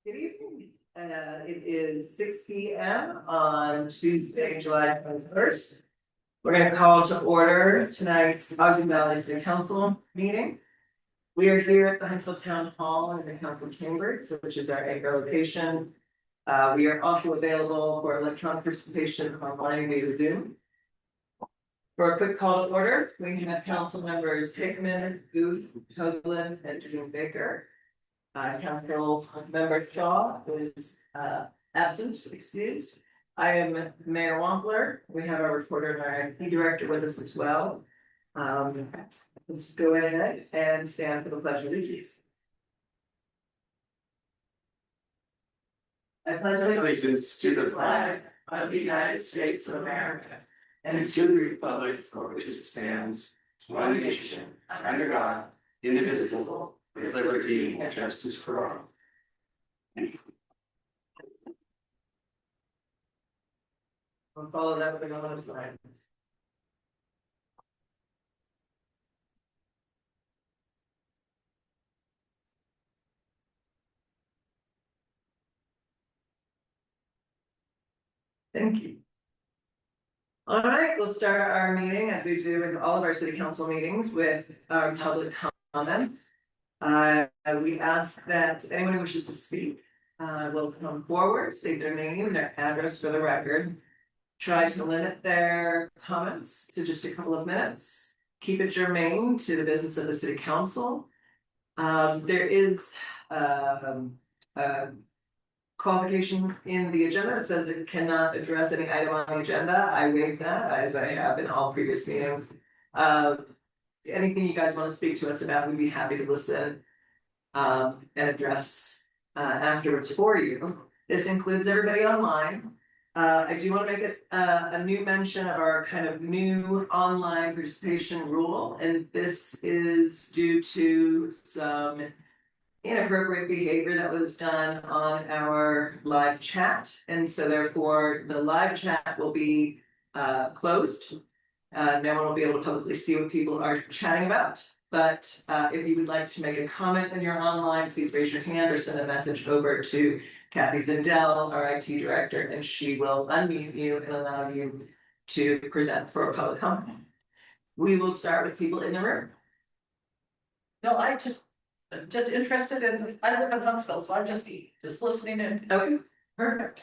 Good evening. It is 6 p.m. on Tuesday, July 21st. We're going to call to order tonight's Ogden Valley City Council meeting. We are here at the Huntsville Town Hall in the council chambers, which is our anchor location. We are also available for electronic participation online via Zoom. For a quick call to order, we have council members Hickman, Booth, Hoagland, and June Baker. Council member Shaw is absent, excused. I am Mayor Wampler. We have our reporter and our IT director with us as well. Let's go ahead and stand for the pledge of allegiance. I pledge allegiance to the flag of the United States of America and to the republic for which it stands, one nation, under God, indivisible, with liberty and justice for all. We'll follow that with another slide. Thank you. All right, we'll start our meeting as we do with all of our city council meetings with our public comment. We ask that anyone who wishes to speak will come forward, state their name, their address for the record. Try to limit their comments to just a couple of minutes. Keep it germane to the business of the city council. There is a qualification in the agenda that says it cannot address any item on the agenda. I waive that, as I have in all previous meetings. Anything you guys want to speak to us about, we'd be happy to listen and address afterwards for you. This includes everybody online. I do want to make a new mention of our kind of new online participation rule, and this is due to some inappropriate behavior that was done on our live chat, and so therefore the live chat will be closed. No one will be able to publicly see what people are chatting about. But if you would like to make a comment when you're online, please raise your hand or send a message over to Kathy Zindell, our IT director, and she will unmute you and allow you to present for a public comment. We will start with people in the room. No, I'm just interested in, I live in Huntsville, so I'm just listening in. Okay, perfect.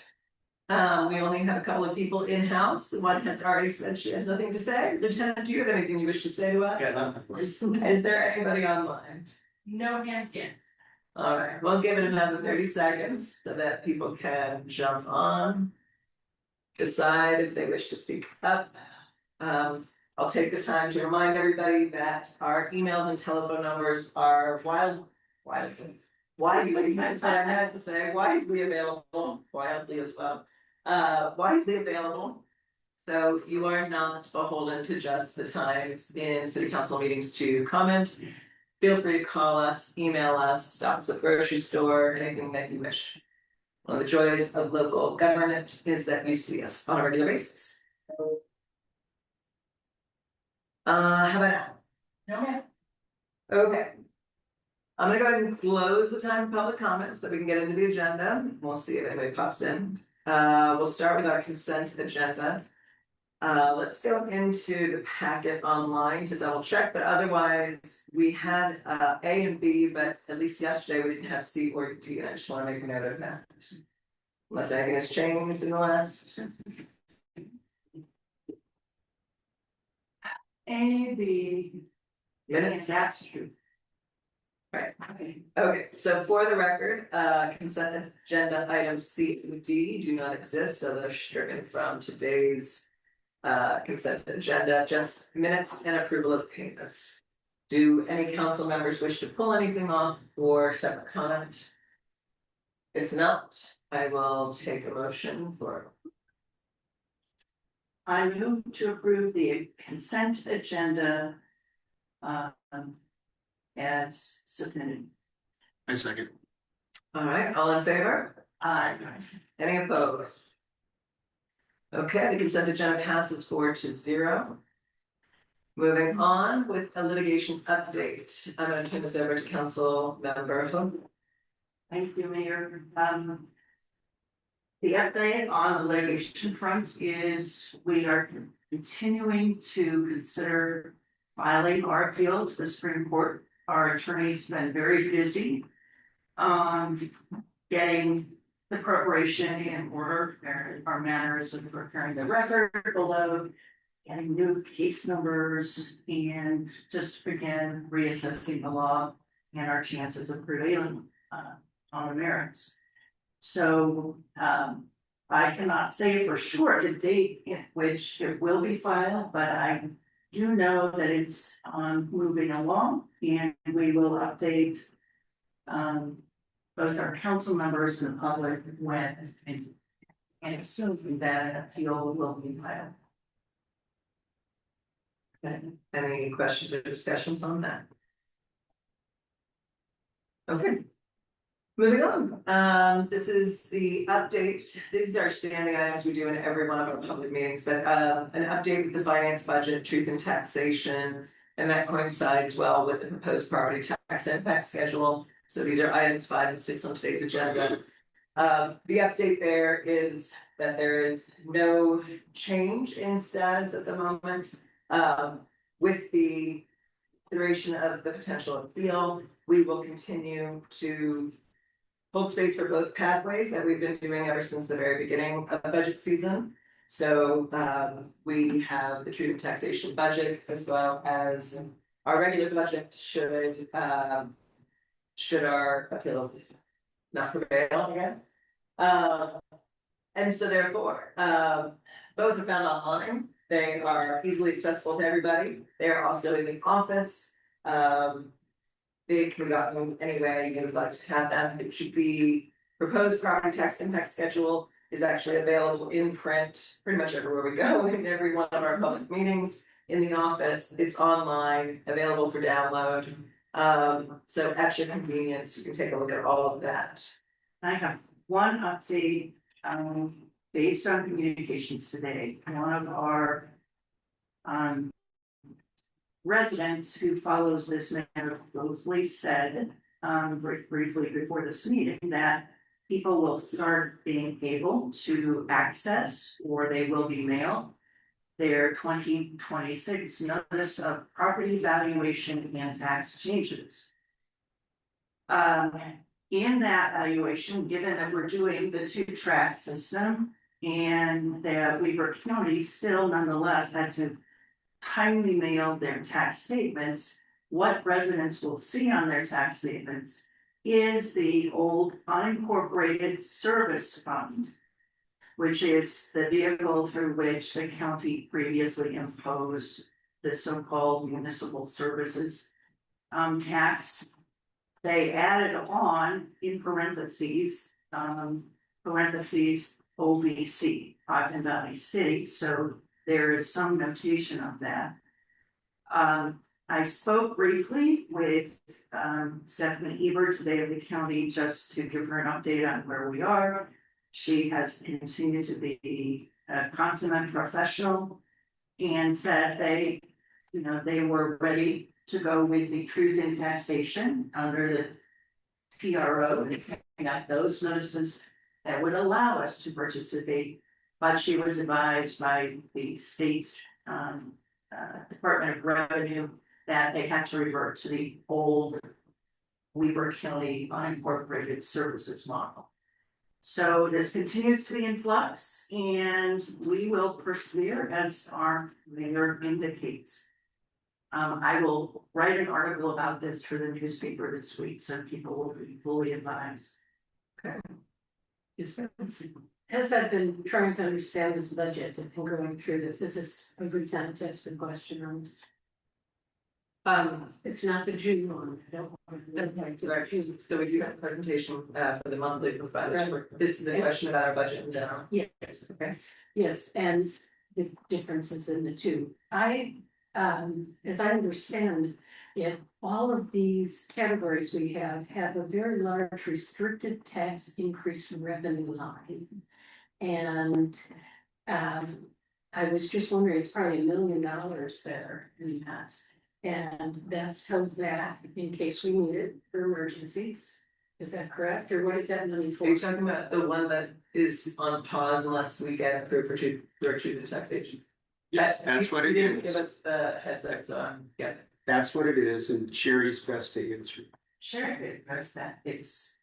We only have a couple of people in-house. One has already said she has nothing to say. Lieutenant, do you have anything you wish to say to us? Yeah, no. Is there anybody online? No hands yet. All right, we'll give it another 30 seconds so that people can jump on, decide if they wish to speak up. I'll take the time to remind everybody that our emails and telephone numbers are widely available, wildly as well. Widely available. So you are not beholden to just the times in city council meetings to comment. Feel free to call us, email us, stop us at the grocery store, anything that you wish. One of the joys of local government is that you see us on a regular basis. How about now? No. Okay. I'm gonna go ahead and close the time for public comments so that we can get into the agenda. We'll see if anybody pops in. We'll start with our consent agenda. Let's go into the packet online to double check, but otherwise we had A and B, but at least yesterday we didn't have C or D, and I just want to make a note of that. Unless anything has changed in the last. A, B, minutes. That's true. Right. Okay. So for the record, consent agenda items C and D do not exist, so they're stricken from today's consent agenda. Just minutes and approval of payments. Do any council members wish to pull anything off for separate comment? If not, I will take a motion for. I move to approve the consent agenda as submitted. I second. All right, all in favor? Aye. Any opposed? Okay, the consent agenda passes 4-0. Moving on with a litigation update. I'm going to turn this over to Council Member Hoagland. Thank you, Mayor. The update on the litigation front is we are continuing to consider filing our appeal to the Supreme Court. Our attorney's been very busy getting the preparation in order, our manners of preparing the record below, getting new case numbers, and just begin reassessing the law and our chances of prevailing on the merits. So I cannot say for sure the date in which it will be filed, but I do know that it's moving along, and we will update both our council members and the public when and assuming that an appeal will be filed. Okay. Any questions or discussions on that? Okay. Moving on, this is the update, these are standing items we do in every one of our public meetings, but an update with the finance budget, truth and taxation. And that coincides well with the proposed property tax impact schedule. So these are items 5 and 6 on today's agenda. The update there is that there is no change in status at the moment. With the duration of the potential appeal, we will continue to hold space for both pathways that we've been doing ever since the very beginning of the budget season. So we have the truth and taxation budget as well as our regular budget should our appeal not prevail again. And so therefore, both are found online. They are easily accessible to everybody. They are also in the office. They can be gotten any way you would like to have them. It should be proposed property tax impact schedule is actually available in print pretty much everywhere we go, in every one of our public meetings, in the office. It's online, available for download. So at your convenience, you can take a look at all of that. I have one update based on communications today. One of our residents who follows this matter closely said briefly before this meeting that people will start being able to access, or they will be mailed, their 2026 notice of property valuation and tax changes. In that valuation, given that we're doing the 2-track system and that Weber County still nonetheless had to timely mail their tax statements, what residents will see on their tax statements is the old unincorporated service fund, which is the vehicle through which the county previously imposed the so-called municipal services tax. They added on in parentheses OVC, Ogden Valley City, so there is some notation of that. I spoke briefly with Stephanie Ebert today of the county just to give her an update on where we are. She has continued to be a consummate professional and said they were ready to go with the truth in taxation under the TRO and sending out those notices that would allow us to participate. But she was advised by the state Department of Revenue that they had to revert to the old Weber County unincorporated services model. So this continues to be in flux, and we will persevere as our mayor indicates. I will write an article about this for the newspaper this week, so people will be fully advised. Okay. Yes, sir. As I've been trying to understand this budget and going through this, is this a good time to ask a question on this? It's not the June one. I don't want to. Right. So we do have a presentation for the monthly providers. This is a question about our budget in general. Yes, Okay. yes, and the differences in the two. As I understand it, all of these categories we have a very large restricted tax increase revenue line. And I was just wondering, it's probably $1 million there in that. And that's held back in case we need it for emergencies. Is that correct? Or what is that money Are for? you talking about the one that is on pause unless we get approved for truth taxation? Yes, that's what You it didn't give is. us the heads up, so I'm guessing. That's what it is, and Sherry's best to answer. Sure, good, notice that, it's,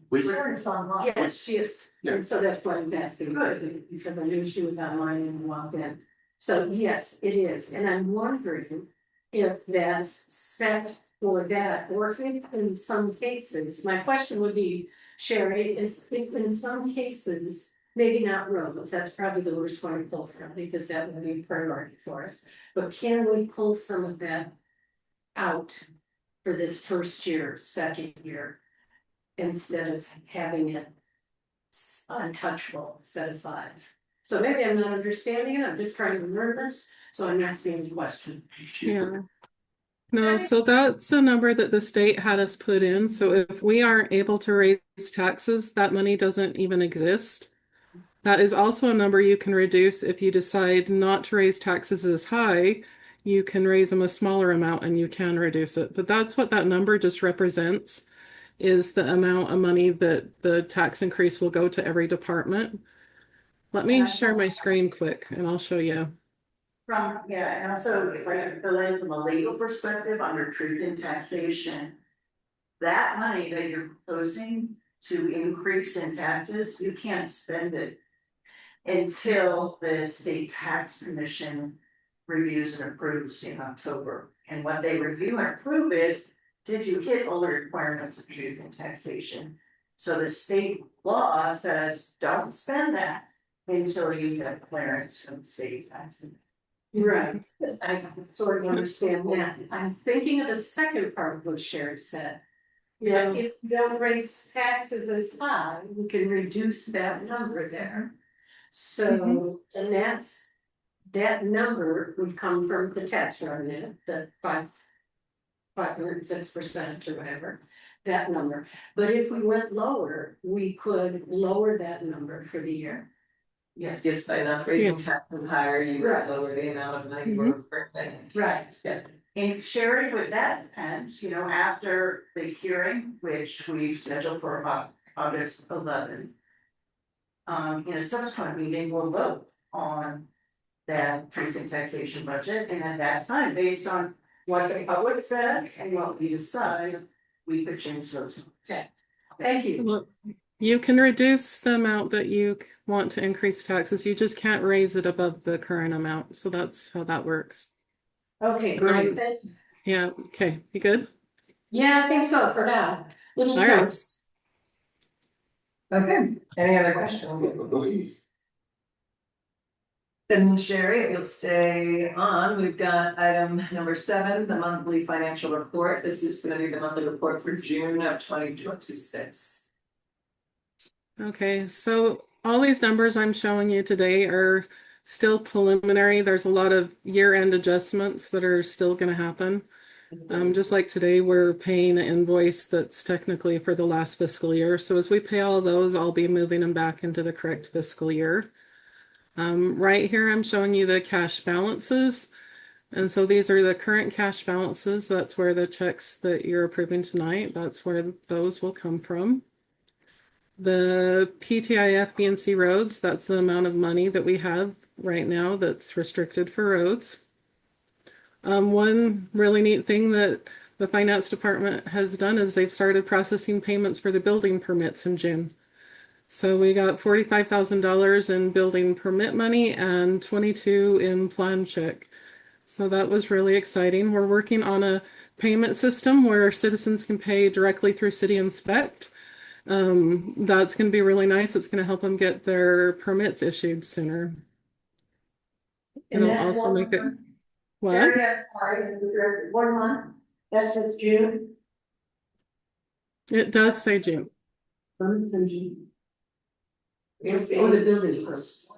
We, it's online. Yes, she is. Yeah. And so that's what I was asking. Good. Because I knew she was online and walked in. So yes, it is. And I'm wondering if that's set for that or if in some cases, my question would be, Sherry, is if in some cases, maybe not roads, that's probably the worst one to pull from because that would be a priority for us. But can we pull some of that out for this first year, second year? Instead of having it untouchable, set aside. So maybe I'm not understanding it, I'm just trying to learn this, so I'm asking the question. Yeah. No, so that's a number that the state had us put in. So if we aren't able to raise taxes, that money doesn't even exist. That is also a number you can reduce if you decide not to raise taxes as high. You can raise them a smaller amount and you can reduce it. But that's what that number just represents, is the amount of money that the tax increase will go to every department. Let me share my screen quick and I'll show you. From, yeah, and also if I fill in from a legal perspective under truth in taxation. That money that you're proposing to increase in taxes, you can't spend it. Until the state tax commission reviews and approves in October. And what they review and approve is, did you hit all the requirements of truth in taxation? So the state law says, don't spend that until you get clearance from the state tax. Right, I sort of understand that. I'm thinking of the second part of what Sherry said. That if you don't raise taxes as high, we can reduce that number there. So, and that number would come from the tax revenue, the 506% or whatever, that number. But if we went lower, we could lower that number for the year. Yes. Just by not raising Yes. taxes higher, you Right. would lower the amount of money we're paying. Right. Yeah. And Sherry, would that depend, after the hearing, which we've scheduled for about August 11th. In a subsequent meeting, we'll vote on that truth in taxation budget, and at that time, based on what the public says and what we decide, we could change those. Thank you. Well, you can reduce the amount that you want to increase taxes. You just can't raise it above the current amount. So that's how that works. Okay, great. Thank you. Yeah. Okay. You good? Yeah, I think so for now. Little All right. notes. Okay, any other questions? Then Sherry, if you'll stay on, we've got item number 7, the monthly financial report. This is gonna be the monthly report for June of 2026. Okay. So all these numbers I'm showing you today are still preliminary. There's a lot of year-end adjustments that are still going to happen. Just like today, we're paying an invoice that's technically for the last fiscal year. So as we pay all of those, I'll be moving them back into the correct fiscal year. Right here, I'm showing you the cash balances. And so these are the current cash balances. That's where the checks that you're approving tonight, that's where those will come from. The PTIF B&C roads, that's the amount of money that we have right now that's restricted for roads. One really neat thing that the finance department has done is they've started processing payments for the building permits in June. So we got $45,000 in building permit money and 22 in plan check. So that was really exciting. We're working on a payment system where citizens can pay directly through City Inspect. That's going to be really nice. It's going to help them get their permits issued sooner. It'll also make it. What? Sherry, I'm sorry, 1 month, that's just June. It does say June. Permits in June. It's for the building process.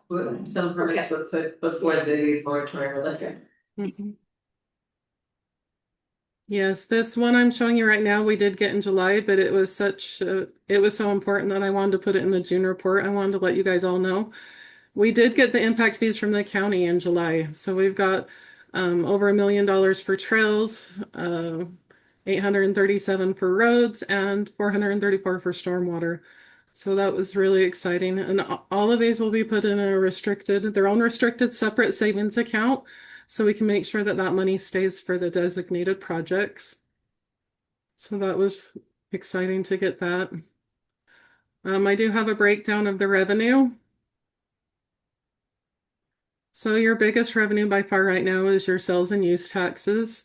Some permits were put before the moratorium were lifted. Mhm. Yes, this one I'm showing you right now, we did get in July, but it was it was so important that I wanted to put it in the June report. I wanted to let you guys all know. We did get the impact fees from the county in July. So we've got over $1 million for trails, 837 for roads, and 434 for stormwater. So that was really exciting. And all of these will be put in their own restricted separate savings account. So we can make sure that that money stays for the designated projects. So that was exciting to get that. I do have a breakdown of the revenue. So your biggest revenue by far right now is your sales and use taxes.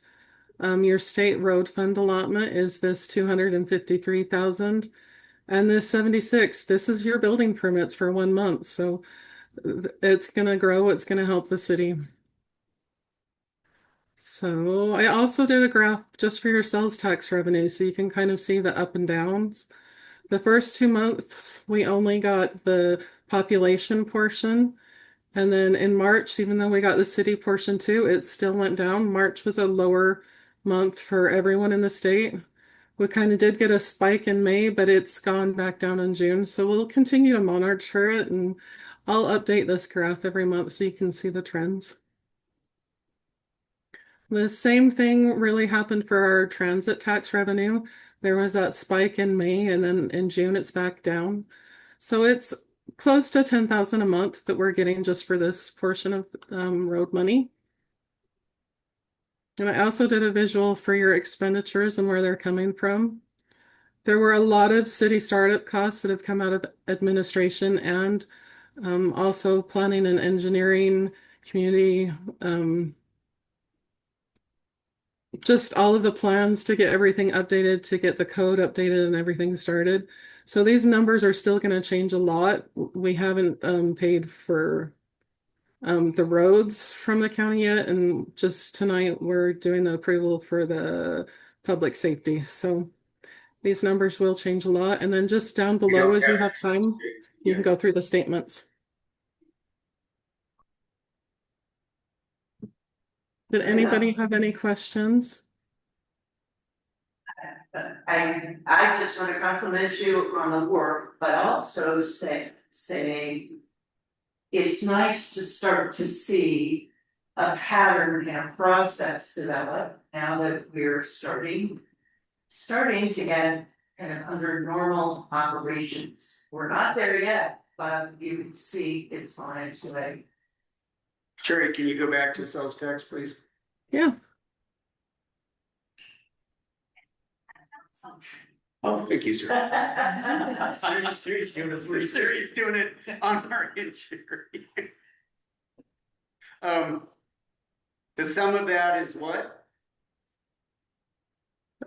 Your state road fund allotment is this 253,000. And this 76, this is your building permits for 1 month. So it's going to grow. It's going to help the city. So I also did a graph just for your sales tax revenue, so you can kind of see the up and downs. The first 2 months, we only got the population portion. And then in March, even though we got the city portion too, it still went down. March was a lower month for everyone in the state. We kind of did get a spike in May, but it's gone back down in June. So we'll continue to monitor it, and I'll update this graph every month so you can see the trends. The same thing really happened for our transit tax revenue. There was that spike in May, and then in June it's back down. So it's close to 10,000 a month that we're getting just for this portion of road money. And I also did a visual for your expenditures and where they're coming from. There were a lot of city startup costs that have come out of administration and also planning and engineering, community, just all of the plans to get everything updated, to get the code updated and everything started. So these numbers are still going to change a lot. We haven't paid for the roads from the county yet, and just tonight we're doing the approval for the public safety. So these numbers will change a lot. And then just down below, as you have time, you can go through the statements. Did anybody have any questions? I just want to compliment you on the work, but also say it's nice to start to see a pattern and a process develop now that we're starting to get kind of under normal operations. We're not there yet, but you can see it's on its way. Sherry, can you go back to sales tax, please? Yeah. Oh, thank you, sir. Serious doing it. We're serious doing it on our insurance. The sum of that is what?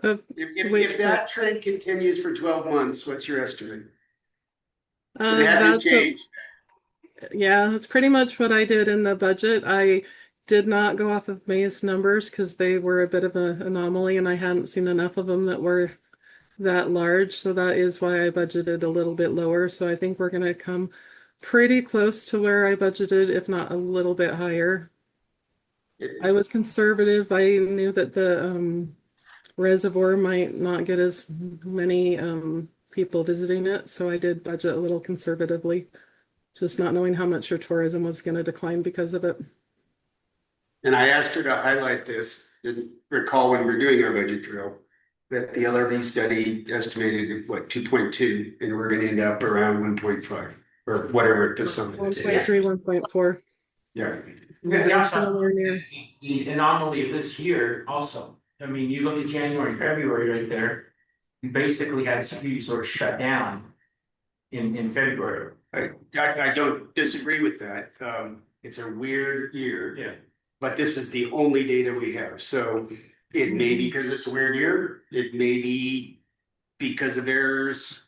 If that trend continues for 12 months, what's your estimate? It hasn't changed. Yeah, that's pretty much what I did in the budget. I did not go off of May's numbers because they were a bit of an anomaly and I hadn't seen enough of them that were that large. So that is why I budgeted a little bit lower. So I think we're going to come pretty close to where I budgeted, if not a little bit higher. I was conservative. I knew that the reservoir might not get as many people visiting it. So I did budget a little conservatively, just not knowing how much your tourism was going to decline because of it. And I asked her to highlight this, and recall when we were doing our budget drill, that the LRB study estimated what 2.2, and we're going to end up around 1.5 or whatever the sum is. 1.3, 1.4. Yeah. The anomaly of this year also, I mean, you look at January, February right there, you basically had ski sort of shut down in February. I don't disagree with that. It's a weird year. Yeah. But this is the only data we have. So it may be because it's a weird year. It may be because of errors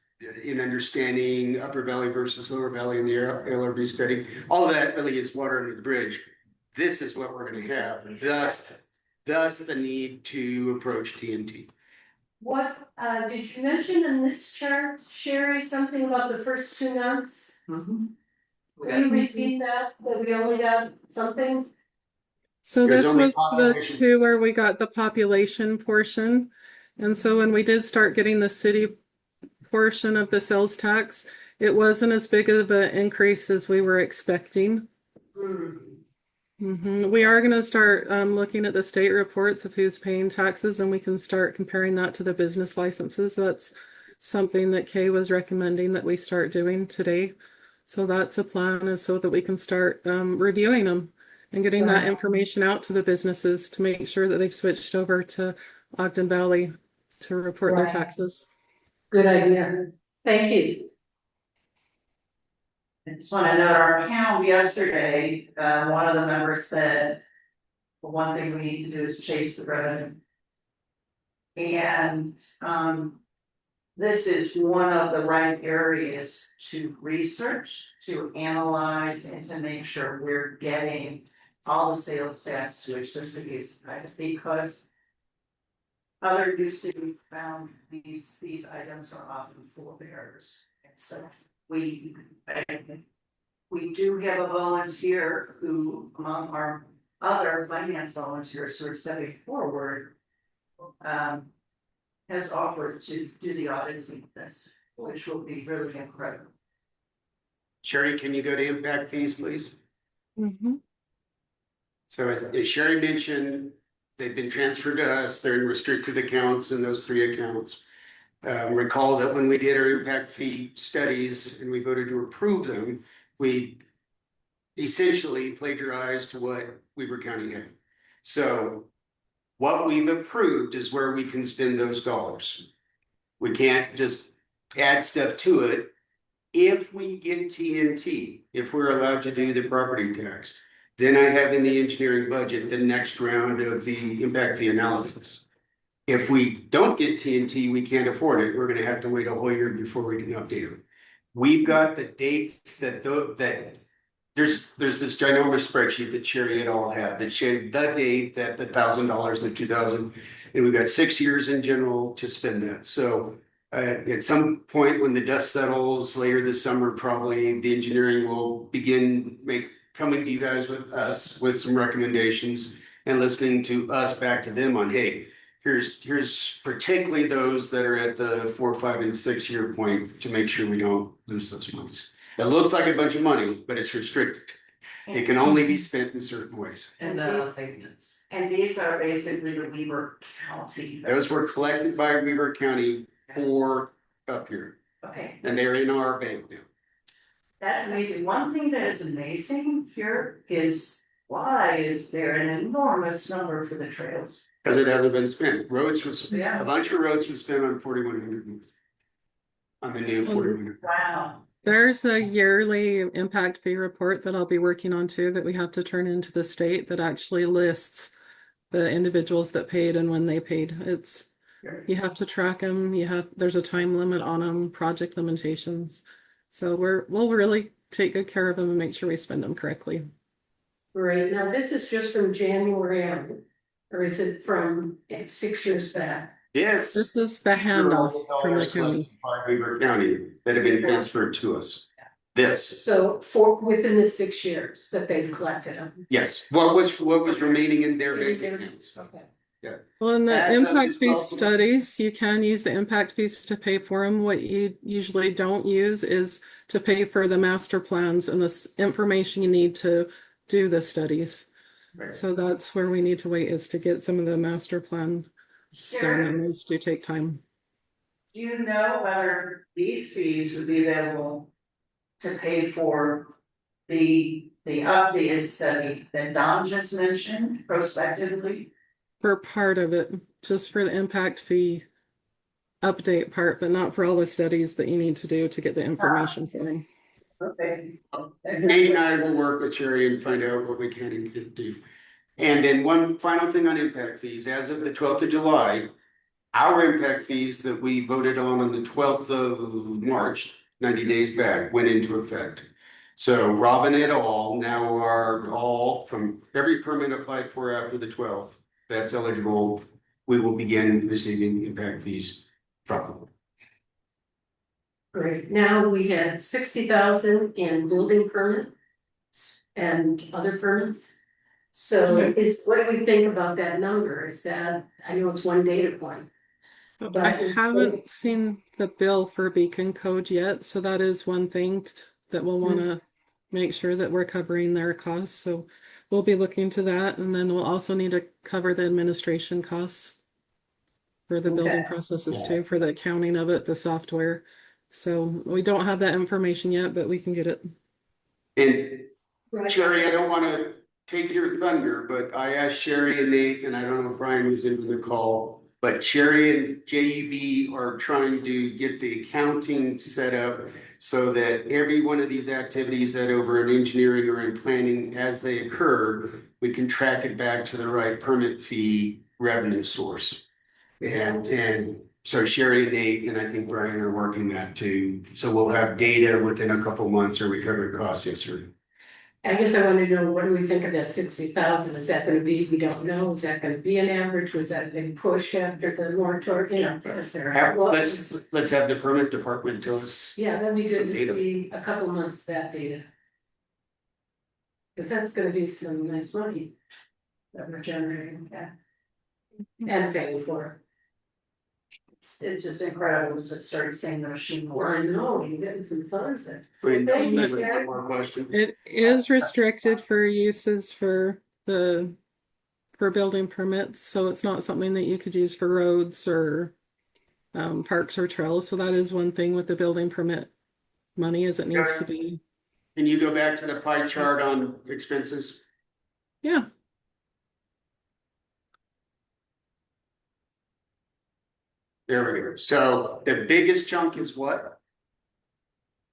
in understanding Upper Valley versus Lower Valley in the LRB study. All of that really is water under the bridge. This is what we're going to have. Thus the need to approach TNT. What, did you mention in this chart, Sherry, something about the first 2 months? Can you repeat that we only got something? So There's this only was the population. 2 where we got the population portion. And so when we did start getting the city portion of the sales tax, it wasn't as big of an increase as we were expecting. We are gonna start looking at the state reports of who's paying taxes, and we can start comparing that to the business licenses. That's something that Kay was recommending that we start doing today. So that's a plan, is so that we can start reviewing them and getting that information out to the businesses to make sure that they've switched over to Ogden Valley to report their Right. taxes. Good idea. Thank you. I just want to note our panel yesterday, one of the members said, the one thing we need to do is chase the revenue. And, this is one of the right areas to research, to analyze, and to make sure we're getting all the sales tax to which the city is entitled, because other new cities found these items are often full of errors. And so we do have a volunteer who, among our other finance volunteers who are stepping forward, has offered to do the auditing of this, which will be really incredible. Sherry, can you go to impact fees, please? Mhm. So as Sherry mentioned, they've been transferred to us. They're in restricted accounts in those 3 accounts. Recall that when we did our impact fee studies and we voted to approve them, we essentially plagiarized what Weber County had. So what we've approved is where we can spend those dollars. We can't just add stuff to it. If we get TNT, if we're allowed to do the property tax, then I have in the engineering budget the next round of the impact fee analysis. If we don't get TNT, we can't afford it. We're gonna have to wait a whole year before we can update them. We've got the dates that there's this ginormous spreadsheet that Sherry et al. Had that showed the date that the $1,000, the 2,000, and we've got 6 years in general to spend that. So at some point when the dust settles later this summer, probably the engineering will begin coming to you guys with us with some recommendations and listening to us back to them on, hey, here's particularly those that are at the 4, 5, and 6 year point to make sure we don't lose those monies. It looks like a bunch of money, but it's restricted. It can only be spent in certain ways. And the segments. And these are basically the Weber County. Those were collected by Weber County for up here, Okay, and they're in our bank now. that's amazing. One thing that is amazing here is, why is there an enormous number for the trails? Because it hasn't been spent. Yeah. A bunch of roads was spent on 4100 North. On the new 4100. Wow. There's a yearly impact fee report that I'll be working on too, that we have to turn into the state, that actually lists the individuals that paid and when they paid. You have to track them. There's a time limit on them, project limitations. So we'll really take good care of them and make sure we spend them correctly. Great. Now, this is just from January on, or is it from 6 years back? Yes. This is the handoff from the county. By Weber County that have been transferred to us. This, So within the 6 years that they've collected them. yes, what was remaining in their bank accounts. Okay. Well, in the As of impact the fee 12th. studies, you can use the impact fees to pay for them. What you usually don't use is to pay for the master plans and this information you need to do the studies. So that's where we need to wait, is to get some of the master plan done, and those do take time. Do you know whether these fees would be available to pay for the updated study that Don just mentioned prospectively? For part of it, just for the impact fee update part, but not for all the studies that you need to do to get the information for them. Okay. Nate and I will work with Sherry and find out what we can and can't do. And then one final thing on impact fees, as of the 12th of July, our impact fees that we voted on the 12th of March, 90 days back, went into effect. So Robin et al. Now are all, from every permit applied for after the 12th, that's eligible, we will begin receiving impact fees from them. Great. Now, we had 60,000 in building permits and other permits. So what do we think about that number? Is that, I know it's one data point. But I it's haven't seen the bill for Beacon Code yet, so that is one thing that we'll want to make sure that we're covering their costs. So we'll be looking to that, and then we'll also need to cover the administration costs for the building Okay. processes too, for the accounting of it, the software. So we don't have that information yet, but we can get it. And Right. Sherry, I don't wanna take your thunder, but I asked Sherry and Nate, and I don't know if Brian was in the call. But Sherry and JUB are trying to get the accounting set up so that every one of these activities that over in engineering or in planning, as they occur, we can track it back to the right permit fee revenue source. And so Sherry and Nate, and I think Brian are working that too. So we'll have data within a couple months or we covered costs yesterday. I guess I want to know, what do we think of that 60,000? Is that gonna be, we don't know, is that gonna be an average? Was that a big push after the moratorium? Is there- what was- Let's have the permit department tell us. Yeah, that'd be some good to data. see a couple months that data. Cause that's gonna be some nice money that we're generating, yeah. And paying for. It's just incredible to start seeing the machine work. I know, you're getting some funds there. Wait, Thank you, one Sherry. more question. It is restricted for uses for building permits, so it's not something that you could use for roads or parks or trails. So that is one thing with the building permit money, is it needs to be. Can you go back to the pie chart on expenses? Yeah, There we go. So the biggest chunk is what?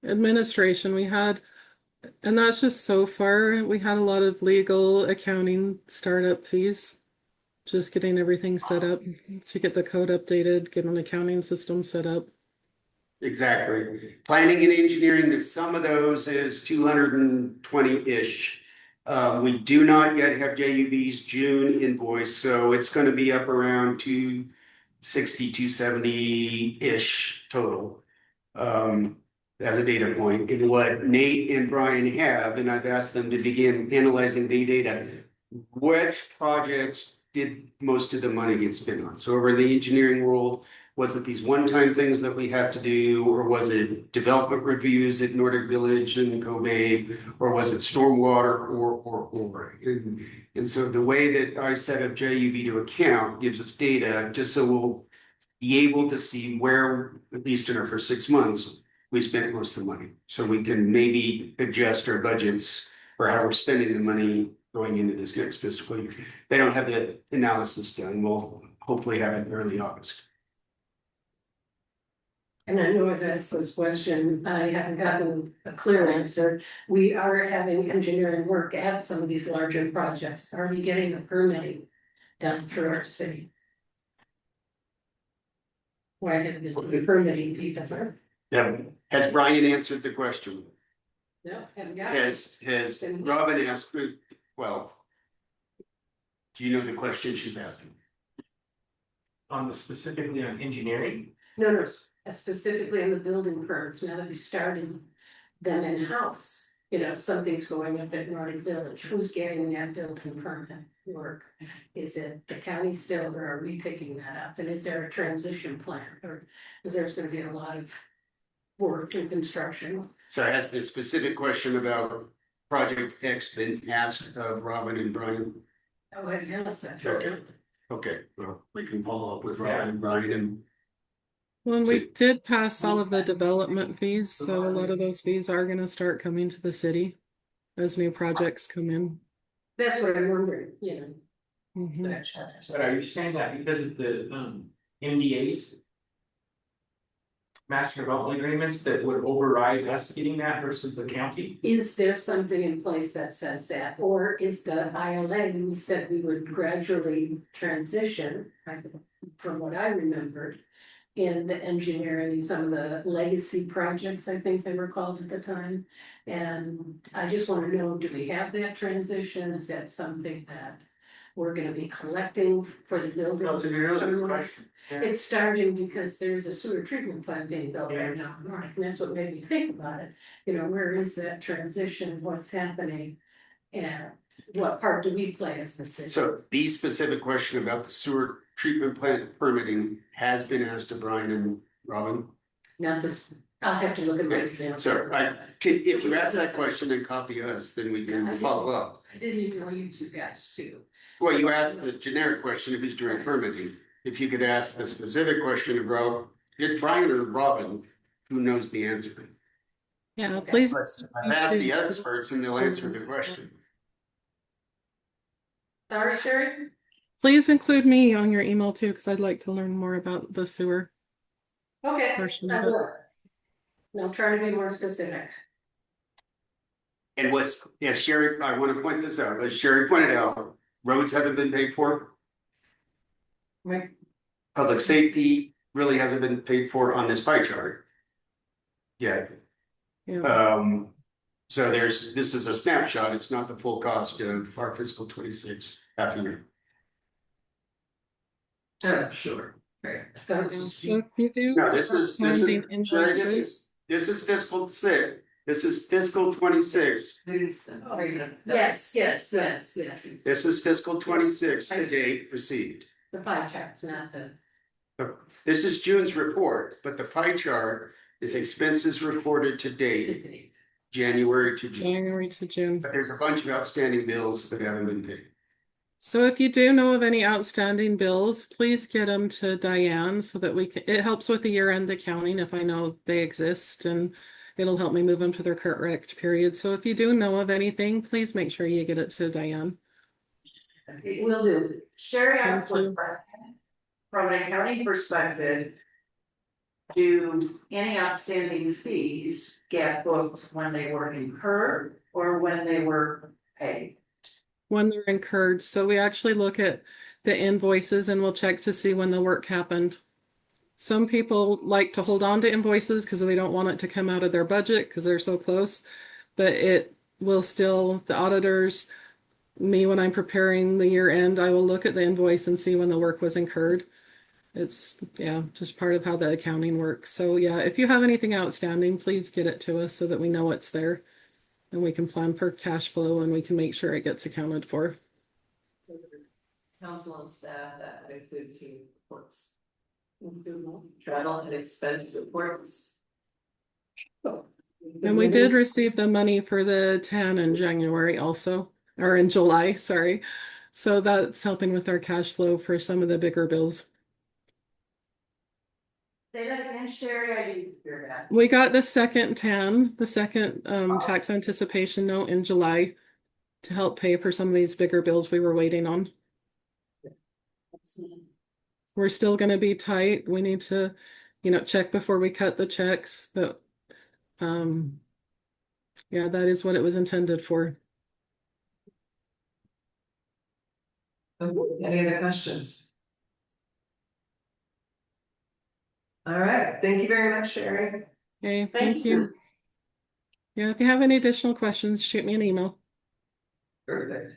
administration we had, and that's just so far. We had a lot of legal, accounting, startup fees. Just getting everything set up to get the code updated, get an accounting system set up. Exactly. Planning and engineering, the sum of those is 220-ish. We do not yet have JUB's June invoice, so it's gonna be up around 260, 270-ish total. As a data point, and what Nate and Brian have, and I've asked them to begin analyzing the data. Which projects did most of the money get spent on? So over in the engineering world, was it these one-time things that we have to do, or was it development reviews at Nordic Village and Kobe, or was it stormwater, or? And so the way that I set up JUB to account gives us data, just so we'll be able to see where, at least in our first 6 months, we spent most of the money. So we can maybe adjust our budgets for how we're spending the money going into this next fiscal year. They don't have the analysis done. We'll hopefully have it in early August. And I know I've asked this question, I haven't gotten a clear answer. We are having engineering work at some of these larger projects. Are we getting the permitting done through our city? Why have the permitting people for? Yeah. Has Brian answered the question? No, haven't got it. Has Robin asked, well, do you know the question she's asking? Specifically on engineering, No, specifically in the building permits, now that we started them in-house. You know, something's going up at Nordic Village, who's getting that building permit work? Is it the county still, or are we picking that up? And is there a transition plan, or is there's gonna be a lot of work and construction? So has the specific question about Project X been asked of Robin and Brian? Oh, yes, that's Okay. right. Okay, well, we can follow up with Robin and Brian and Well, we did pass all of the development fees, so a lot of those fees are gonna start coming to the city as new projects come in. That's what I'm wondering, you know. Mhm. but are you saying that because of the MDAs? Master development agreements that would override us getting that versus the county? Is there something in place that says that, or is the ILA, we said we would gradually transition, from what I remembered. In the engineering, some of the legacy projects, I think they were called at the time. And I just wanna know, do we have that transition? Is that something that we're gonna be collecting for the building? No, it's a really good question. Yeah. It's starting because there's a sewer treatment plant being built right now, in Nordic, and that's what made me think about it. You know, where is that transition, what's happening? And what part do we play as the city? so the specific question about the sewer treatment plant permitting has been asked to Brian and Robin. Not this, I'll have to look at my email. So if you ask that question and copy us, then we can follow up. I didn't even know you two guys too. Well, you asked the generic question of who's doing permitting. If you could ask the specific question of it's Brian or Robin who knows the answer. Yeah, please. Let's ask the experts and they'll answer the question. Sorry, Sherry? Please include me on your email too, because I'd like to learn more about the sewer Okay, portion I of it. will. No, try to be more specific. And Sherry, I want to point this out, as Sherry pointed out, roads haven't been paid for. Right. Public safety really hasn't been paid for on this pie chart. Yet. Yeah. So this is a snapshot, it's not the full cost of our fiscal 26 half a year. Sure. Right. So if you do. No, this is outstanding Sherry, invoices, this is fiscal 6, this is fiscal 26. Yes, yes. This is fiscal 26 to date received. The pie chart's not the. This is June's report, but the pie chart is expenses recorded to date, January to June. January to June. But there's a bunch of outstanding bills that haven't been paid. So if you do know of any outstanding bills, please get them to Diane so that it helps with the year-end accounting if I know they exist, and it'll help me move them to their correct period. So if you do know of anything, please make sure you get it to Diane. Will do. Sherry, I have Thank you. one question. From an accounting perspective, do any outstanding fees get booked when they were incurred or when they were paid? When they're incurred. So we actually look at the invoices and we'll check to see when the work happened. Some people like to hold on to invoices because they don't want it to come out of their budget because they're so close, but it will still, the auditors, me, when I'm preparing the year end, I will look at the invoice and see when the work was incurred. It's, yeah, just part of how the accounting works. So yeah, if you have anything outstanding, please get it to us so that we know it's there and we can plan for cash flow and we can make sure it gets accounted for. Council and staff, that would include team reports. Travel and expense reports. And we did receive the money for the 10 in January also, or in July, sorry. So that's helping with our cash flow for some of the bigger bills. Say that again, Sherry, I didn't hear that. We got the second tax anticipation note in July to help pay for some of these bigger bills we were waiting on. We're still going to be tight. We need to, check before we cut the checks, but yeah, that is what it was intended for. Any other questions? All right, thank you very much, Sherry. Okay, thank you. Yeah, if you have any additional questions, shoot me an email. Perfect.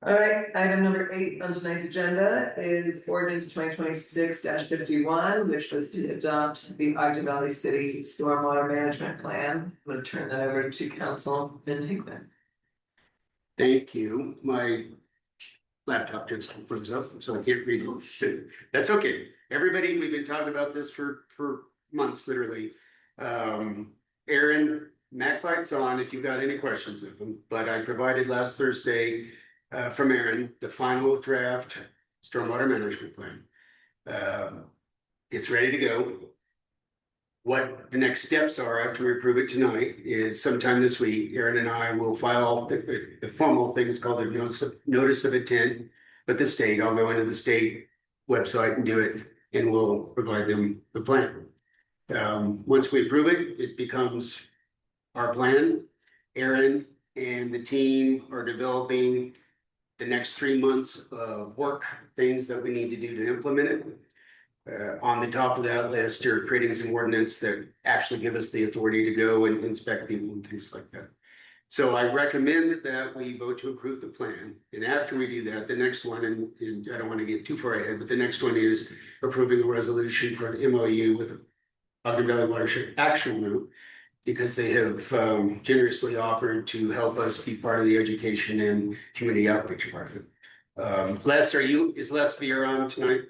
All right, item number 8 on tonight's agenda is ordinance 2026-51, which was to adopt the Ogden Valley City Stormwater Management Plan. I'm going to turn that over to Councilman Hickman. Thank you. My laptop just froze up, so I can't read it. That's okay. Everybody, we've been talking about this for months, literally. Aaron, Mac light's on if you've got any questions of them, but I provided last Thursday from Aaron the final draft stormwater management plan. It's ready to go. What the next steps are after we approve it tonight is sometime this week, Aaron and I will file the formal things called the notice of intent with the state. I'll go into the state website and do it, and we'll provide them the plan. Once we approve it, it becomes our plan. Aaron and the team are developing the next 3 months of work, things that we need to do to implement it. On the top of that list are creating some ordinance that actually give us the authority to go and inspect people and things like that. So I recommend that we vote to approve the plan. And after we do that, the next one, and I don't want to get too far ahead, but the next one is approving a resolution for an MOU with Ogden Valley Watershed Action Group, because they have generously offered to help us be part of the education and community outreach part of it. Les, is Les Vieira on tonight?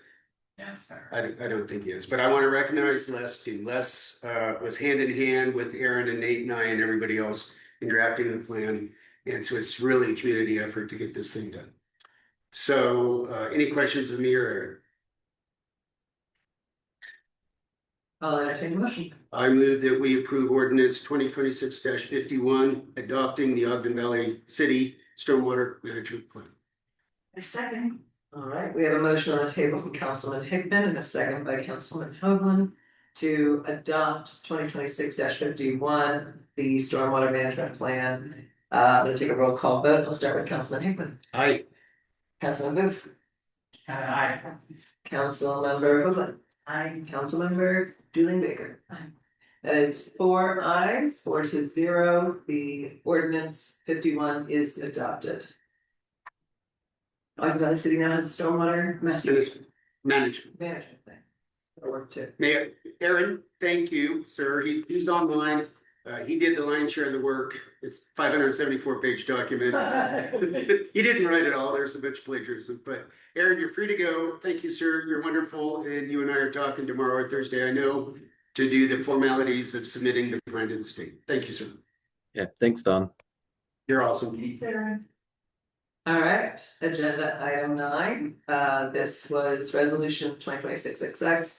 Yeah, I don't think he is, but I want to recognize Les too. Les was hand in hand with Aaron and Nate and I and everybody else in drafting the plan. And so it's really a community effort to get this thing done. So any questions of me or Aaron? I'll entertain a motion. I move that we approve ordinance 2026-51, adopting the Ogden Valley City Stormwater Management Plan. A second. All right, we have a motion on the table from Councilman Hickman and a second by Councilman Hoagland to adopt 2026-51, the stormwater management plan. I'm gonna take a roll call vote. I'll start with Councilman Hickman. Aye. Councilman Booth. I, Councilmember Hoagland. I, Councilmember Julie Baker. Aye. That is 4 ayes, 4-0. The ordinance 51 is adopted. Ogden Valley City now has a stormwater master Management. management plan. That'll work too. Mayor, Aaron, thank you, sir. He's online. He did the lion's share of the work. It's 574-page document. He didn't write it all. There's a bunch of plagiarism, but Aaron, you're free to go. Thank you, sir. You're wonderful. And you and I are talking tomorrow or Thursday, I know, to do the formalities of submitting the plan to the state. Thank you, sir. Yeah, thanks, Don. You're awesome. All right, agenda item 9. This was resolution 2026-XX,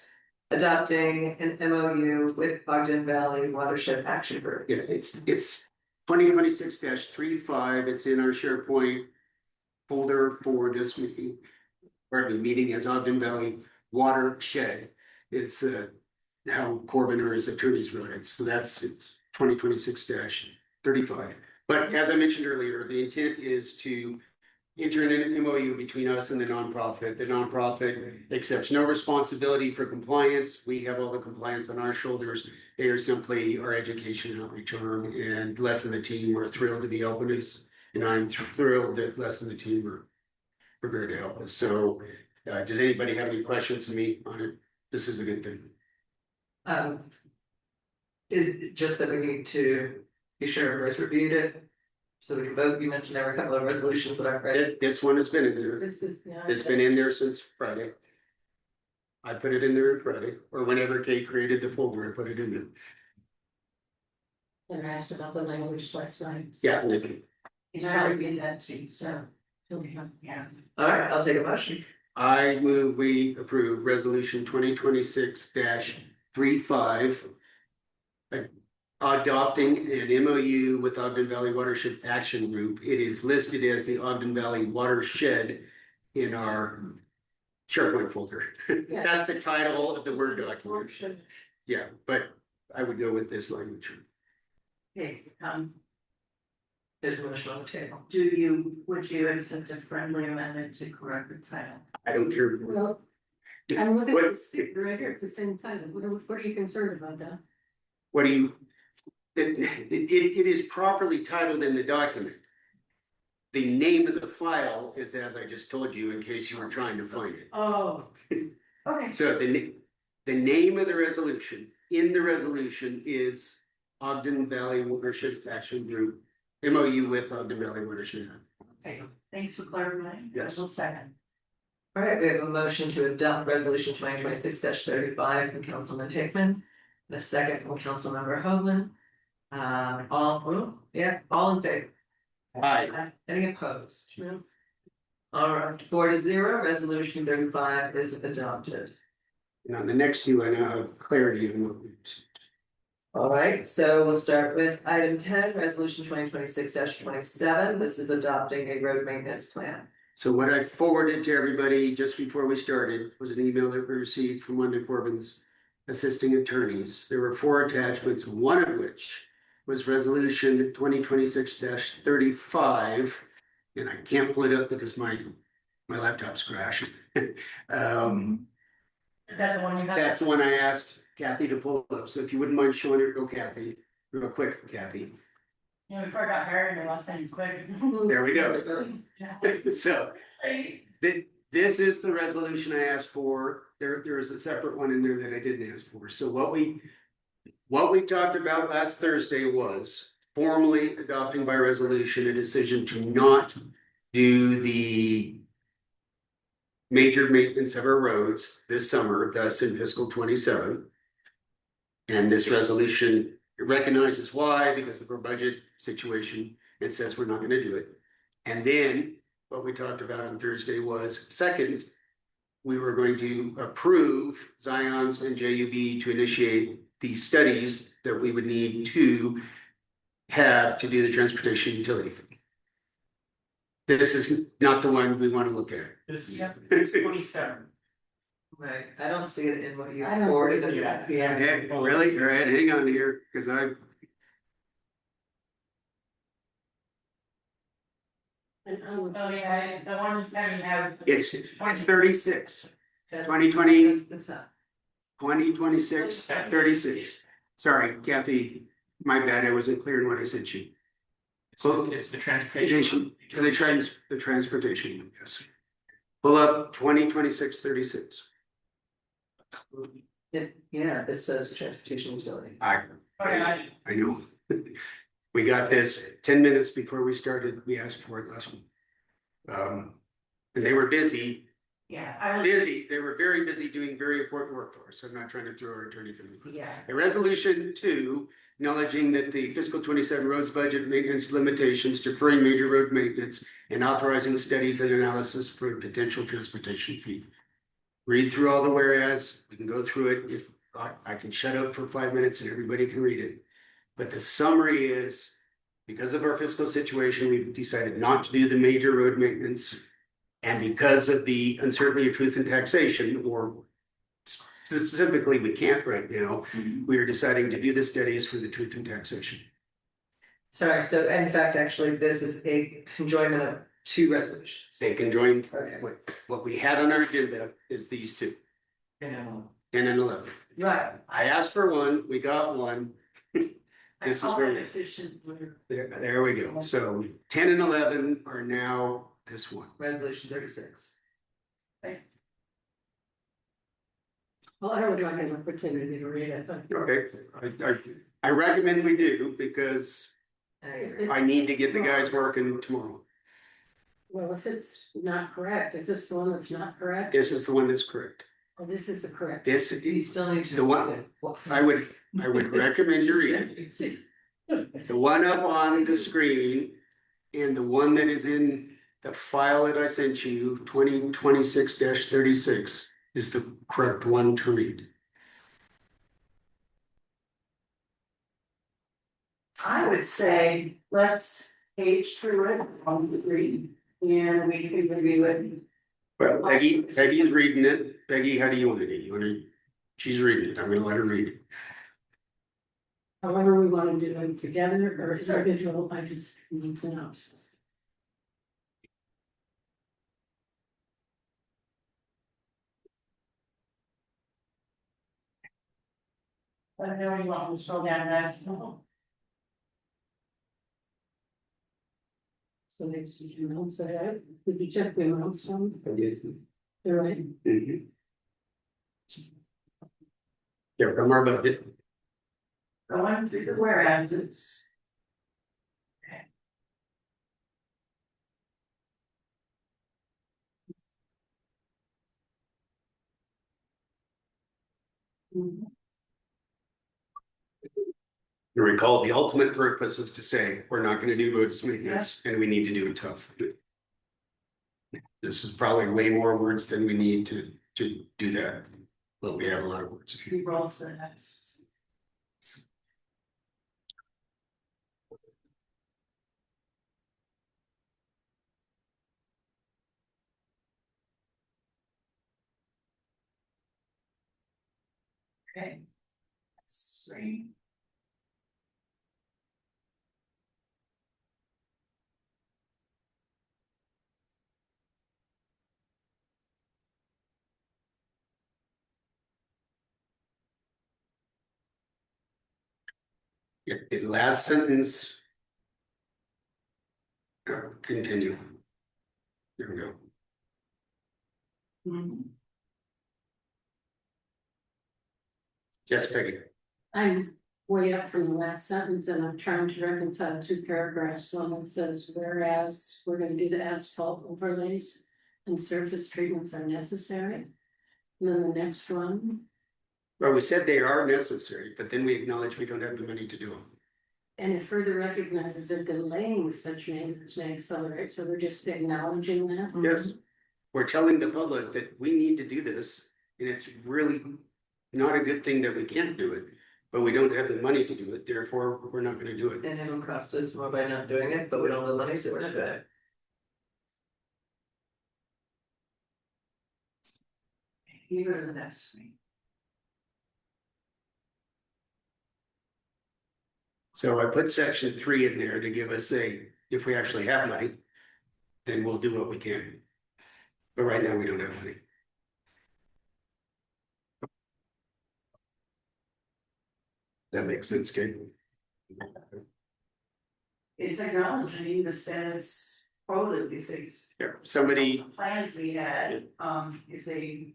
adopting an MOU with Ogden Valley Watershed Action Group. Yeah, it's 2026-35. It's in our SharePoint folder for this meeting. Pardon me, meeting as Ogden Valley Watershed is how Corbin or his attorneys wrote it. So it's 2026-35. But as I mentioned earlier, the intent is to enter in an MOU between us and the nonprofit. The nonprofit accepts no responsibility for compliance. We have all the compliance on our shoulders. They are simply our education and outreach arm, and Les and the team are thrilled to be helping us. And I'm thrilled that Les and the team are prepared to help us. So does anybody have any questions of me on it? This is a good thing. Is it just that we need to be sure everybody's reviewed it? So we can vote. You mentioned there were a couple of resolutions that I've read. This one has been in there. This is, yeah. It's been in there since Friday. I put it in there Friday, or whenever Kate created the folder, I put it in there. And I asked about the language last night. Yeah, Nikki. He's probably in that too, so. Yeah. All right, I'll take a motion. I move we approve resolution 2026-35. Adopting an MOU with Ogden Valley Watershed Action Group. It is listed as the Ogden Valley Watershed in our SharePoint folder. That's the title of the Word document. Yeah, but I would go with this language. okay, There's a motion on the table. would you accept a friendly amendment to correct the title? I don't care. Well, I'm looking What- at the sticker right here, it's the same title, what are you concerned about that? What do you, it is properly titled in the document. The name of the file is as I just told you, in case you were trying to find it. Oh. Okay, So the name of the resolution, in the resolution is Ogden Valley Watershed Action Group, MOU with Ogden Valley Watershed. okay, thanks for clarifying. Yes. One second. All right, we have a motion to adopt resolution 2026-35 from Councilman Hickman. The second from Councilmember Hoagland. All in favor? Aye. Any opposed? No. All right, 4-0, resolution 35 is adopted. Now, the next two, I now have clarity on what we. All right, so we'll start with item 10, resolution 2026-27. This is adopting a road maintenance plan. So what I forwarded to everybody just before we started was an email that we received from one of Corbin's assisting attorneys. There were 4 attachments, one of which was resolution 2026-35. And I can't pull it up because my laptop's crashed. is that the one you have? That's the one I asked Kathy to pull up. So if you wouldn't mind showing it, go Kathy, real quick, Kathy. You know, before I got hired, my last name was quick. There we go. Yeah. So this is the resolution I asked for. There is a separate one in there that I didn't ask for. So what we talked about last Thursday was formally adopting by resolution a decision to not do the major maintenance of our roads this summer, thus in fiscal 27. And this resolution recognizes why, because of our budget situation. and says we're not gonna do it. And then what we talked about on Thursday was, second, we were going to approve Zions and JUB to initiate the studies that we would need to have to do the transportation utility fee. This is not the one we want to look at. This is Yeah. 27. Right, I don't see it in what you I don't forwarded. think it- Yeah. Okay, really? All right, hang on here, because And I would, Oh, yeah, the one that's having has. it's 36, 2020. That's not. 2026, 36. Sorry, Kathy, my bad, I wasn't clear in what I said to you. It's the transportation. The transportation, yes. Pull up 2026-36. Yeah, it says transportation utility. I know. We got this 10 minutes before we started, we asked for it last week. And they were busy, Yeah, they were very busy doing very important work for us, I'm not trying to throw our attorneys in the bus. yeah, A resolution 2, acknowledging that the fiscal 27 roads budget maintenance limitations, deferring major road maintenance, and authorizing studies and analysis for potential transportation fee. Read through all the whereas, we can go through it, if I can shut up for 5 minutes and everybody can read it. But the summary is, because of our fiscal situation, we've decided not to do the major road maintenance. And because of the uncertainty of truth in taxation, or specifically, we can't right now, we are deciding to do the studies for the truth in taxation. Sorry, so in fact, actually, this is a conjoinment of 2 resolutions. They can join, Okay. what we had on our agenda is these 2, 10 and 11. Right, I asked for one, we got one. This is where, efficient. there we go. So 10 and 11 are now this one. resolution 36. well, I would like an opportunity to read it. Okay, I recommend we do because I agree. I need to get the guys working tomorrow. Well, if it's not correct, is this the one that's not correct? This is the one that's correct. Oh, this is the correct. This, You still need to. The one- I would recommend you read it. The one up on the screen and the one that is in the file that I sent you, 2026-36, is the correct one to read. I would say, let's page through it on the screen, and we can review it. Well, Peggy's reading it. Peggy, how do you want to do? You want to? She's reading it. I'm gonna let her read it. However, we want to do them together or individual, I just need to know. I know you want to scroll down last. So there's the amounts that I, did you check the amounts from? I did. They're right. Mhm. Here, from our budget. Going through the whereases. You recall, the ultimate purpose is to say, we're not gonna do roads maintenance, and we need to do it tough. This is probably way more words than we need to do that, but we have a lot of words. We roll to the next. Okay. Three. The last sentence. Continue. There we go. Yes, Peggy. I'm way up from the last sentence and I'm trying to reconcile 2 paragraphs. One that says, whereas we're gonna do the asphalt overlays and surface treatments are necessary. And then the next one, Well, we said they are necessary, but then we acknowledge we don't have the money to do them. And it further recognizes that delaying such maintenance may accelerate, so we're just acknowledging that. Yes, we're telling the public that we need to do this, and it's really not a good thing that we can't do it. But we don't have the money to do it, therefore, we're not gonna do it. And it'll cost us more by not doing it, but we don't have the money, so we're not doing it. You go to the next meeting. So I put section 3 in there to give us if we actually have money, then we'll do what we can. But right now, we don't have money. That makes sense, Kate? It's acknowledging the status quo that we face. Yeah, somebody Plans we had, if they.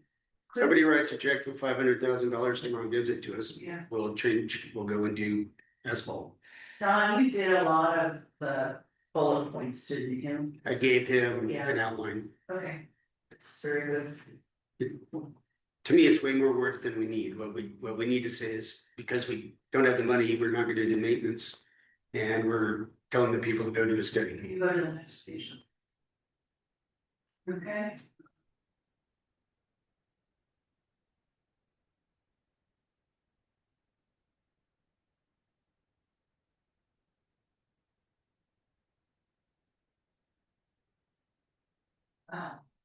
Somebody writes a check for $500,000 tomorrow, gives it to us, Yeah, we'll go and do asphalt. Don, you did a lot of the bullet points to him. I gave him an outline. Okay. It's very good. To me, it's way more words than we need. What we need to say is, because we don't have the money, we're not gonna do the maintenance. And we're telling the people to go do a study. You go to the next station. Okay.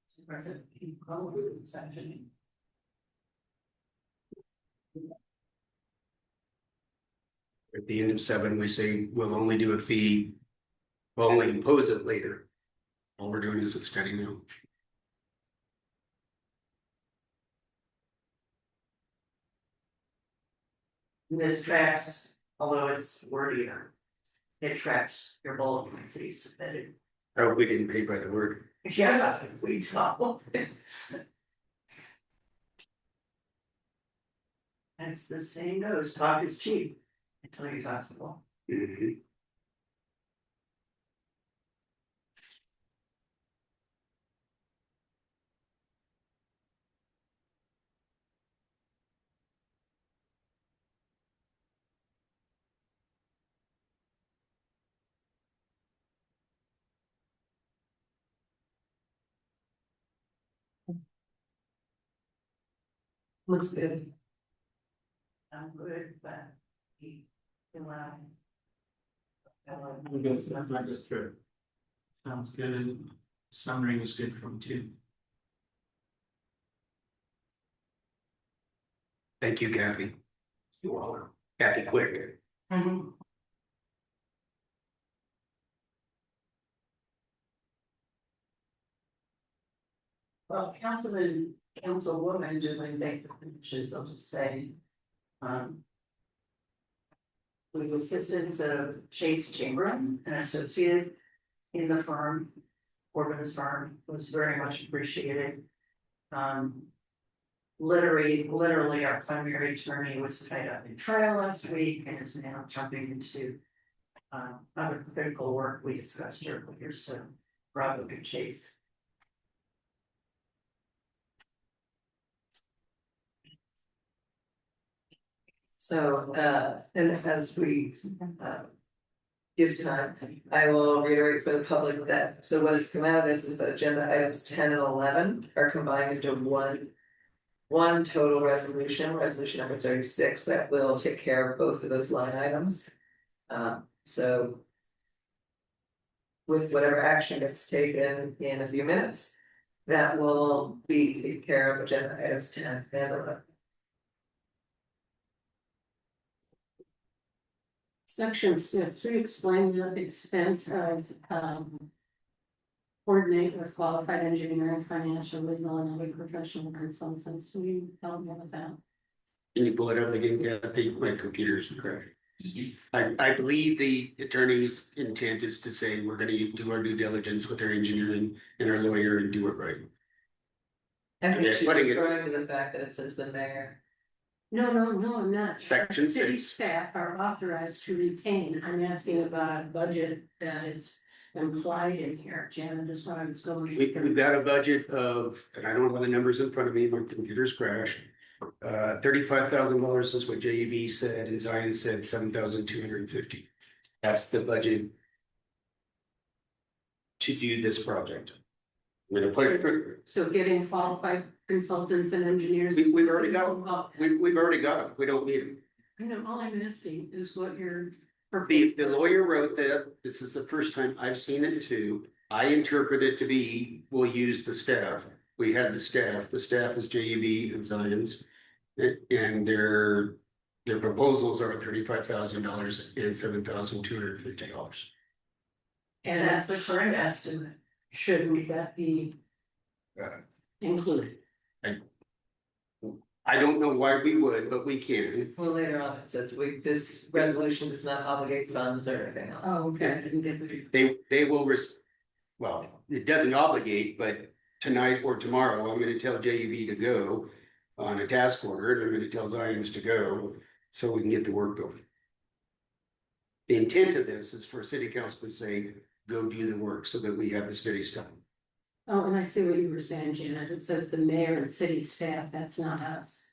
So President, keep going section. At the end of 7, we say, we'll only do a fee, we'll only impose it later. All we're doing is a study now. This tracks, although it's wordier, it tracks your bullet points that you submitted. Oh, we didn't pay by the word. Yeah, we talk. As the saying goes, talk is cheap until you talk to people. Mhm. Looks good. I'm good, but he, allow. We go through. Sounds good, and summary was good from too. Thank you, Kathy. You all. Kathy Quick. Well, Councilwoman Julie Baker finishes, I'll just say. With the assistance of Chase Chamberlain, an associate in the firm, Corbin's firm, was very much appreciated. Literally, our primary attorney was tied up in trial last week and is now jumping into other critical work we discussed earlier, so bravo to Chase. So, and as we, give time, I will reiterate for the public that, so what has come out of this is that agenda items 10 and 11 are combined into one total resolution number 36, that will take care of both of those line items. So with whatever action gets taken in a few minutes, that will be taken care of agenda items 10 and 11. Section 6, we explain the extent of coordinate with qualified engineering, financial, legal, and other professional consultants. Will you help me with that? Can you pull it up again, Kathy? My computer's crashing. I believe the attorney's intent is to say we're gonna do our due diligence with our engineering and our lawyer and do it right. I think Yeah, she's putting it- referring to the fact that it says the mayor. No, I'm not. Section Our city 6. staff are authorized to retain. I'm asking about a budget that is implied in here. Janet is what I was going. We've got a budget of, and I don't have the numbers in front of me, my computer's crashed. $35,000 is what JEV said, and Zion said 7,250. That's the budget. To do this project. I'm gonna put it, So getting qualified consultants and engineers. we've already got them, we've already got them, we don't need them. You know, all I'm asking is what you're. The lawyer wrote that, this is the first time I've seen it too. I interpret it to be, we'll use the staff. We had the staff is JUB and Zions. And their proposals are $35,000 and $7,250. And That's the current estimate. shouldn't that be Uh, included? I don't know why we would, but we can. Well, later on, it says this resolution does not obligate funds or anything else. Oh, okay, I didn't get the. They will well, it doesn't obligate, but tonight or tomorrow, I'm gonna tell JUB to go on a task order, and I'm gonna tell Zions to go, so we can get the work going. The intent of this is for city council to say, go do the work, so that we have the steady stuff. Oh, and I see what you were saying, Janet. It says the mayor and city staff, that's not us.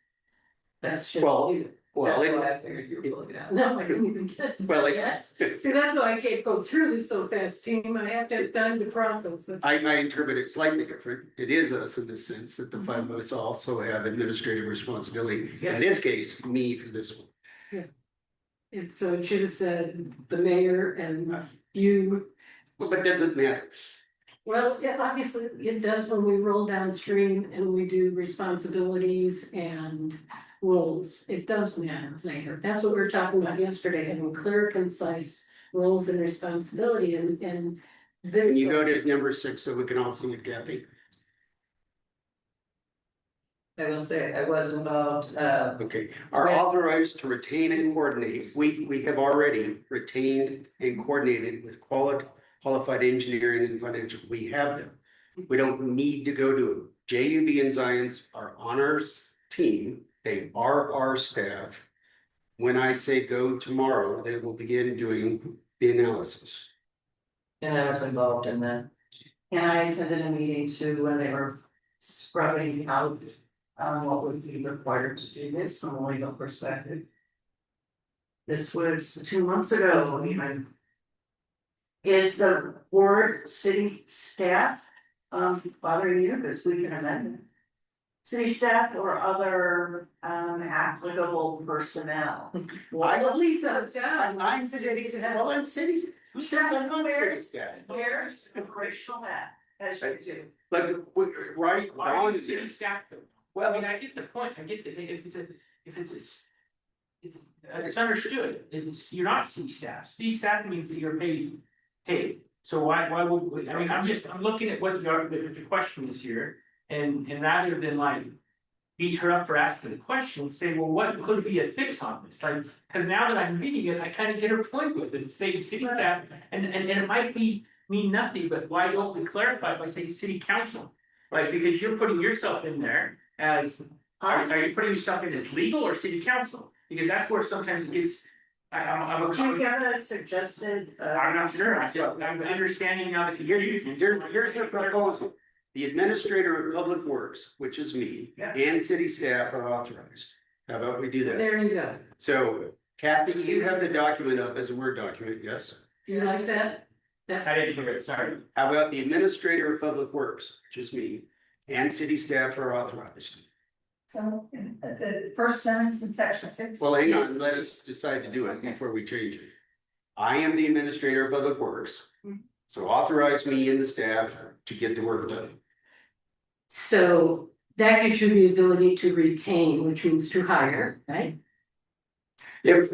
That's just Well, you. Well, That's why I figured you were pulling it out. No, I didn't even get to Well, that like- yet. See, that's why I can't go through this so fast, team. I have to have time to process it. I interpret it slightly different. It is us in the sense that the five of us also have administrative responsibility. In this case, me for this one. And so it should have said the mayor and you. But it doesn't matter. Well, yeah, obviously it does when we roll downstream and we do responsibilities and roles. It does matter later. That's what we were talking about yesterday, having clear, concise roles and responsibility and When then you go to number 6, so we can all see it, Kathy. I will say, I was involved, Okay, are Right. authorized to retain and coordinate. We have already retained and coordinated with qualified engineering and financial. We have them. We don't need to go do it. JUB and Zions are on our team. They are our staff. When I say go tomorrow, they will begin doing the analysis. and I was involved in that. And I attended a meeting too when they were scrubbing out what would be required to do this from a legal perspective. This was 2 months ago even. Is the word city staff bothering you? Because we can amend it. City staff or other applicable personnel. Well, at least I'm city, well, I'm cities. Who says I'm not city staff? Where's the racial hat, as you do? Like, right, Why are on you city staff though? I well, mean, I get the point, I get if it's understood, you're not city staff, city staff means that you're paid. So why would, I mean, I'm looking at what the question is here, and rather than like. Beat her up for asking the question, say, well, what could be a fix on this, like, cause now that I'm reading it, I kind of get her point with it, saying city staff, and it might mean nothing, but why don't we clarify by saying city council? Right, because you're putting yourself in there as, are you putting yourself in as legal or city council? Because that's where sometimes it gets, I'm Could you give a suggested? I'm not sure, I'm understanding now that you're using. here's the proposal. The administrator of public works, which is me, Yeah. and city staff are authorized. How about we do that? there you go. So Kathy, you have the document up as a Word document, yes? You like that? I didn't hear it, sorry. How about the administrator of public works, which is me, and city staff are authorized? So, the first sentence in section 6. Well, hang on, let us decide to do it before we change it. I am the administrator of public works, so authorize me and the staff to get the work done. So that gives you the ability to retain, which means to hire, right? If,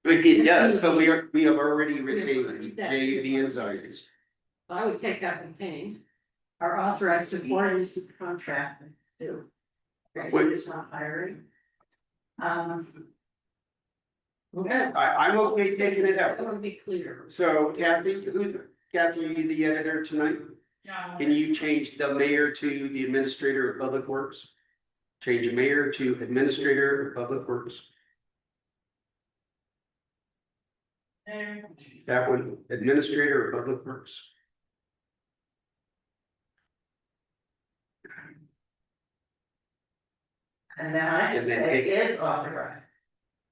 it does, but we have already retained already done. JUB and Zions. I would take that retain. Are authorized to Or appoint. is contract too. Wait. It's not hiring. Okay. I'm okay taking it I out. want to be clear. So Kathy, Kathy, are you the editor tonight? Yeah. Can you change the mayor to the administrator of public works? Change the mayor to administrator of public works. That one, administrator of public works. And then I can say is authorized.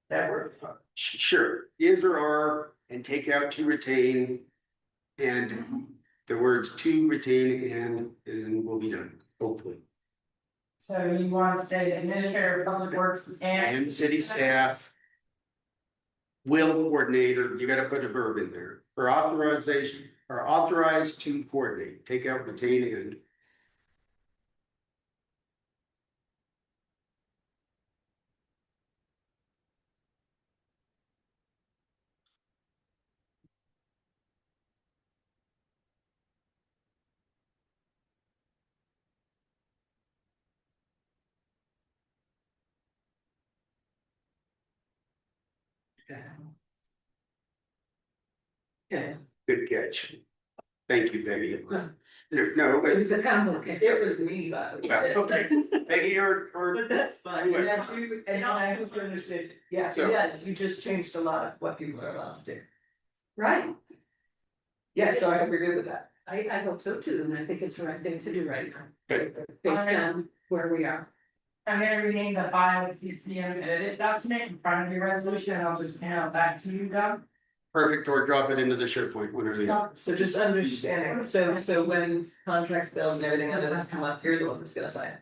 That word. Sure, is or are and take out to retain. And the words to retain and we'll be done, hopefully. So you want to say administrator of public works and. And city staff. Will coordinate, or you gotta put a verb in there, or authorization, or authorized to coordinate, take out retain and. Okay, Good catch. Thank you, Peggy. No, it but, was a combo, okay. It was me, by the way. well, okay, Peggy or But that's fine, Whoever. yeah, you, and I hope you understood, yeah, So- yes, you just changed a lot of what people are allowed to do. Right, Yeah, so I hope you're good with that. I hope so too, and I think it's the right thing to do right now. Good. Based on where we are. I'm gonna rename the file CCM edit document in front of your resolution, and I'll just hand it back to you, Doug. perfect, or drop it into the SharePoint, one or the other. So just understanding, so when contracts, bills and everything under this come up, you're the one that's gonna sign it.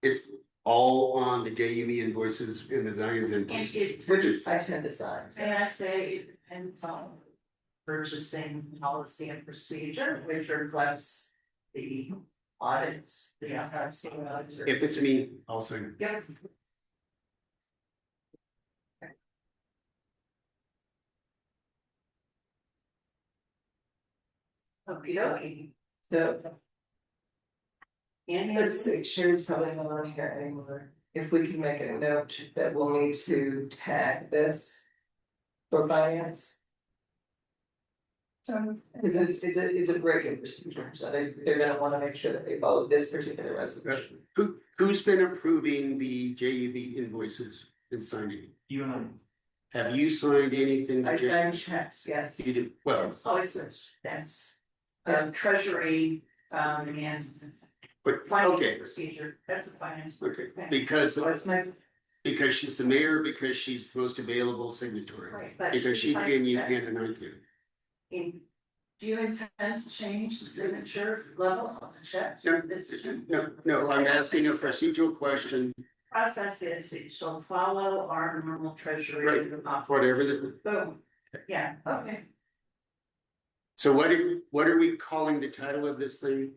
It's all on the JUB invoices in the Zion's And invoices. it, Which I tend to sign. may I say, it depends on purchasing policy and procedure, which reflects the audits, the FRC auditor. If it's me, I'll sign it. Yep. Okay, So and let's see, Sherry's probably not on here anymore. If we can make a note that we'll need to tag this for finance. So, Because it's a break-in procedure, so they're gonna wanna make sure that they follow this particular resolution. Who's been approving the JUB invoices and signing? You and I. Have you signed anything? I to sign checks, yes. You did, well, oh, that's treasury, and but, finance okay, procedure, that's a finance. okay, because, So it's my, because she's the mayor, because she's the most available signatory. Right, but Because she signs can, you that. can, and I can. Do you intend to change the signature level of the checks? No, This no, I'm asking a procedural question, process is, it shall follow our normal treasury. Right. whatever the, Boom, yeah, okay. so what are we calling the title of this thing?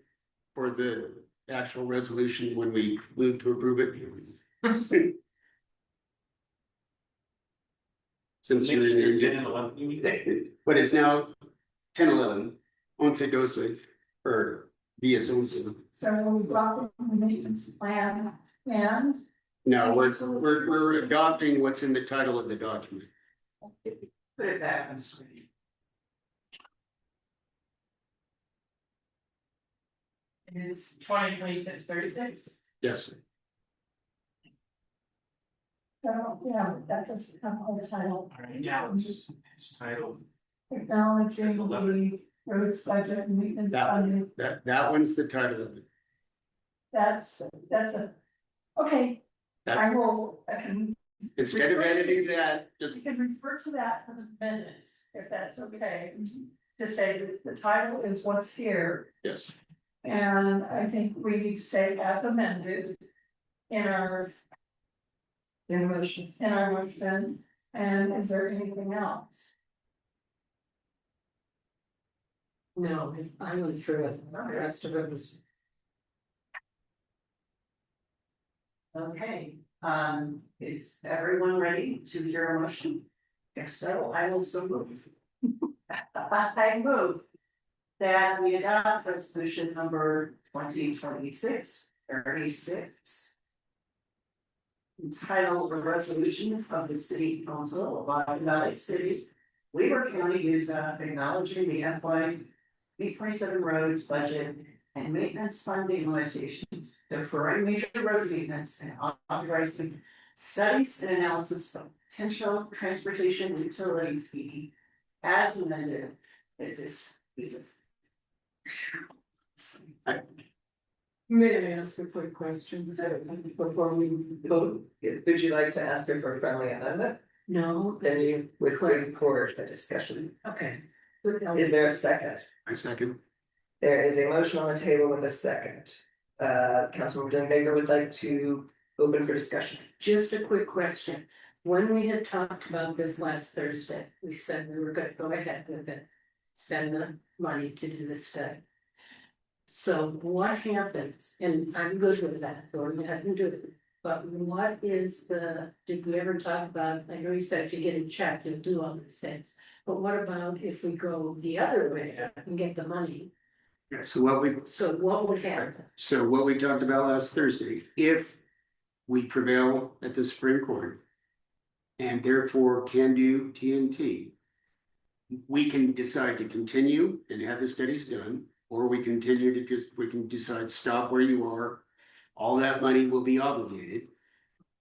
For the actual resolution when we move to approve it? Since you're in Ten your. and 11. But it's now 10-11, once it goes or VSO. so we brought the maintenance plan and. No, we're adopting what's in the title of the document. Put it back on screen. It's 2026-36. Yes, So, yeah, that was the whole title. Alright, now it's titled. Acknowledging It's 11. the roads budget and maintenance That- funding, that one's the title of it. that's a, okay, I That's, will, I can, instead of editing that, just, we can refer to that for the minutes, if that's okay. To say that the title is what's here, yes, and I think we need to say as amended. In our motion. motion, and is there anything else? No, I went through it, the rest of it was. Okay, is everyone ready to hear a motion? If so, I will so move. I move that we adopt resolution number 2026-36. Entitled, a resolution of the city council of Ogden Valley City, Weaver County, Utah, acknowledging the FY 27 roads budget and maintenance funding limitations, deferring major road maintenance and authorizing studies and analysis of potential transportation utility fee as amended. It is. May I ask a quick question before we vote? Would you like to ask her for a friendly amendment? No, then you would bring forward a discussion. okay. Is there a second? I second. There is a motion on the table with a second. Councilmember Dylan Baker would like to open for discussion. Just a quick question. When we had talked about this last Thursday, we said we were gonna go ahead with it. Spend the money to do this study. So what happens, and I'm good with that, go ahead and do it. But what is did we ever talk about, I know you said if you get a check, you'll do all these things. But what about if we go the other way and get the money? Yeah, so what Would happen? So what we talked about last Thursday, if we prevail at the Supreme Court and therefore can do TNT, we can decide to continue and have the studies done, or we can decide stop where you are. All that money will be obligated.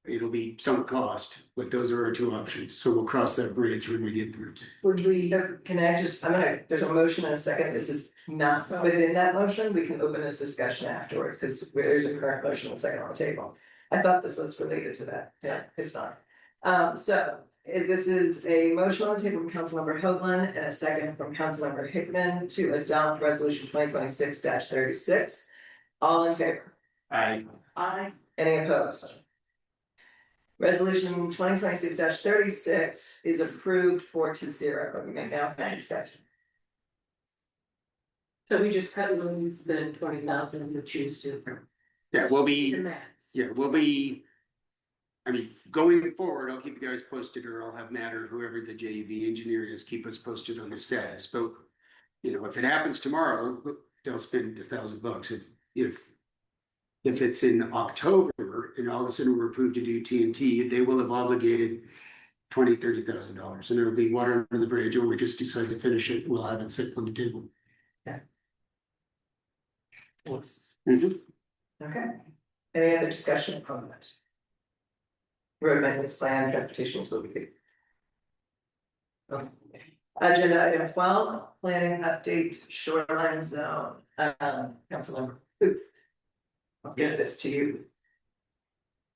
It'll be some cost, but those are our two options. So we'll cross that bridge when we get through. Would we, Can I just, there's a motion and a second, this is not within that motion, we can open this discussion afterwards, because there's a current motion and a second on the table. I thought this was related to that, yeah, it's not. This is a motion on the table from Councilmember Hoagland and a second from Councilmember Hickman to adopt resolution 2026-36. All in favor? I Any opposed? Resolution 2026-36 is approved 4-0, but we may now have discussion. so we just cut loose the 20,000 and we choose to. Yeah, we'll be. The max. Yeah, we'll be. I mean, going forward, I'll keep you guys posted, or I'll have Matt or whoever the JEB engineer is, keep us posted on the status, but. You know, if it happens tomorrow, they'll spend $1,000 if it's in October and all of a sudden we're approved to do TNT, they will have obligated $20,000-$30,000, and it'll be water under the bridge, or we just decide to finish it, we'll have it sit on the table. Mhm. Okay. Any other discussion from that? Road maintenance plan, transportation facility. Okay. Agenda item 12, planning update shoreline zone, Councilmember Booth. I'll give this to you.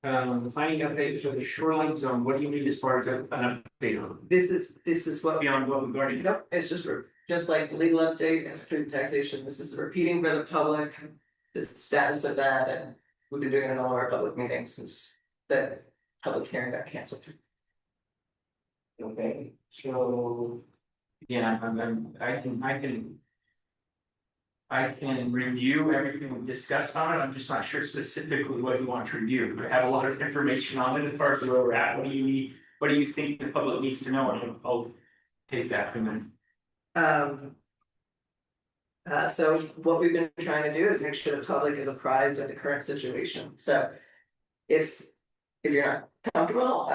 The planning update for the shoreline zone, what do you need as far as an update on? This is what. Beyond what we've already. Nope, it's just like the legal update and street taxation, this is repeating for the public, the status of that, and we've been doing it in all of our public meetings since the public hearing got canceled. Okay, so. Yeah, I can review everything we discussed on it, I'm just not sure specifically what you want to review, I have a lot of information on it as far as where we're at, what do you need? What do you think the public needs to know, and I'll take that from them. So what we've been trying to do is make sure the public is apprised of the current situation, so. If you're not comfortable,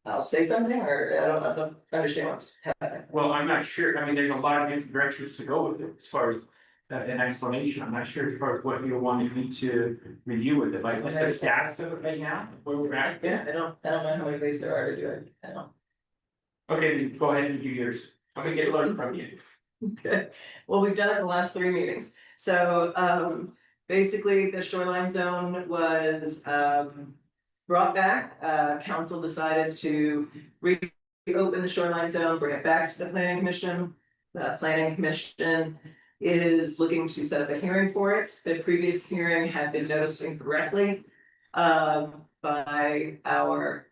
I'll say something, or I don't understand what's happening. Well, I'm not sure, I mean, there's a lot of different directions to go with it, as far as an explanation, I'm not sure as far as what you're wanting me to review with it, like, what's the status of it right now, where we're at? Yeah, I don't know how many ways there are to do it, I don't. Okay, then go ahead and do yours, I'm gonna get learned from you. Okay, well, we've done it the last 3 meetings, so, basically, the shoreline zone was, brought back, council decided to reopen the shoreline zone, bring it back to the planning commission. The planning commission is looking to set up a hearing for it, the previous hearing had been noticed incorrectly. By our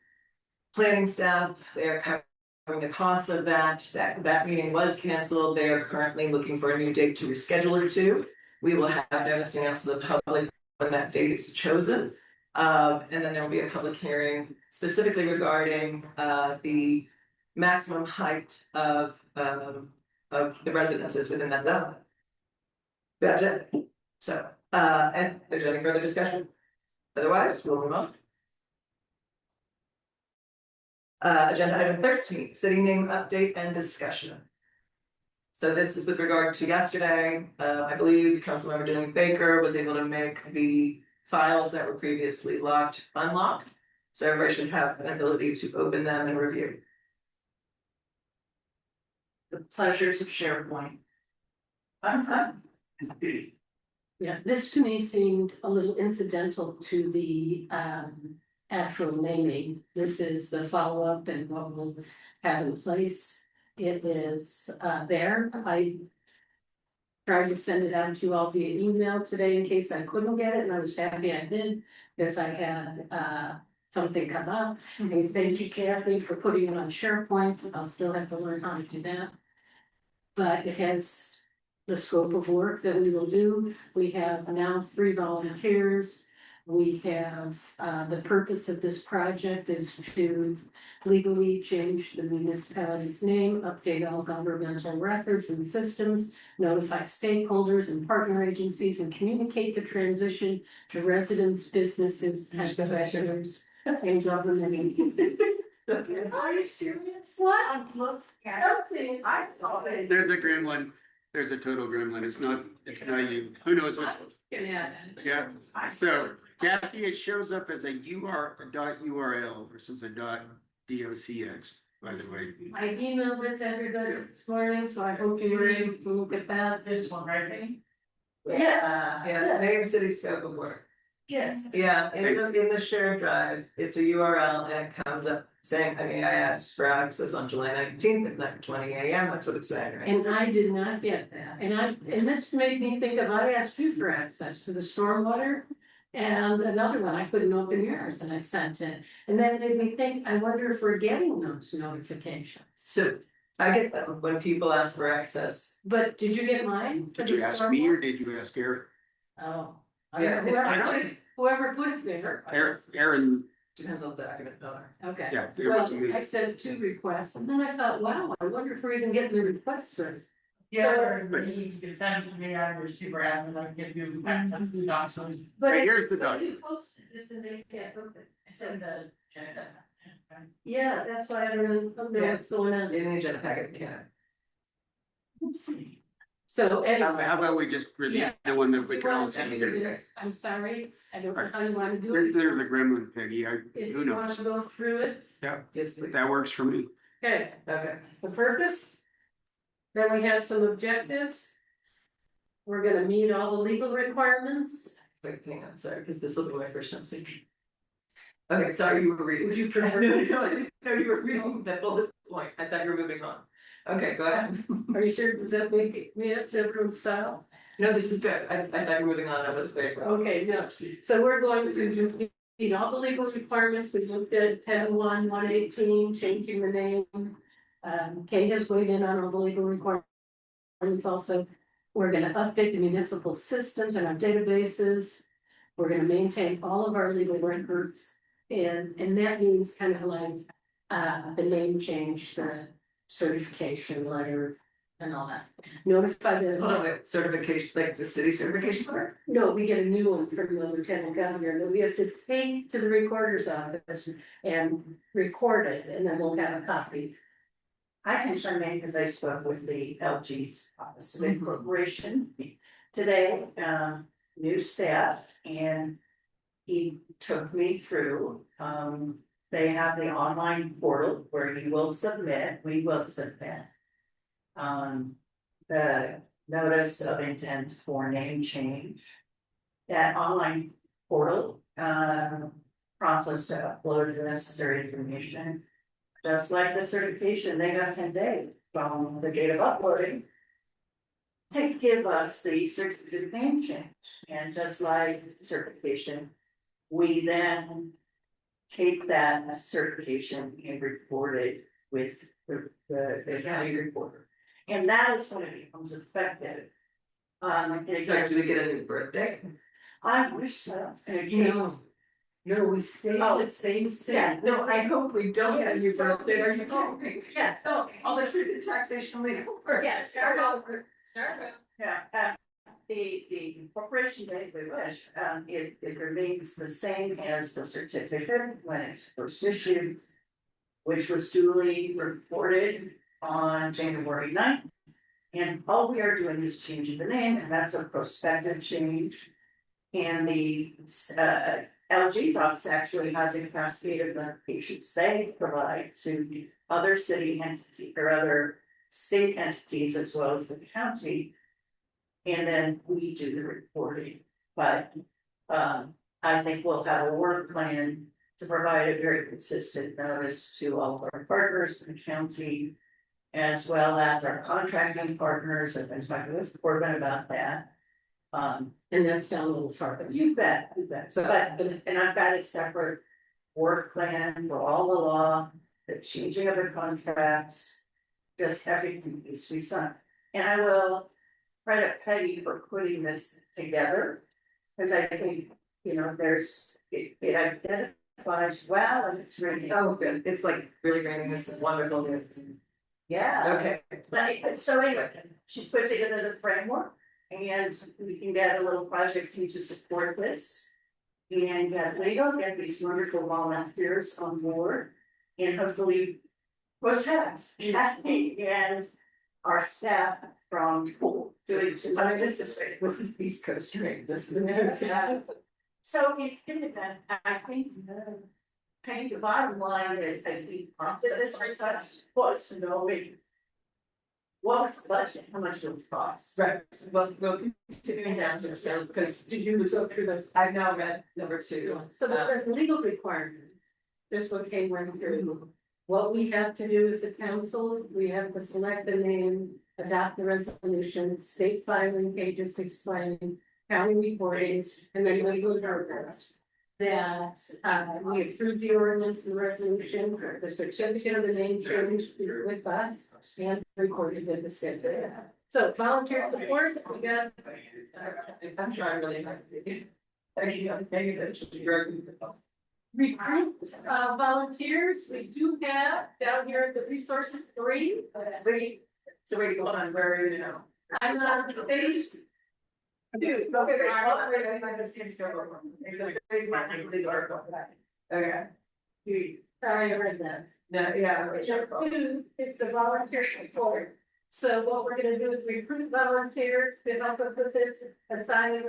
planning staff, they are covering the costs of that meeting was canceled, they are currently looking for a new date to reschedule it to. We will have noticing out to the public when that date is chosen. And then there will be a public hearing specifically regarding the maximum height of the residences within that zone. That's it. So, and if there's any further discussion, otherwise we'll move on. Agenda item 13, city name update and discussion. So this is with regard to yesterday, I believe Councilmember Dylan Baker was able to make the files that were previously locked unlocked. So everybody should have an ability to open them and review. The pleasures of SharePoint. Yeah, this to me seemed a little incidental to the actual naming. This is the follow-up and what we'll have in place. It is there. I tried to send it out to you all via email today in case I couldn't get it, and I was happy I did, because I had something come up. And thank you, Kathy, for putting it on SharePoint. I'll still have to learn how to do that. But it has the scope of work that we will do. We have now 3 volunteers. We have, the purpose of this project is to legally change the municipality's name, update all governmental records and systems, notify stakeholders and partner agencies, and communicate the transition to residents, businesses, and professionals and government. Are you serious? What? I'm looking at it. I saw it. There's a gremlin, there's a total gremlin, it's not you, who knows what, Yeah. yeah, so Kathy, it shows up as a .url versus a .docx, by the way. I emailed it to everybody this morning, so I hope you were able to look at that. This one, right, Penny? Yes. Yeah, name, city, scope of work. Yes. Yeah, in the shared drive, it's a URL and it comes up saying, I mean, I asked for access on July 19th at 9:20 AM, that's what it's saying, right? And I did not get that, and this made me think of, I asked you for access to the stormwater. And another one, I couldn't open yours and I sent it, and that made me think, I wonder if we're getting those notifications. So I get them when people ask for access. But did you get mine? for Did the you ask me or stormwater? did you ask Aaron? Oh. Yeah, Whoever put it there. Aaron, Depends on the document owner. Okay. yeah, it Well, wasn't me. I sent 2 requests, and then I thought, wow, I wonder if we're even getting the requests right. Yeah, or you can send it to me, I'm super admin, I can give you access to documents. But Right, it- here's the but document. you posted this and they can't open it. Send the agenda. Yeah, that's why I don't know what's going on. In the agenda packet, yeah. So How anyway. about we just review Yeah. the one that we You can all want see to do here? this? I'm sorry, I don't know how you wanna do There's it. a gremlin, Peggy, If who you knows? wanna go through it, Yes, please. That works for me. okay, Okay. the purpose. Then we have some objectives. We're gonna meet all the legal requirements. Wait, hang on, sorry, because this will be my first time seeing. Okay, sorry, you were reading. Would you prefer- No, I didn't know you were reading that bullet point, I thought you were moving on. Okay, go ahead. Are you sure, does that make me up to everyone's style? No, this is good, I thought you were moving on, I wasn't very. Okay, no, so we're going to meet all the legal requirements, we looked at 10-1, 118, changing the name. Kate has weighed in on all the legal requirements also. We're gonna update the municipal systems and our databases. We're gonna maintain all of our legal records, and that means kind of like, the name change, the certification letter and all that. Notify the. Hold on, wait, certification, like the city certification letter? No, we get a new one from the lieutenant governor that we have to take to the recorder's office and record it, and then we'll have a copy. I can chime in because I spoke with the LG's Office of Incorporation today, new staff, and he took me through, they have the online portal where we will submit. The notice of intent for name change. That online portal, prompts us to upload the necessary information. Just like the certification, they got 10 days from the date of uploading. To give us the certificate of name change, and just like certification, we then. Take that certification and record it with the county recorder. And that is when it becomes effective. Sorry, do we get a new birthday? I wish so. No, we stay in Oh, the same city. Yeah, no, I hope we don't get a new Yes. birthday, are you kidding me? Yes, oh, All the treated taxation legal work. Yeah, start over, start over. yeah, the corporation date, we wish, it remains the same as the certificate when it's first issued. Which was duly reported on January 9th. And all we are doing is changing the name, and that's a prospective change. And the LG's office actually has a cascade of notifications they provide to other city entities or other state entities as well as the county. And then we do the reporting, but I think we'll have a work plan to provide a very consistent notice to all of our partners in the county, as well as our contracting partners, and things like this, Corbin about that. And that's down a little farther. You bet, you bet. So, and I've got a separate work plan for all the law, the changing of the contracts, just everything needs to be signed. And I will credit Peggy for putting this together, because I think, you know, it identifies well, and it's really, Oh, good, it's like really raining, this is wonderful news. yeah. Okay, So anyway, she's put together the framework, and we can get a little project team to support this. And we go get these wonderful volunteers on board, and hopefully push heads, and our staff from doing. I mean, this is East Coast rain, this is amazing. So in the event, I think the bottom line that I think prompted this research was to know what was the budget, how much it would cost. Right, well, we'll continue to answer, so, because did you go through those, I've now read number 2. So the legal requirements, this one came right through. What we have to do as a council, we have to select the name, adopt the resolution, state filing pages explaining county reportings, and then legal paragraphs. That we approve the ordinance and resolution, the certificate of the name change with us and recorded in the city. So volunteer support, we got. I'm trying really hard. Maybe that should be very. Recruit volunteers, we do have down here at the resources 3. So wait, hold on, where are you now? I'm on page. Dude, okay, wait, I might have seen several. It's a big one, the article. Okay. Sorry, I read that. No, yeah. Number 2 is the volunteer support. So what we're gonna do is recruit volunteers to help us with this, assign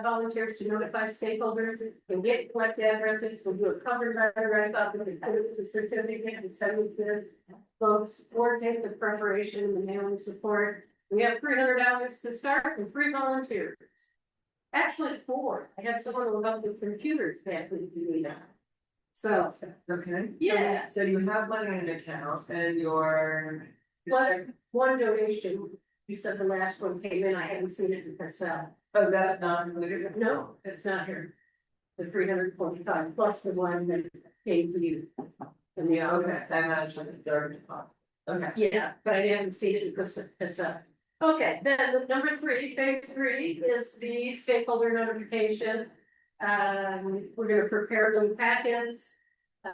volunteers to notify stakeholders and get collect addresses. We'll do a cover letter right up with the certificate and send it to folks, coordinate the preparation, the mailing support. We have $300 to start and 3 volunteers. Actually 4. I have someone who will help with computers back with you now. So, Okay. yeah. So you have money in an account and your. Plus 1 donation. You said the last one came in, I haven't seen it myself. Oh, that's not included? No, it's not here. The 345 plus the one that came for you. And the Okay, I imagine it's already off. Okay. Yeah, but I haven't seen it because it's okay, then the number 3, phase 3 is the stakeholder notification. We're gonna prepare little packets.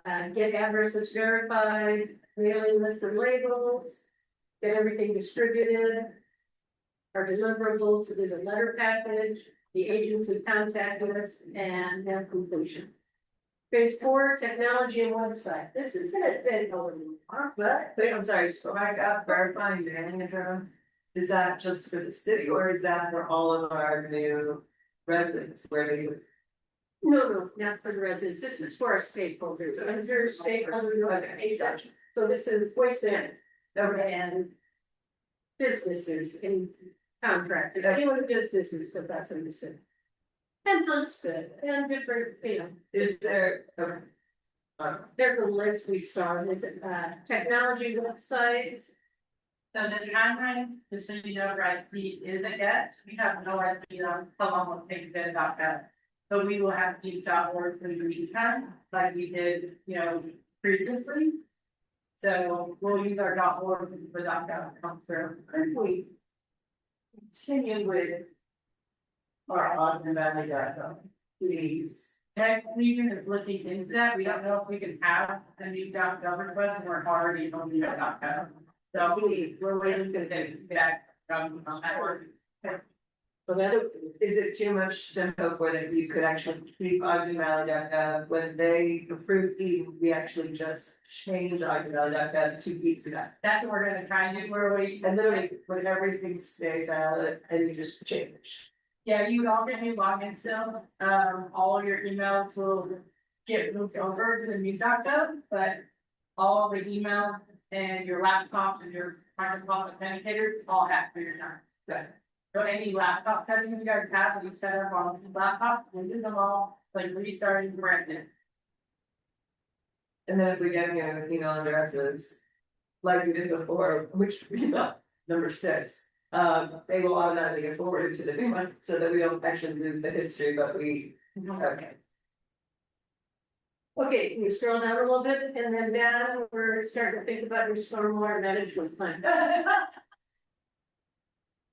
Get addresses verified, mailing lists and labels. Get everything distributed. Our deliverables with the letter package, the agents who contacted us, and have completion. Phase 4, technology and website. This is it, But, I'm sorry, so I got verifying mailing address. Is that just for the city or is that for all of our new residents where they would? No, not for the residents. This is for our stakeholders. Under stakeholder notification. So this is voice and businesses and contractors, anyone who does business with us in the city. And looks good and different, you know, Is there, okay. there's a list we started, technology websites. So the timeline, just so you know, right, is a yet, we have no idea how long it'll take to get about that. So we will have to use .org for the meantime, like we did, you know, previously. So we'll use our .org for that come through. And we continue with our Ogden Valley please. Tech Legion is looking into that, we don't know if we can have a new .government, but we're already on the .gov. So we're waiting to get back from that work. So that, is it too much to hope for that you could actually keep Ogden Valley when they approved Eden, we actually just changed Ogden Valley 2 weeks ago. That's what we're gonna try and do, where we. And literally, when everything stayed valid and you just change. Yeah, you all get new login still, all your emails will get moved over to the new .gov, but all the email and your laptops and your Microsoft authenticators all have to be done. Good. So any laptop settings you guys have, that you set up on laptops, we do them all, like restarting brand new. And then if we get, email addresses, like we did before, which we got number 6. They will automatically get forwarded to the new one, so that we don't actually lose the history, but we, okay. Okay, can you scroll down a little bit and then down, we're starting to think about your stormwater management plan.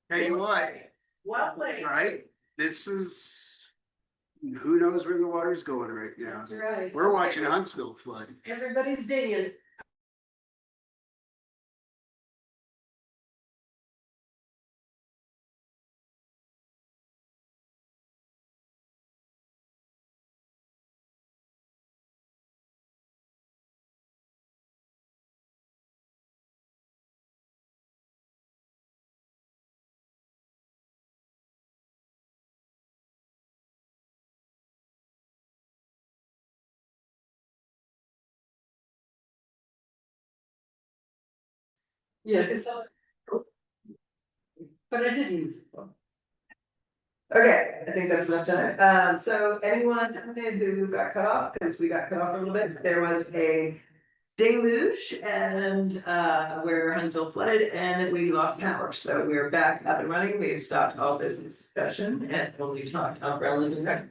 Tell you what, Lovely. right, this is. Who knows where the water's going right now? That's right. We're watching Huntsville flood. Everybody's digging. Yeah, it's. But I didn't. Okay, I think that's enough time. So anyone who got cut off, because we got cut off a little bit, there was a deluge and where Huntsville flooded and we lost power. So we're back up and running. We had stopped all business discussion and only talked umbrellas and rec.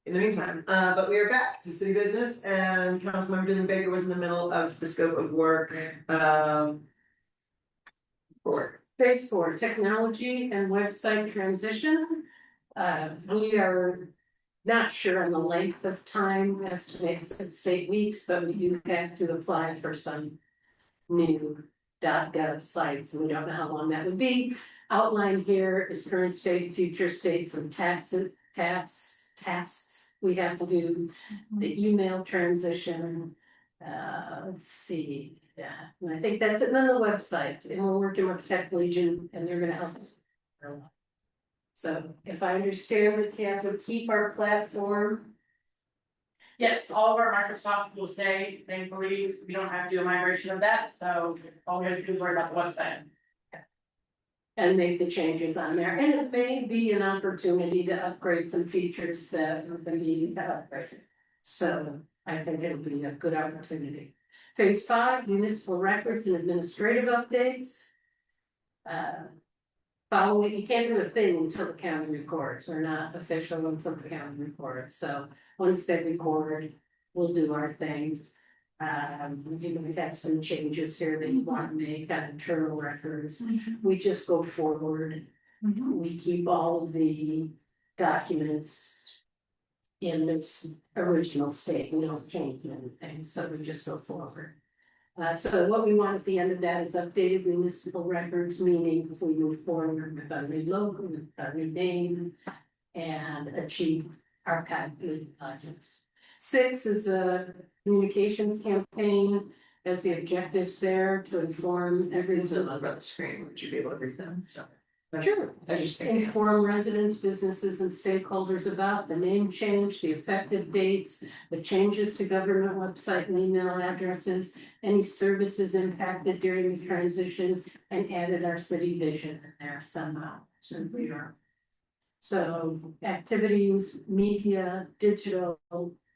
In the meantime, but we are back to city business and Councilmember Dylan Baker was in the middle of the scope of work. For Phase 4, technology and website transition. We are not sure on the length of time, estimates 6 to 8 weeks, but we do have to apply for some new .gov sites, and we don't know how long that would be. Outlined here is current state, future states, and tasks we have to do, the email transition. Let's see, yeah, and I think that's it on the website, and we're working with Tech Legion, and they're gonna help us. So if I understand it, Kath would keep our platform. Yes, all of our Microsoft will say, thankfully, we don't have to do a migration of that, so all we have to do is worry about the website. And make the changes on there, and it may be an opportunity to upgrade some features that have been needing to upgrade. So I think it'll be a good opportunity. Phase 5, municipal records and administrative updates. Following, you can't do a thing until the county records, we're not official until the county records, so once they record, we'll do our thing. We've had some changes here that you want to make on internal records, we just go forward. We keep all of the documents in its original state, we don't change anything, so we just go forward. So what we want at the end of that is updated municipal records, meaning if we move forward with our new logo, with our new name, and achieve archived projects. 6 is a communications campaign, as the objectives there to inform It's everyone. still on the screen, would you be able to read them? So. Sure. I just. Inform residents, businesses, and stakeholders about the name change, the effective dates, the changes to government website and email addresses, any services impacted during the transition, and added our city vision in there somehow. So we are. So activities, media, digital,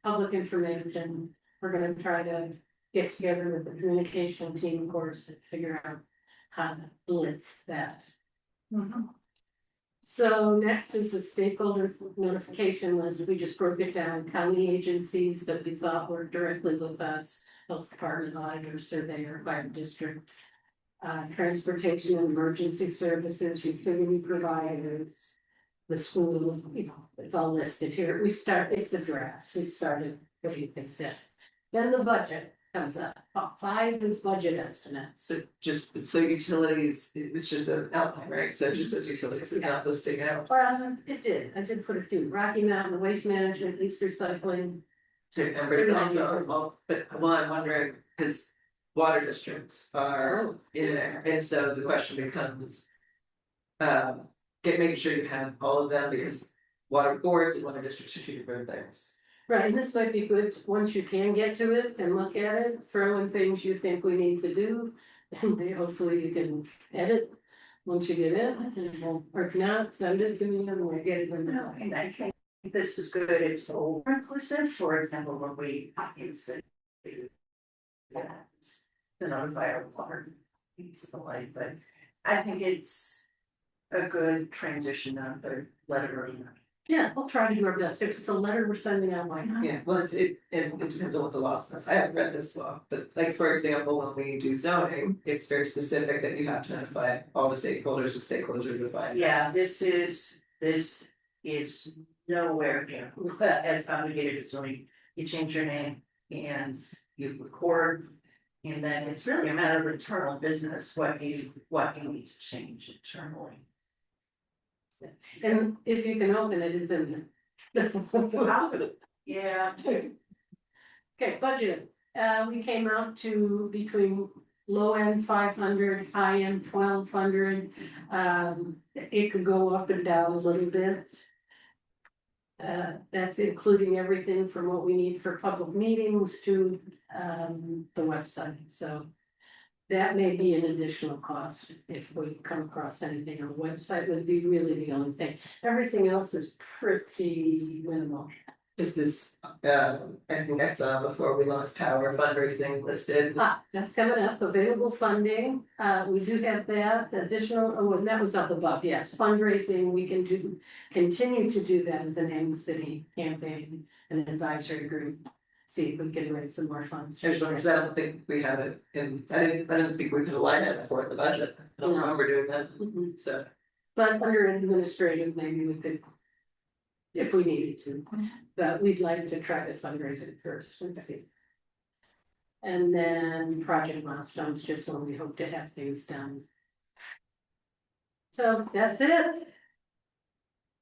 public information, we're gonna try to get together with the communication team, of course, and figure out how to blitz that. So next is the stakeholder notification list. We just broke it down, county agencies that we thought were directly with us, health department, auditor, surveyor, fire district. Transportation and emergency services, utility providers. The school, it's all listed here. It's a draft. We started putting things in. Then the budget comes up. 5 is budget estimates. So so utilities, it's just an outline, right? So just as utilities, it's not listing out. It did. I did put a few. Rocky Mountain Waste Management, East Recycling. To number, but also, I'm wondering, because water districts are in there, and so the question becomes. Making sure you have all of them, because water boards and water districts are 2 different things. Right, and this might be good, once you can get to it and look at it, throw in things you think we need to do. And hopefully you can edit once you get it, or if not, send it to me and we'll get it. No, and I think this is good, it's over inclusive, for example, when we, To notify our water needs the light, but I think it's a good transition of the letter of. Yeah, we'll try to do our best. If it's a letter we're sending out, why not? Yeah, well, it depends on what the law says. I haven't read this law, but like, for example, when we do zoning, it's very specific that you have to notify all the stakeholders, the stakeholders are notified. Yeah, this is nowhere near as complicated as zoning. You change your name and you record. And then it's really a matter of internal business, what you need to change internally. And if you can open it, it's in there. Yeah, Okay, budget, we came out to between low end 500, high end 1,200. It could go up and down a little bit. That's including everything from what we need for public meetings to, the website, so. That may be an additional cost if we come across anything on the website, would be really the only thing. Everything else is pretty minimal. Is this, I think I saw before we lost power fundraising listed. That's coming up, available funding, we do have that, additional, oh, and that was up above, yes, fundraising, we can continue to do that as an annual city campaign, an advisory group. See if we can raise some more funds. I just wondered, 'cause I don't think we have it in, I didn't think we could align it for the budget. I don't No. remember doing that, Mhm. so. But under administrative, maybe we could. If we needed to, but we'd like to try to fundraise it first, let's see. And then project milestones, just when we hope to have things done. So that's it.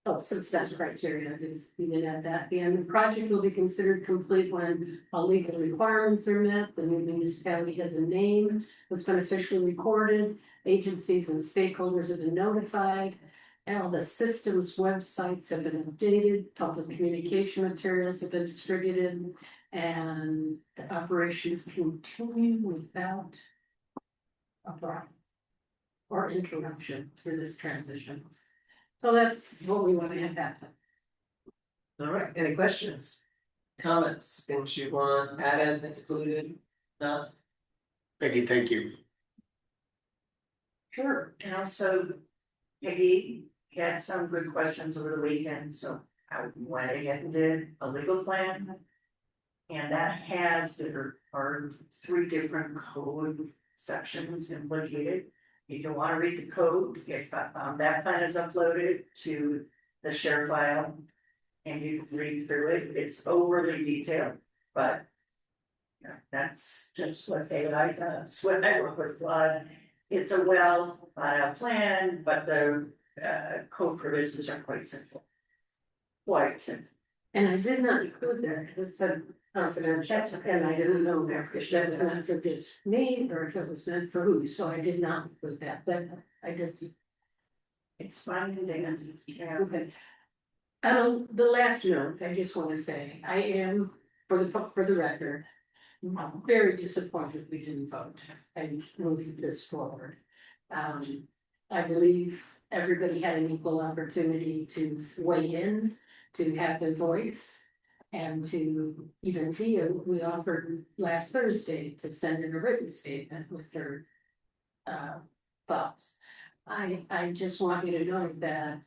Oh, success criteria, we did add that, and the project will be considered complete when all legal requirements are met, the new municipality has a name. That's been officially recorded, agencies and stakeholders have been notified. And all the systems websites have been updated, public communication materials have been distributed. And the operations continue without a problem or interruption through this transition. So that's what we want to have happen. All right, any questions? Comments, things you want added, included, not? Peggy, thank you. sure, and also Peggy had some good questions over the weekend, so I went ahead and did a legal plan. And that has, there are 3 different code sections implicated. If you wanna read the code, that plan is uploaded to the share file. And you can read through it, it's overly detailed, but. Yeah, that's just what AI does, when I work with flood. It's a well thought out plan, but the code provisions are quite simple. Quite simple. And I did not include that, because it said confidential, That's okay. and I didn't know if that was meant for just me, or if it was meant for who, so I did not include that, but I did. It's fine, Dan, yeah. Okay. The last note, I just wanna say, I am, for the record. I'm very disappointed we didn't vote and move this forward. I believe everybody had an equal opportunity to weigh in, to have their voice. And to even Tia, we offered last Thursday to send in a written statement with her thoughts. I just want you to know that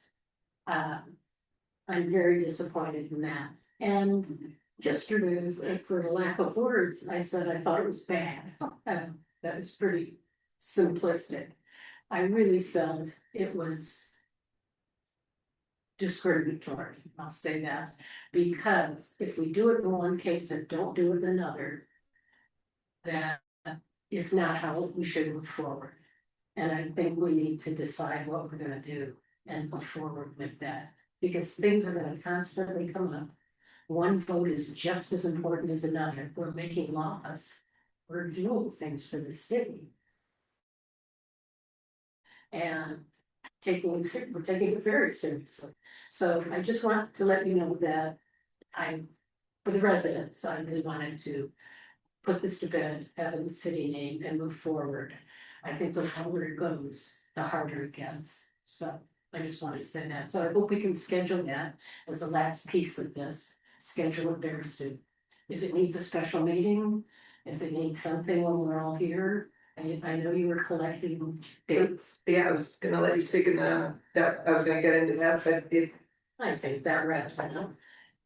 I'm very disappointed in that. And yesterday, was, for the lack of words, I said I thought it was bad. That was pretty simplistic. I really felt it was discriminatory, I'll say that, because if we do it in one case and don't do it in another, that is not how we should move forward. And I think we need to decide what we're gonna do and move forward with that, because things are gonna constantly come up. One vote is just as important as another. We're making laws. We're doing things for the city. And we're taking it very seriously. So I just want to let you know that for the residents, I really wanted to put this to bed, have a city name and move forward. I think the longer it goes, the harder it gets. So I just wanted to say that. So I hope we can schedule that as the last piece of this, schedule it very soon. if it needs a special meeting, if it needs something when we're all here. I know you were collecting dates. Yeah, I was gonna let you speak in that, I was gonna get into that, but if, I think that wraps it up.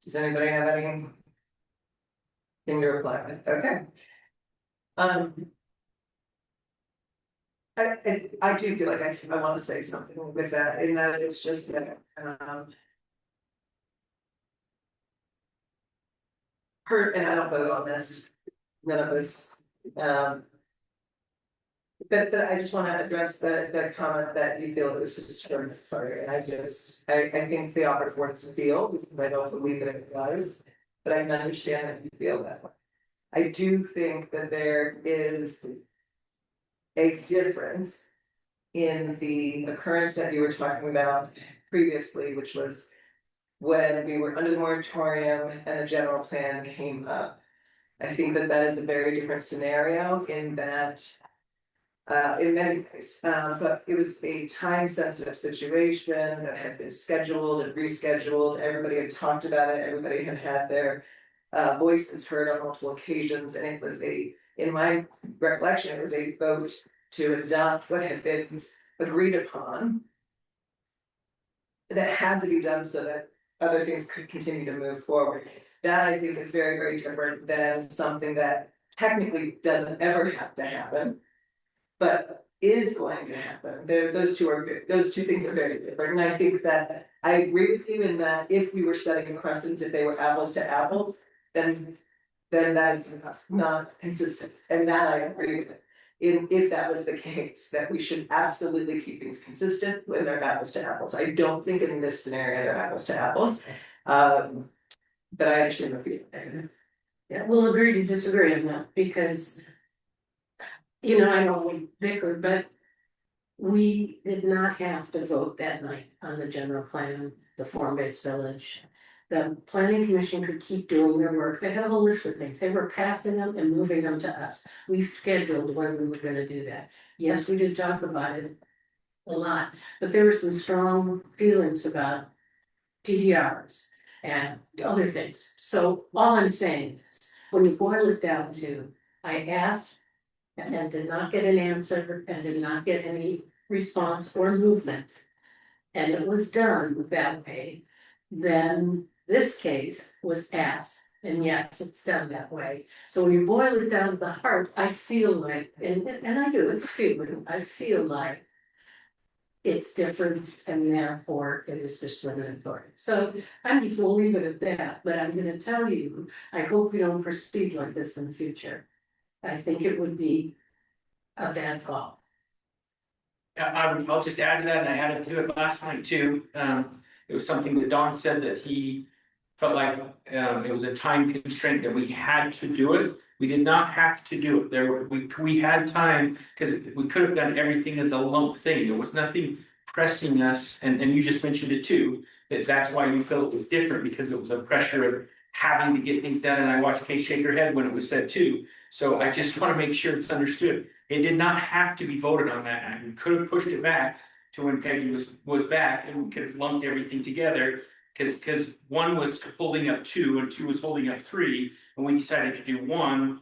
does anybody have any? Thing to reply with, okay. I do feel like I wanna say something with that, in that it's just that, and I don't vote on this, none of this, but I just wanna address the comment that you feel it was discriminatory, and I think the offer works to feel, because I don't believe that it was. But I can understand that you feel that way. I do think that there is a difference in the occurrence that you were talking about previously, which was when we were under the moratorium and the general plan came up. I think that that is a very different scenario in that, in many ways, but it was a time-sensitive situation that had been scheduled and rescheduled. Everybody had talked about it, everybody had had their voices heard on multiple occasions, and it was in my recollection, it was a vote to adopt what had been agreed upon. That had to be done so that other things could continue to move forward. That I think is very, very different than something that technically doesn't ever have to happen. But is going to happen. Those two things are very different, and I think that I agree with you in that if we were setting a precedent, if they were apples to apples, then that is not consistent, and that I agree with. If that was the case, that we should absolutely keep things consistent when they're apples to apples. I don't think in this scenario they're apples to apples. But I understand the feeling. Yeah, we'll agree to disagree on that because. I don't want to bicker, but we did not have to vote that night on the general plan, the form-based village. The planning commission could keep doing their work. They have a list of things. They were passing them and moving them to us. We scheduled when we were gonna do that. Yes, we did talk about it a lot, but there were some strong feelings about TDRs and other things. So all I'm saying is, when you boil it down to, I asked and did not get an answer and did not get any response or movement. And it was done that way, then this case was asked, and yes, it's done that way. So when you boil it down to the heart, I feel like, and I do, it's a feeling, I feel like it's different and therefore it is discriminatory. So I'm just gonna leave it at that, but I'm gonna tell you, I hope we don't proceed like this in the future. I think it would be a bad call. I'll just add to that, and I added to it last night too. It was something that Don said that he felt like it was a time constraint that we had to do it. We did not have to do it. We had time because we could have done everything as a lump thing. There was nothing pressing us, and you just mentioned it too. That's why you felt it was different, because it was a pressure of having to get things done. And I watched Kay shake her head when it was said too. So I just want to make sure it's understood. It did not have to be voted on that night. We could have pushed it back to when Peggy was back, and we could have lumped everything together. Because one was holding up 2 and 2 was holding up 3, and we decided to do 1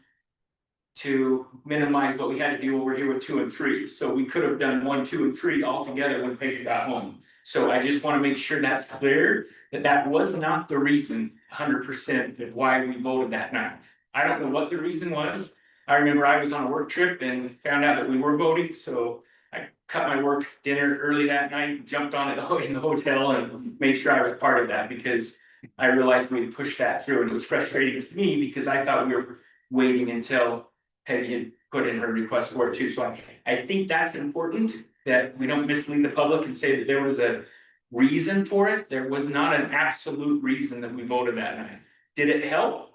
to minimize what we had to do over here with 2 and 3. So we could have done 1, 2, and 3 all together when Peggy got home. So I just want to make sure that's clear, that was not the reason 100% of why we voted that night. I don't know what the reason was. I remember I was on a work trip and found out that we were voting, so I cut my work dinner early that night, jumped on it in the hotel and made sure I was part of that, because I realized we had pushed that through, and it was frustrating to me because I thought we were waiting until Peggy had put in her request for it too. So I think that's important, that we don't mislead the public and say that there was a reason for it. There was not an absolute reason that we voted that night. Did it help?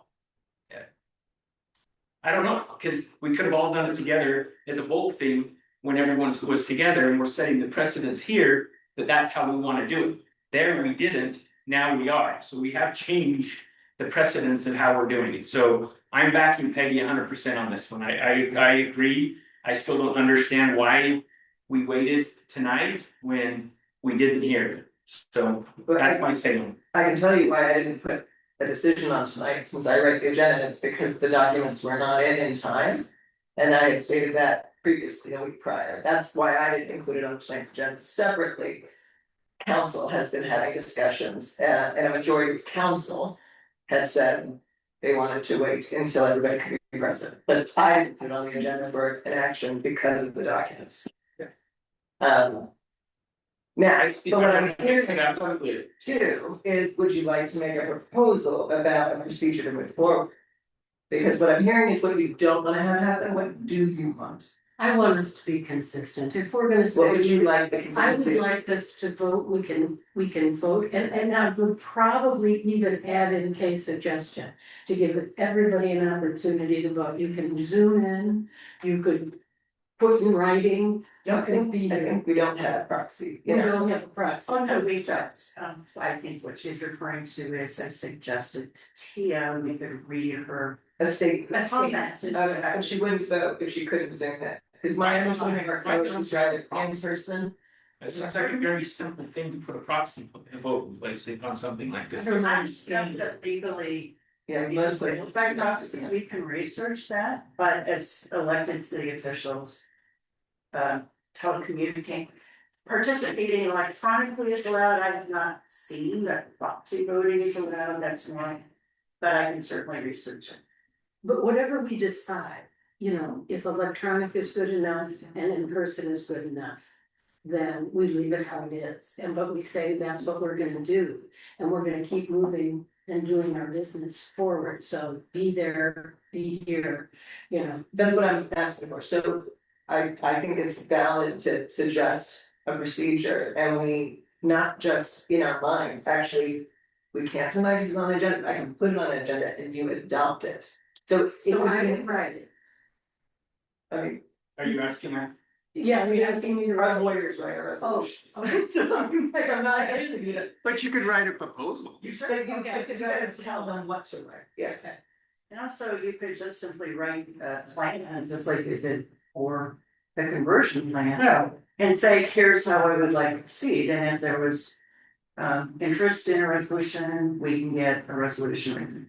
I don't know, because we could have all done it together as a bulk thing when everyone was together, and we're setting the precedence here that that's how we want to do it. There we didn't, now we are. So we have changed the precedence in how we're doing it. So I'm backing Peggy 100% on this one. I agree. I still don't understand why we waited tonight when we didn't hear it. So that's my saying. I can tell you why I didn't put a decision on tonight, since I write the agenda, it's because the documents were not in time. And I had stated that previously a week prior, that's why I didn't include it on tonight's agenda separately. Council has been having discussions, and a majority of council had said they wanted to wait until everybody could be present, but I didn't put it on the agenda for an action because of the documents. Now, but what I'm hearing from you too is, would you like to make a proposal about a procedure to move forward? Because what I'm hearing is what you don't wanna have happen, what do you want? I want us to be consistent. If we're gonna What would say, you like the I would consistency? like us to vote, we can vote, and I would probably even add in a suggestion. To give everybody an opportunity to vote. You can zoom in, you could put in writing, you I could be, think we don't have proxy, we you know, don't have a proxy. Oh, no, we don't. I think what she's referring to is I suggested to Tia, we could read her. a state. A statement. And she wouldn't vote if she couldn't zoom that, cause my understanding of our code is rather in person. It seems like a very simple thing to put a proxy vote in place on something like this. I don't I'm understand. that legally, Yeah, most places. we can research that, but as elected city officials. Telecommunicate, participating electronically is allowed, I have not seen that proxy voting is allowed, that's why. But I can certainly research it. But whatever we decide, you know, if electronic is good enough and in person is good enough. Then we leave it how it is, and but we say that's what we're gonna do, and we're gonna keep moving and doing our business forward, so be there, be here, you know. That's what I'm asking for, so I think it's valid to suggest a procedure and we not just in our minds, actually. We can't tonight, because it's on the agenda, I can put it on an agenda and you adopt it. So it So would I be, would write it. I mean, Are you asking that? Yeah, you're asking me to our write. lawyers write a resolution. okay. So I'm like, I'm not asking you to. But you could write a proposal. You gotta tell them what to write, yeah. And also you could just simply write a plan, just like you did for the conversion plan. Yeah. And say, here's how I would like to proceed, and if there was. Interest in a resolution, we can get a resolution written.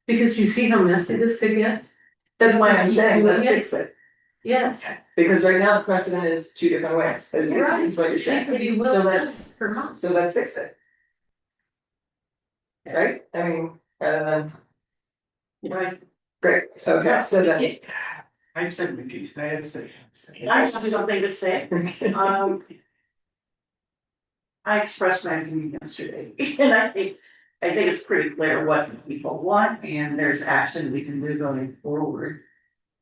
Because you see how messy this could get? That's why I'm saying, let's fix it, Yes. because right now the precedent is two different ways, is Right. is what you're It saying, could be so well let's, done for months. so let's fix it. Right, I mean, rather than, Yes. great, okay, so then. I said my piece, I had to say. I have something to say, I expressed my opinion yesterday, and I think it's pretty clear what people want, and there's action we can do going forward.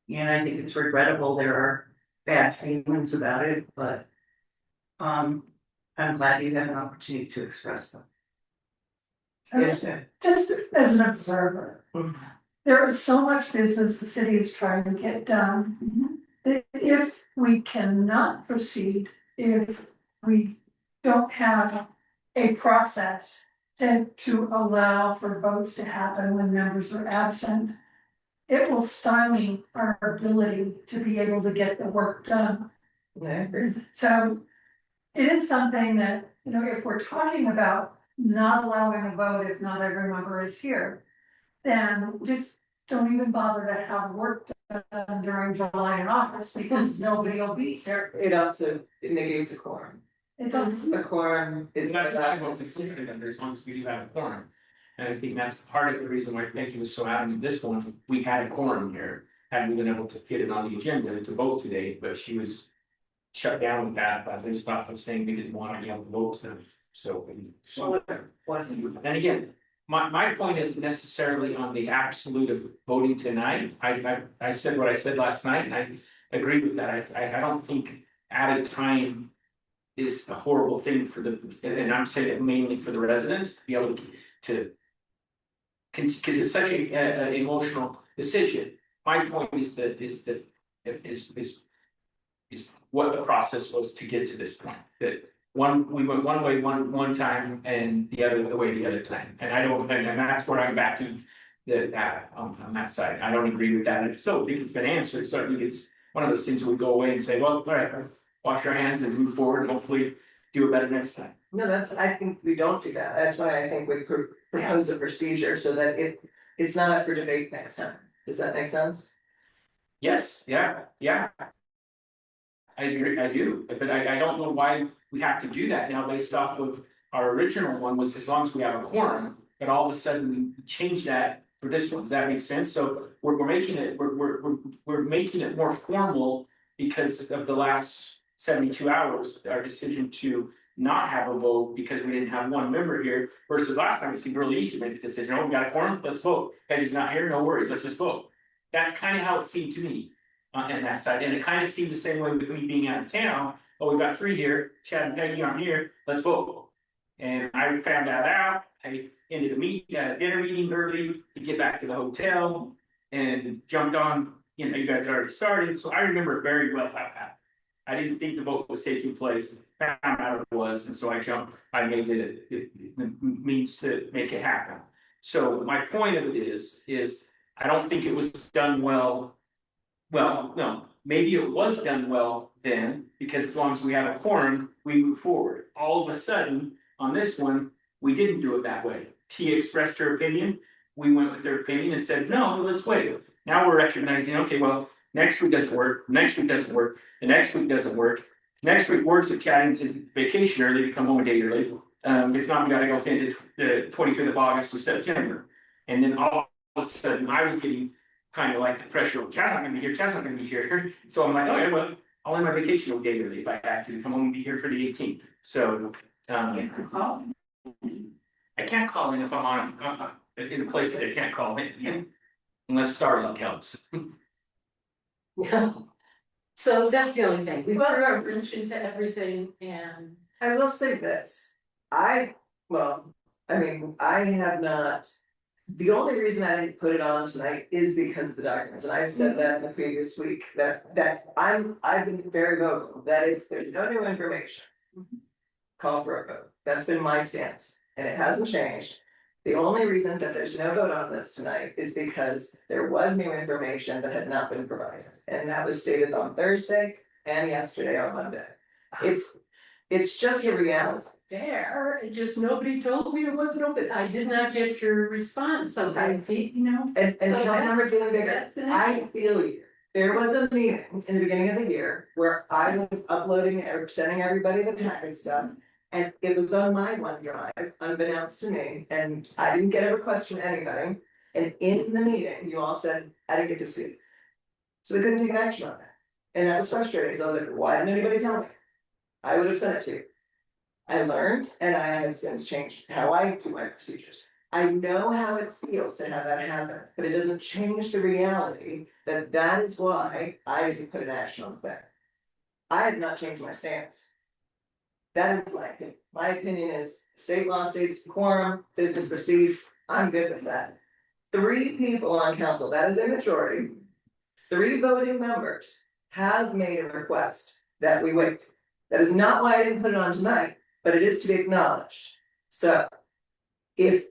And I think it's regrettable there are bad feelings about it, but. I'm glad you have an opportunity to express them. Yes. Just as an observer, there is so much business the city is trying to get done. That if we cannot proceed, if we don't have a process to allow for votes to happen when members are absent. It will stymie our ability to be able to get the work done. I agree. So it is something that, you know, if we're talking about not allowing a vote if not every member is here, then just don't even bother to have work done during July and August because nobody will be here. It also negates a quorum, It does. a quorum is. That's why I vote for Cleveland under, as long as we do have a quorum. And I think that's part of the reason why Becky was so adamant this one, we had a quorum here. Hadn't we been able to get it on the agenda to vote today, but she was shut down with that, but this stuff was saying we didn't want to be able to vote today. So. Wasn't. And again, my point isn't necessarily on the absolute of voting tonight. I said what I said last night, and I agree with that. I don't think added time is a horrible thing for the, and I'm saying it mainly for the residents to be able to because it's such a emotional decision. My point is what the process was to get to this point, that we went one way one time and the other way the other time, and I don't, and that's where I'm backing that on that side. I don't agree with that. I still think it's been answered. Certainly it's one of those things where we go away and say, well, all right, wash our hands and move forward and hopefully do it better next time. No, I think we don't do that, that's why I think we propose a procedure so that it's not up for debate next time. Does that make sense? Yes, yeah. I agree, I do, but I don't know why we have to do that now based off of our original one was as long as we have a quorum, but all of a sudden we change that for this one, does that make sense? So we're making it, we're making it more formal because of the last 72 hours, our decision to not have a vote because we didn't have one member here versus last time it seemed really easy to make a decision, oh, we got a quorum, let's vote. Eddie's not here, no worries, let's just vote. That's kind of how it seemed to me. On that side, and it kind of seemed the same way with me being out of town. Oh, we've got 3 here, Chad and Peggy aren't here, let's vote. And I found that out, I ended a dinner meeting early to get back to the hotel. And jumped on, you know, you guys had already started, so I remember very well how it happened. I didn't think the vote was taking place, found out it was, and so I made the means to make it happen. So my point of it is I don't think it was done well. Well, no, maybe it was done well then, because as long as we have a quorum, we move forward. All of a sudden, on this one, we didn't do it that way. T expressed her opinion, we went with their opinion and said, no, let's wait. Now we're recognizing, okay, well, next week doesn't work, next week doesn't work, the next week doesn't work. Next week works if Chad needs his vacation early to come home a day early. If not, we gotta go into the 25th of August or September. And then all of a sudden, I was getting kind of like the pressure, Chad's not gonna be here, Chad's not gonna be here. So I'm like, okay, well, I'll end my vacation a day early if I have to come home and be here for the 18th. So, I can't call in if I'm on, in a place that I can't call in, unless Starlink helps. Yeah. So that's the only thing, we threw our wrench into everything and. I will say this, I have not. The only reason I didn't put it on tonight is because of the documents, and I've said that in the previous week, that I've been very vocal, that if there's no new information. Call for a vote, that's been my stance, and it hasn't changed. The only reason that there's no vote on this tonight is because there was new information that had not been provided, and that was stated on Thursday and yesterday on Monday. It's just a reality. There, it just nobody told me it wasn't open, I did not get your response, so I think, you know. And So don't ever feel bigger, that's an I issue. feel you. There was a meeting in the beginning of the year where I was uploading or sending everybody the packet stuff. And it was on my OneDrive, unbeknownst to me, and I didn't get a request from anybody. And in the meeting, you all said, I didn't get to see it. So we couldn't take action on that. And that was frustrating, because I was like, why didn't anybody tell me? I would have sent it to you. I learned, and I have since changed how I do my procedures. I know how it feels to have that happen, but it doesn't change the reality that that is why I didn't put an action on that. I have not changed my stance. That is my opinion. My opinion is state law states quorum, business proceeds, I'm good with that. 3 people on council, that is a majority. 3 voting members have made a request that we wait. That is not why I didn't put it on tonight, but it is to be acknowledged. So if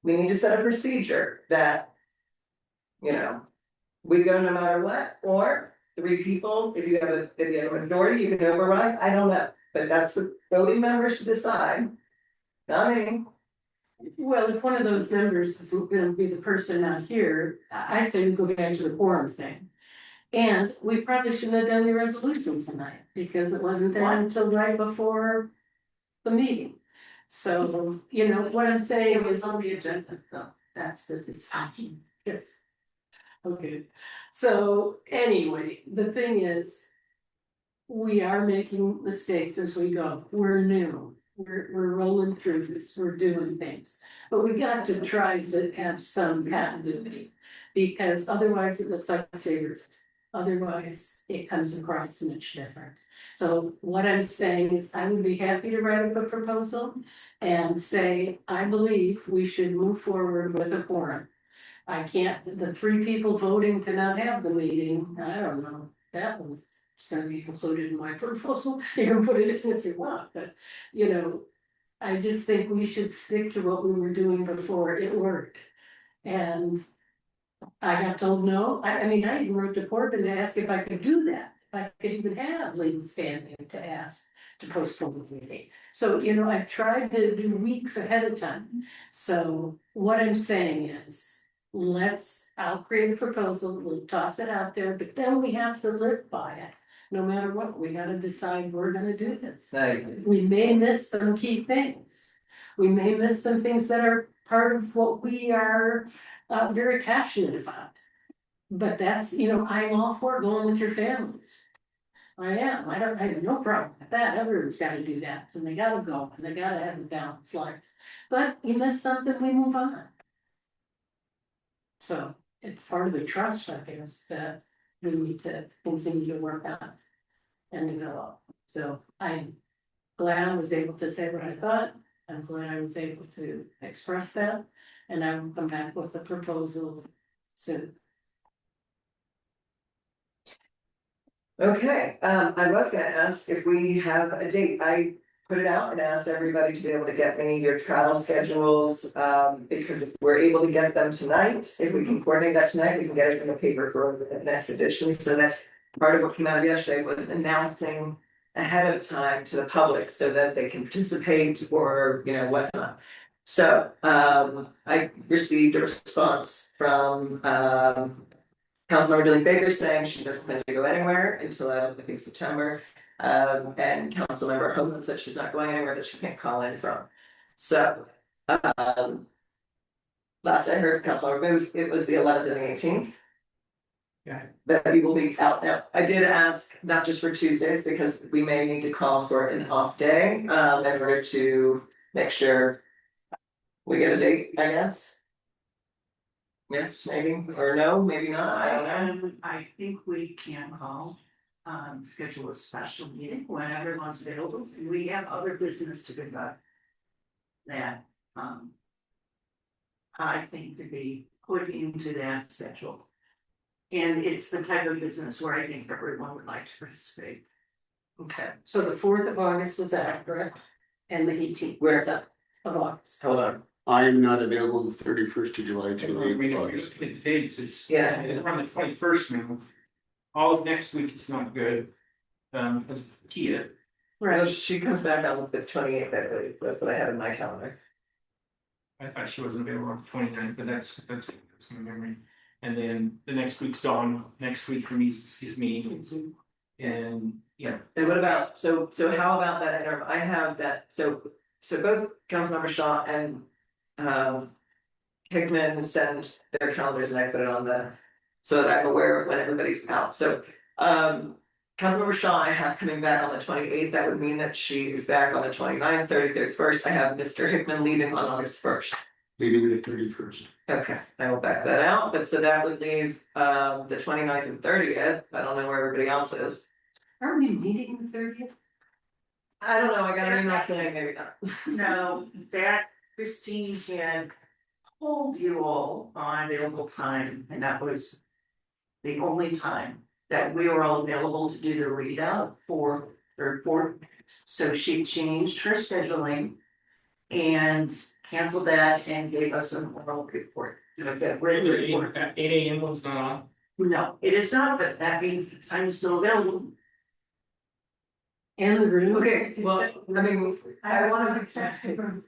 we need to set a procedure that, you know, we go no matter what, or 3 people, if you have a majority, you can override, I don't know. But that's the voting members to decide, not me. Well, if one of those members is gonna be the person not here, I say we go back to the quorum thing. And we probably shouldn't have done the resolution tonight, because it wasn't there until right before the meeting. So, you know, what I'm saying It was is. on the agenda, though, that's the decision. Okay, so anyway, the thing is. We are making mistakes as we go, we're new, we're rolling through this, we're doing things. But we got to try to have some continuity, because otherwise it looks like a favoritism. Otherwise, it comes across much different. So what I'm saying is, I would be happy to write up a proposal and say, I believe we should move forward with a quorum. I can't, the 3 people voting to not have the meeting, I don't know, that was. It's gonna be included in my proposal, you can put it in if you want, but, you know. I just think we should stick to what we were doing before, it worked. And I got told no, I mean, I even wrote to Corbin to ask if I could do that, I could even have legal standing to ask to postpone the meeting. So, you know, I've tried to do weeks ahead of time. So what I'm saying is, I'll create a proposal, we'll toss it out there, but then we have to live by it. No matter what, we gotta decide we're gonna do this. We may miss some key things. We may miss some things that are part of what we are very passionate about. But that's, you know, I'm all for going with your families. I am, I have no problem with that, everyone's gotta do that, and they gotta go, and they gotta have a balanced life. But you miss something, we move on. So it's part of the trust, I guess, that we need to continue to work on and develop. So I'm glad I was able to say what I thought. I'm glad I was able to express that, and I will come back with a proposal soon. Okay, I was gonna ask if we have a date. I put it out and asked everybody to be able to get me your travel schedules, because if we're able to get them tonight, if we can coordinate that tonight, we can get it in the paper for the next edition, so that part of what came out yesterday was announcing ahead of time to the public so that they can participate or, you know, whatnot. So, I received a response from, Councilmember Dylan Baker saying she doesn't plan to go anywhere until I think September. And Councilmember Hoagland said she's not going anywhere that she can't call in from. So, last I heard from Councilmember Booth, it was the 11th and the 18th. Yeah. That we will be out now. I did ask not just for Tuesdays because we may need to call for an off day, in order to make sure we get a date, I guess. Yes, maybe, or no, maybe not, I don't know. I think we can call, schedule a special meeting when everyone's available. We have other business to conduct. That, I think to be put into that schedule. And it's the type of business where I think everyone would like to participate. Okay, So the 4th of August was that, correct? And the 18th. Where's that? Of August. Hold on. I am not available the 31st of July I to the mean, 8th if of you August. look at the dates, it's. Yeah. It's on the 21st now. All of next week is not good. Because of Tia. Well, she comes back on the 28th, I believe, that's what I have in my calendar. I thought she wasn't available on the 29th, but that's my memory. And then the next week's Dawn, next week for me is me. And yeah, And what about, so how about that interim, I have that, so both Councilmember Shaw and Hickman send their calendars and I put it on so that I'm aware of when everybody's out, so Councilmember Shaw, I have coming back on the 28th, that would mean that she is back on the 29th, 30th, 31st, I have Mr. Hickman leaving on August 1st. Leaving the 31st. Okay, I will back that out, but so that would leave the 29th and 30th, I don't know where everybody else is. Are we meeting the 30th? I don't know, I got an email saying maybe not. No, that Christine had told you all on available time, and that was the only time that we were all available to do the readout for the report. So she changed her scheduling and canceled that and gave us an oral report. regular 8 AM one's not on. No, it is not, but that means the time is still available. And the room? Okay, well, I mean, I wanna,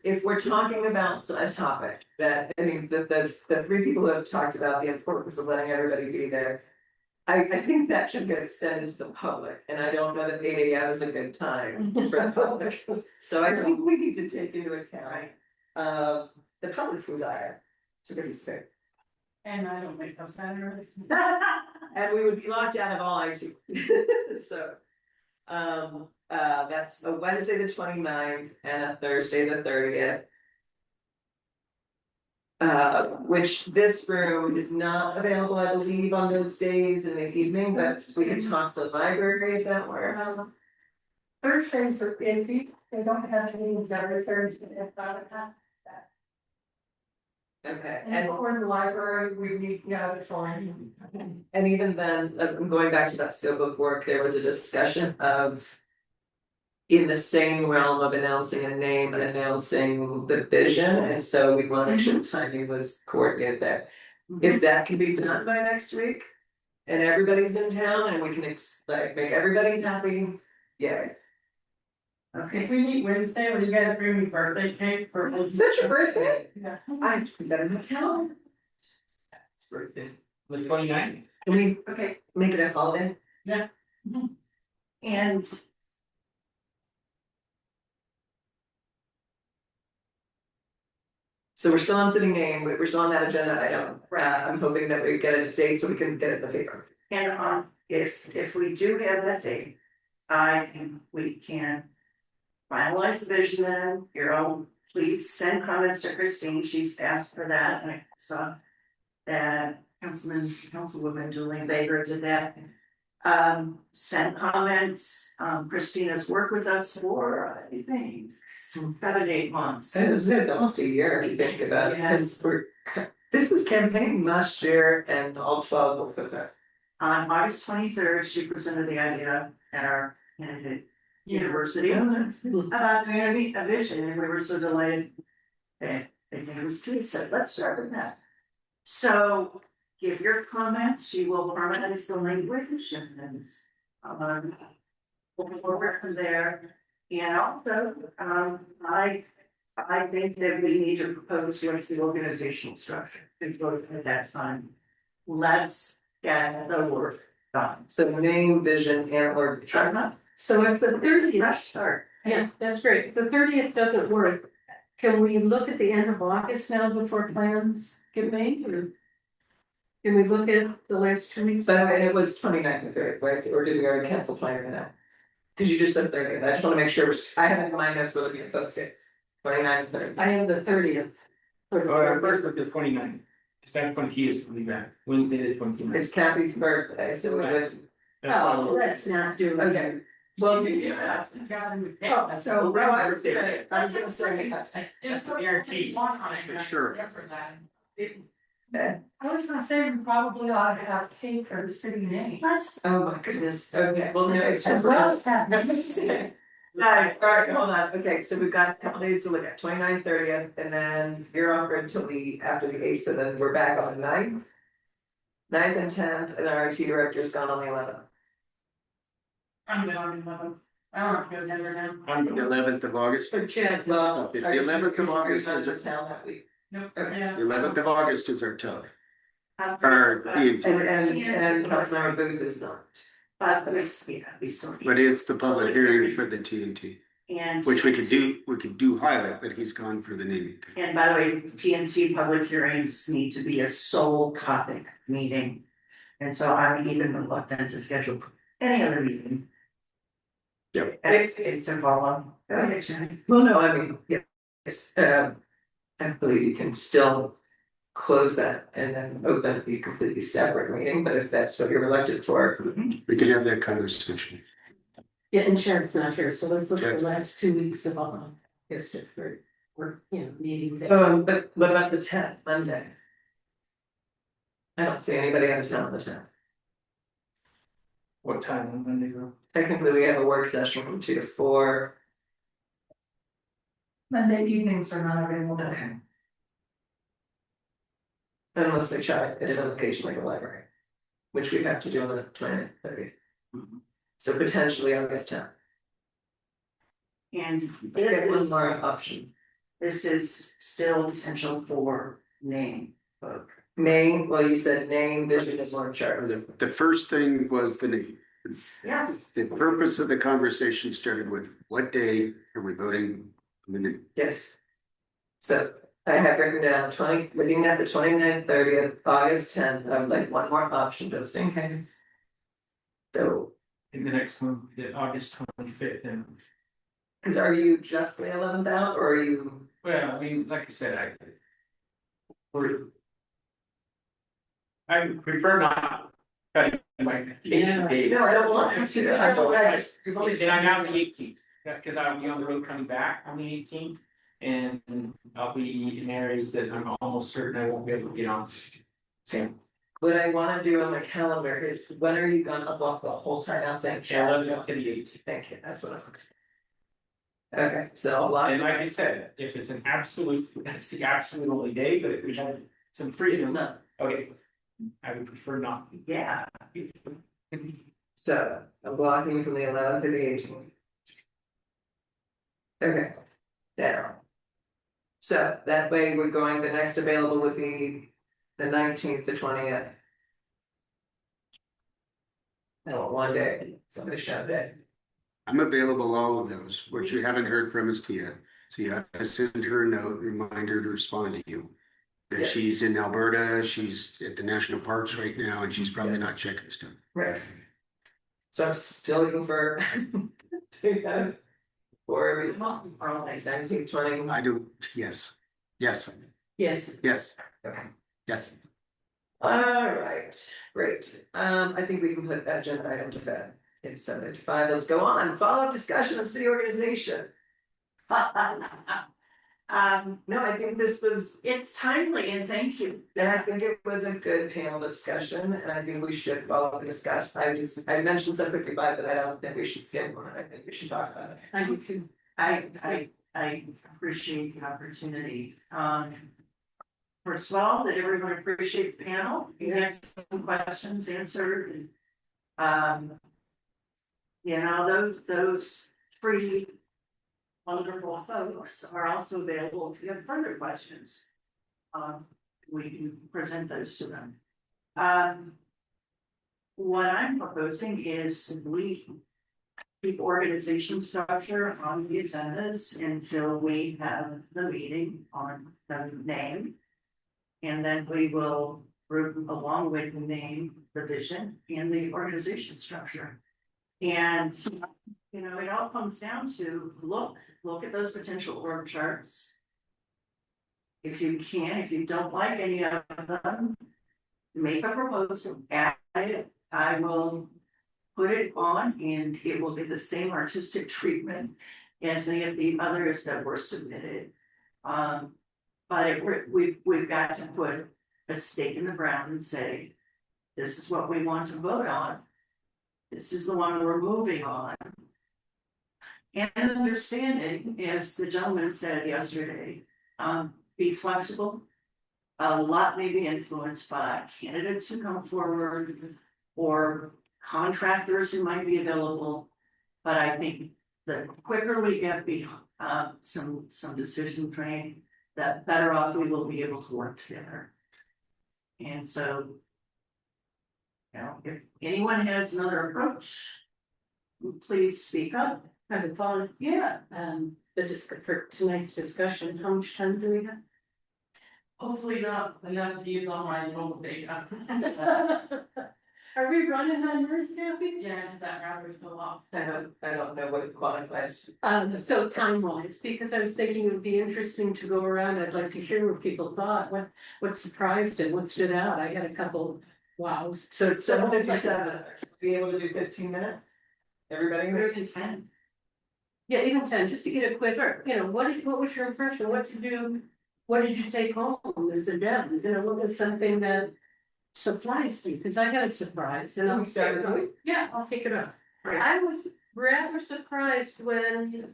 if we're talking about a topic that, I mean, the three people who have talked about the importance of letting everybody be there. I think that should get extended to the public, and I don't know that 8 AM is a good time for the public. So I think we need to take into account the public's desire to participate. And I don't wake up that early. And we would be locked out of all IT. So, that's a Wednesday, the 29th, and a Thursday, the 30th. Which this room is not available, I believe, on those days in the evening, but we could talk to the library if that works. Thursdays are iffy, they don't have meetings every Thursday, if not that. Okay, And if we're in the library, we meet the auditorium. and even then, going back to that scope of work, there was a discussion of. In the same realm of announcing a name, announcing the vision, and so we want to make sure timing was coordinated there. If that can be done by next week, and everybody's in town and we can like make everybody happy, yeah. Okay, If we meet Wednesday, will you guys bring me birthday cake for? It's such a birthday. Yeah. I have to put that in the calendar. It's birthday, the 29th. Can we okay, make it a holiday? and So we're still on city name, we're still on that agenda item. I'm hoping that we get a date so we can get it in the paper. And if we do have that date, I think we can finalize the vision then, your own, please send comments to Christine, she's asked for that, and I saw that Councilwoman Julie Baker did that. Send comments, Christina's worked with us for, I think, 7 to 8 months. It's almost a year if you think about it, Yeah. because this is campaign last year and all 12 will put that. On August 23rd, she presented the idea at our candidate university about community a vision, and we were so delighted. That it was Teresa said, let's start with that. So give your comments, she will harmonize the language and we'll forward from there. And also, I think that we need to propose what's the organizational structure before at that time. Let's get the work done. So name, vision, and or chart. So if the There's a 30th, fresh start. yeah, that's great. If the 30th doesn't work, can we look at the end of August now before plans get made, or? Can we look at the last 2 weeks? But I mean, it was 29th of February, right? Or did we already cancel 29th? Cause you just said 30th. I just wanna make sure, I have in my notes, we're looking at both dates. 29th, 30th. I have the 30th. Or first of the 29th. It's that 20 is coming back, Wednesday the 29th. It's Kathy's birthday, so we would, Oh, let's not do it. okay. Well, you do that. Oh, So, no, I was gonna say. That's guaranteed. For sure. I was gonna say, we probably ought to have cake for the city name. Let's, Oh my goodness, okay, well, no, it's As just. well as that. That's what I'm saying. Nice, alright, hold on, okay, so we've got a couple days to look at, 29th, 30th, and then you're on for until after the 8th, so then we're back on the 9th. 9th and 10th, and our IT director's gone on the 11th. I'm good on the I don't know, never know. I'm The gonna 11th of August, For Chad, Well. The 11th of August is is- town that week. Nope. Okay. Yeah. the 11th of August is our tough. but And Councilmember Booth is not. we still. But it's the public hearing for the TNT, And. which we could do highlight, but he's gone for the naming. And by the way, TNT public hearings need to be a sole topic meeting. And so I'm even reluctant to schedule any other meeting. Yep. It's involved. Okay, Jen. Well, no, I mean, yes, I believe you can still close that and then open a completely separate meeting, but if that's what you're elected for. We could have that conversation. yeah, and Chad's not here, so let's look at Yes. the last 2 weeks of August if we're, meeting there. But what about the 10th, Monday? I don't see anybody out of town on the 10th. What time on Monday, bro? Technically, we have a work session from 2 to 4. Monday evenings are not available. Okay. Unless they try at a location like a library, which we have to do on the 20th, 30th. So potentially August 10th. And Get one more option. this is still potential for name vote. Name, well, you said name, vision is more in charge. The first thing was the name. Yeah. The purpose of the conversation started with what day are we voting? I mean, Yes. So I have written down looking at the 29th, 30th, August 10th, I would like one more option just in case. So, In the next one, the August 25th, and cause are you just the 11th out or are you? well, I mean, like I said, I prefer not cutting my vacation day. No, I don't want to. And I'm out on the 18th, because I'll be on the road coming back on the 18th. And I'll be in areas that I'm almost certain I won't be able to get on. So, What I wanna do on my calendar is, when are you gonna block the whole time out saying? 11th to the 18th. Thank you, that's what I'm. Okay, so a lot. And like I said, if it's an absolute, that's the absolute only day, but if we have some It's freedom, not, okay. I would prefer not. Yeah. So I'm blocking you from the 11th to the 18th. Okay, now. So that way we're going, the next available would be the 19th to 20th. No, one day, somebody shout that. I'm available all of those. What you haven't heard from is Tia. So you have to send her a note, remind her to respond to you. That Yes. she's in Alberta, she's at the national parks right now, and she's probably Yes. not checking stuff. Right. So I'm still looking for. To have. For every month, or like 19, 20. I do, yes, yes, Yes, yes, Okay. yes. Alright, great. I think we can put that agenda item to bed. It's 7:55. Let's go on. Follow-up discussion of city organization. No, I think this was, It's timely and thank you. and I think it was a good panel discussion, and I think we should follow up and discuss. I mentioned 7:55, but I don't think we should skip one. I think we should talk about it. I do too. I appreciate the opportunity. First of all, did everyone appreciate the panel? You had some questions answered and. You know, those three wonderful folks are also available if you have further questions. We can present those to them. What I'm proposing is we keep organization structure on the agendas until we have the meeting on the name. And then we will group along with the name, the vision, and the organization structure. And, you know, it all comes down to look at those potential org charts. If you can, if you don't like any of them, make a proposal, add it, I will put it on and it will get the same artistic treatment as any of the others that were submitted. But we've got to put a stake in the ground and say, this is what we want to vote on. This is the one we're moving on. And understanding, as the gentleman said yesterday, be flexible. A lot may be influenced by candidates who come forward or contractors who might be available. But I think the quicker we get some decision training, the better off we will be able to work together. And so, you know, if anyone has another approach, please speak up. I have a thought, Yeah. for tonight's discussion, how much time do we have? Hopefully not enough to use all my mobile data. Are we running on yours, Kathy? Yeah, that router's still off. I don't know what qualifies. So time wise, because I was thinking it would be interesting to go around, I'd like to hear what people thought, what surprised and what stood out, I had a couple wows. So it's 7:57. Be able to do 15 minutes? Everybody agree? 10. Yeah, even 10, just to get a quick, you know, what was your impression, what did you take home as a Deb, you know, what was something that surprised me, because I got surprised and You started with? yeah, I'll take it up. Right. I was rather surprised when,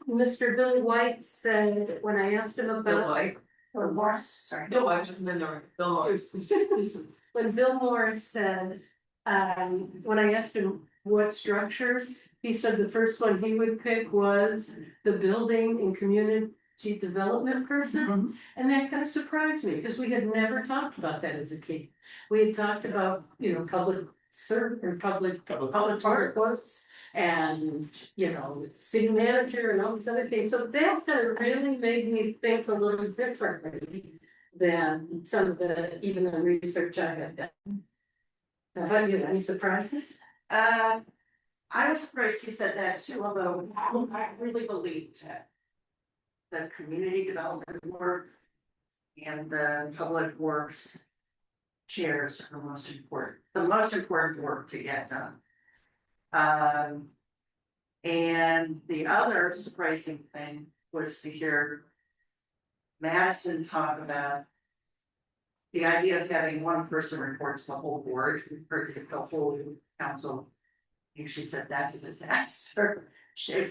Mr. Billy White said, when I asked him Bill about. White. Or Morris, sorry. Bill White just in there. Bill Morris. When Bill Morris said, when I asked him what structure, he said the first one he would pick was the building and community development person. And that kind of surprised me, because we had never talked about that as a team. We had talked about, you know, public works. And, you know, city manager and all these other things, so that kind of really made me think a little differently than some of even the research I had done. How about you, any surprises? I was surprised he said that too, although I really believe that the community development work and the public works chairs are the most important work to get done. And the other surprising thing was to hear Madison talk about the idea of having one person report to the whole board, or the whole council. And she said that's a disaster.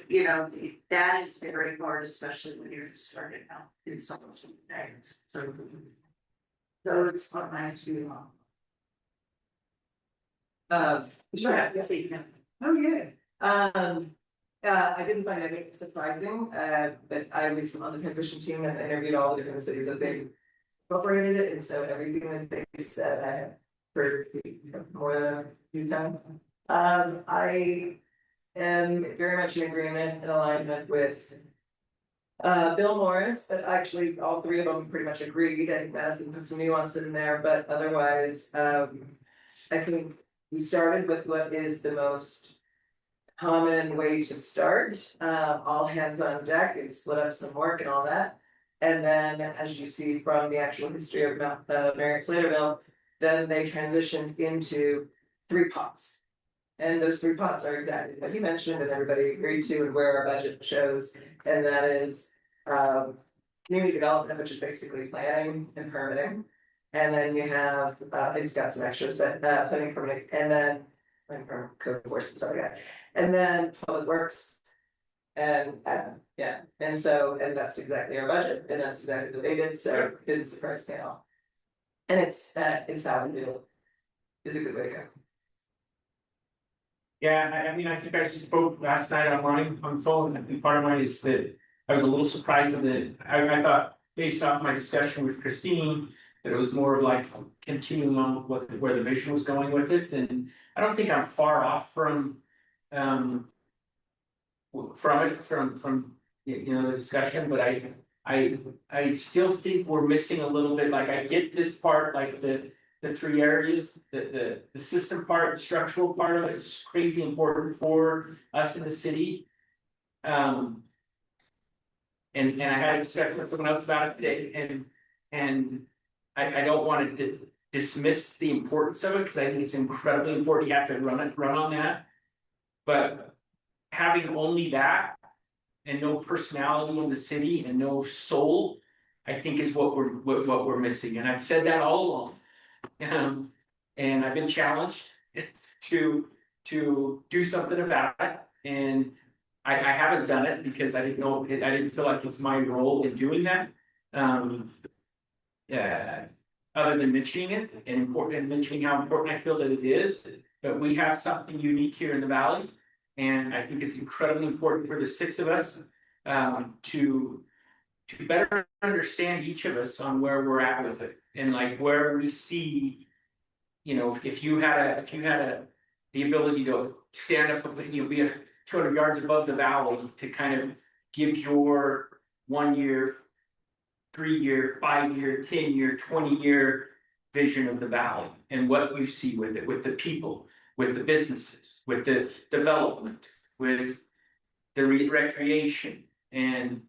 You know, that is very hard, especially when you're just starting out in some of things. So Those are my two. Yeah. Oh, yeah. I didn't find anything surprising, but I was on the commission team and interviewed all the different cities that they incorporated it, and so everything that they said, I have heard more than a few times. I am very much in agreement and alignment with Bill Morris, but actually all three of them pretty much agreed. I think Madison put some nuance in there, but otherwise, I think we started with what is the most common way to start, all hands on deck and split up some work and all that. And then, as you see from the actual history of Merritt Sladeville, then they transitioned into 3 pots. And those 3 pots are exactly what you mentioned and everybody agreed to and where our budget shows. And that is community development, which is basically planning and permitting. And then you have, it's got some extras, but planning, permitting, and then from code enforcement, sorry, yeah. And then public works. And yeah, and so, and that's exactly our budget, and that's exactly what they did, so it didn't surprise me at all. And it's how we do, is a good way to go. Yeah, I mean, I think I spoke last night online on the phone, and part of mine is that I was a little surprised that I thought, based off my discussion with Christine, that it was more of like continuing on with where the vision was going with it, and I don't think I'm far off from it, from you know, the discussion, but I still think we're missing a little bit, like I get this part, like the 3 areas, the system part, the structural part of it is crazy important for us in the city. And I had a discussion with someone else about it today, and I don't want to dismiss the importance of it, because I think it's incredibly important. You have to run on that. But having only that and no personality in the city and no soul, I think is what we're missing. And I've said that all along. And I've been challenged to do something about it, and I haven't done it because I didn't feel like it's my role in doing that. Other than mentioning it and mentioning how important I feel that it is, but we have something unique here in the valley, and I think it's incredibly important for the 6 of us to better understand each of us on where we're at with it, and like where we see, you know, if you had the ability to stand up, you know, be 200 yards above the valley to kind of give your 1 year, 3 year, 5 year, 10 year, 20 year vision of the valley and what you see with it, with the people, with the businesses, with the development, with the recreation, and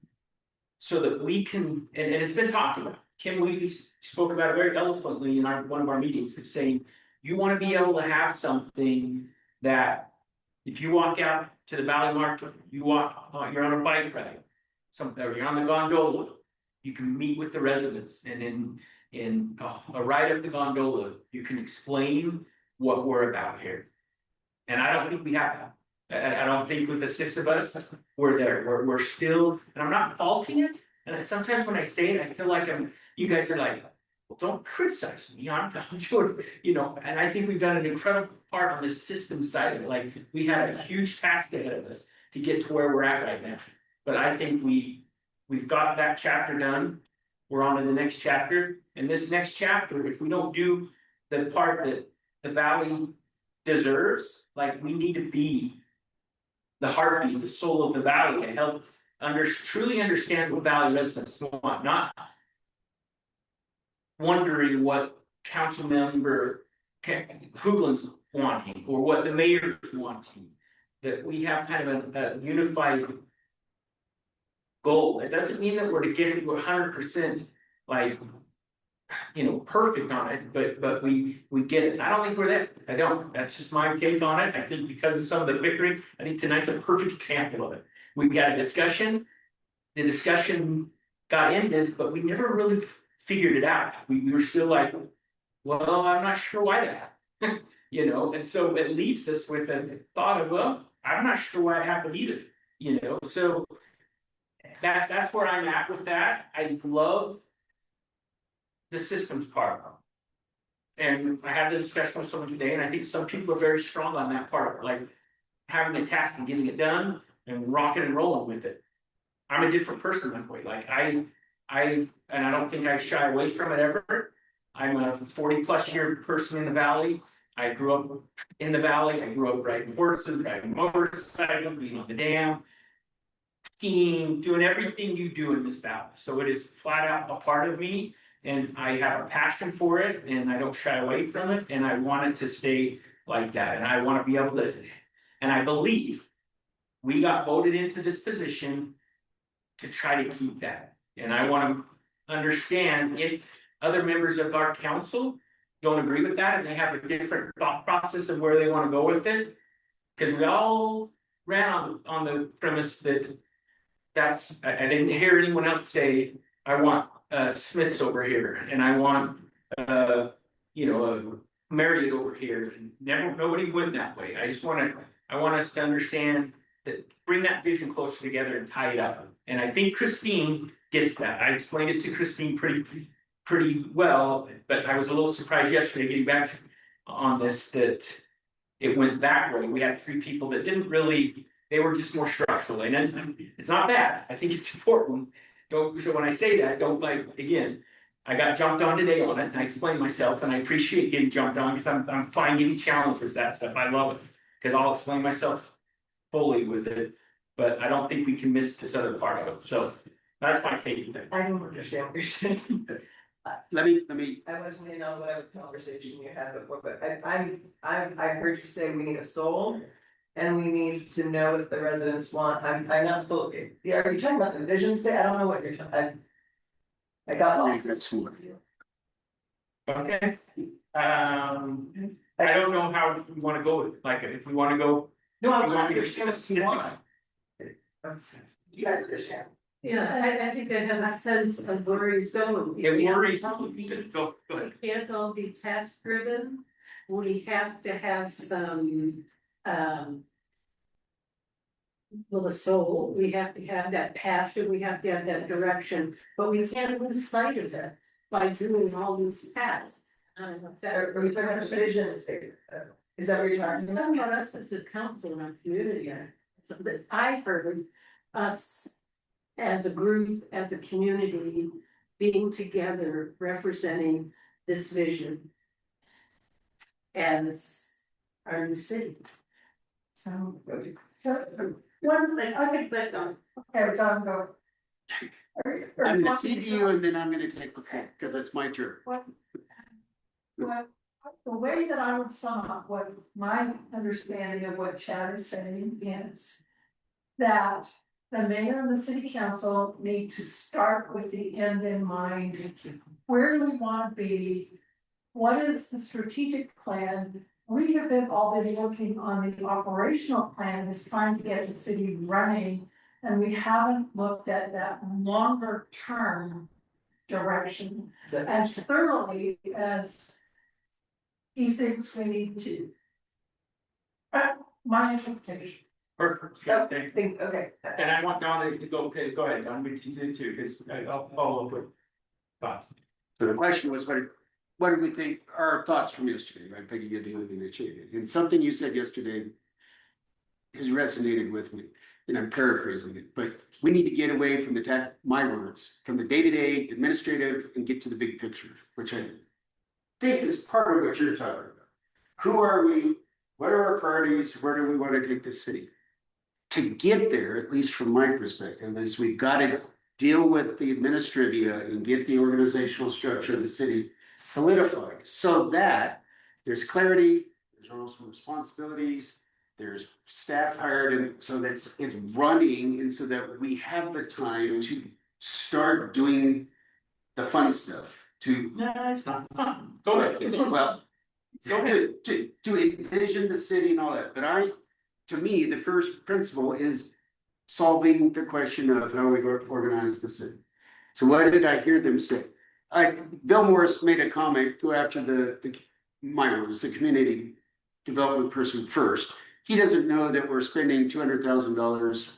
so that we can, and it's been talked about. Kim, we spoke about it very eloquently in one of our meetings, of saying you want to be able to have something that if you walk out to the Valley Market, you're on a bike ride, or you're on the gondola, you can meet with the residents, and in a ride up the gondola, you can explain what we're about here. And I don't think we have that. I don't think with the 6 of us, we're there. We're still, and I'm not faulting it. And sometimes when I say it, I feel like you guys are like, well, don't criticize me. I'm doing, you know, and I think we've done an incredible part on the system side of it. Like we had a huge task ahead of us to get to where we're at right now. But I think we've got that chapter done. We're on to the next chapter. And this next chapter, if we don't do the part that the valley deserves, like we need to be the heartbeat, the soul of the valley, to help truly understand what valley residents want, not wondering what council member Hoogland's wanting or what the mayor's wanting. That we have kind of a unified goal. It doesn't mean that we're to get it 100% like, you know, perfect on it, but we get it. I don't think we're there. I don't. That's just my take on it. I think because of some of the bickering, I think tonight's a perfect example of it. We've got a discussion. The discussion got ended, but we never really figured it out. We were still like, well, I'm not sure why that happened. You know, and so it leaves us with a thought of, well, I'm not sure why it happened either. You know, so that's where I'm at with that. I love the systems part. And I had this discussion with someone today, and I think some people are very strong on that part, like having a task and getting it done and rocking and rolling with it. I'm a different person that way, like and I don't think I shy away from it ever. I'm a 40+ year person in the valley. I grew up in the valley, I grew up riding horses, riding motorcycles, being on the dam. Skiing, doing everything you do in this valley, so it is flat out a part of me. And I have a passion for it, and I don't shy away from it, and I want it to stay like that, and I wanna be able to. And I believe we got voted into this position to try to keep that. And I wanna understand if other members of our council don't agree with that, and they have a different thought process of where they wanna go with it. Cause we all ran on the premise that I didn't hear anyone else say, I want Smiths over here, and I want Marriott over here. And nobody went that way. I want us to understand that, bring that vision closer together and tie it up. And I think Christine gets that. I explained it to Christine pretty well, but I was a little surprised yesterday getting back on this that it went that way. We had 3 people that didn't really, they were just more structural, and it's not bad. I think it's important. So when I say that, don't again, I got jumped on today on it, and I explained myself, and I appreciate getting jumped on because I'm fine getting challenged with that stuff. I love it because I'll explain myself fully with it, but I don't think we can miss this other part of it. So that's my take. I don't understand what you're saying. Let me, I wasn't in on whatever conversation you had before, but I heard you say we need a soul. And we need to know what the residents want. I'm not full, yeah, are you talking about the vision state? I don't know what you're talking. I got lost. Okay. I don't know how we wanna go with, like, if we wanna go. No, I I'm want not to understand what you want. You guys understand? Yeah, I think I have a sense of where he's going. It worries All me. be- Go ahead. We can't all be task driven, we have to have some, well, the soul, we have to have that passion, we have to have that direction, but we can't lose sight of that by doing all these tasks. I don't know if that- Are we talking about the vision state? Is that what you're talking I'm about? talking about us as a council and our community, so that I heard us as a group, as a community, being together, representing this vision as our new city. So one thing, I could let them, okay, Don, go. I'm gonna see you and then I'm gonna take the floor, because it's my turn. Well, the way that I would sum up what my understanding of what Chad is saying is that the mayor and the city council need to start with the end in mind. Where do we want to be? What is the strategic plan? We have been already working on the operational plan, is trying to get the city running. And we haven't looked at that longer term direction as thoroughly as he thinks we need to. My interpretation. Perfect. Yeah, thank you. Okay. And I want Don to go, okay, go ahead, Don, we can do too, because I'll follow up with thoughts. So the question was, what do we think, our thoughts from yesterday, right, Peggy, you're the only thing that changed, and something you said yesterday has resonated with me, and I'm paraphrasing it, but we need to get away from my words, from the day-to-day administrative and get to the big picture, which I think is part of what you're talking about. Who are we? What are our priorities? Where do we want to take this city? To get there, at least from my perspective, is we've got to deal with the administrivia and get the organizational structure of the city solidified so that there's clarity, there's roles and responsibilities, there's staff hired, and so that it's running, and so that we have the time to start doing the fun stuff. No, it's not fun. Go ahead. Well, to envision the city and all that, but to me, the first principle is solving the question of how we organize the city. So what did I hear them say? Bill Morris made a comment, go after the community development person first. He doesn't know that we're spending $200,000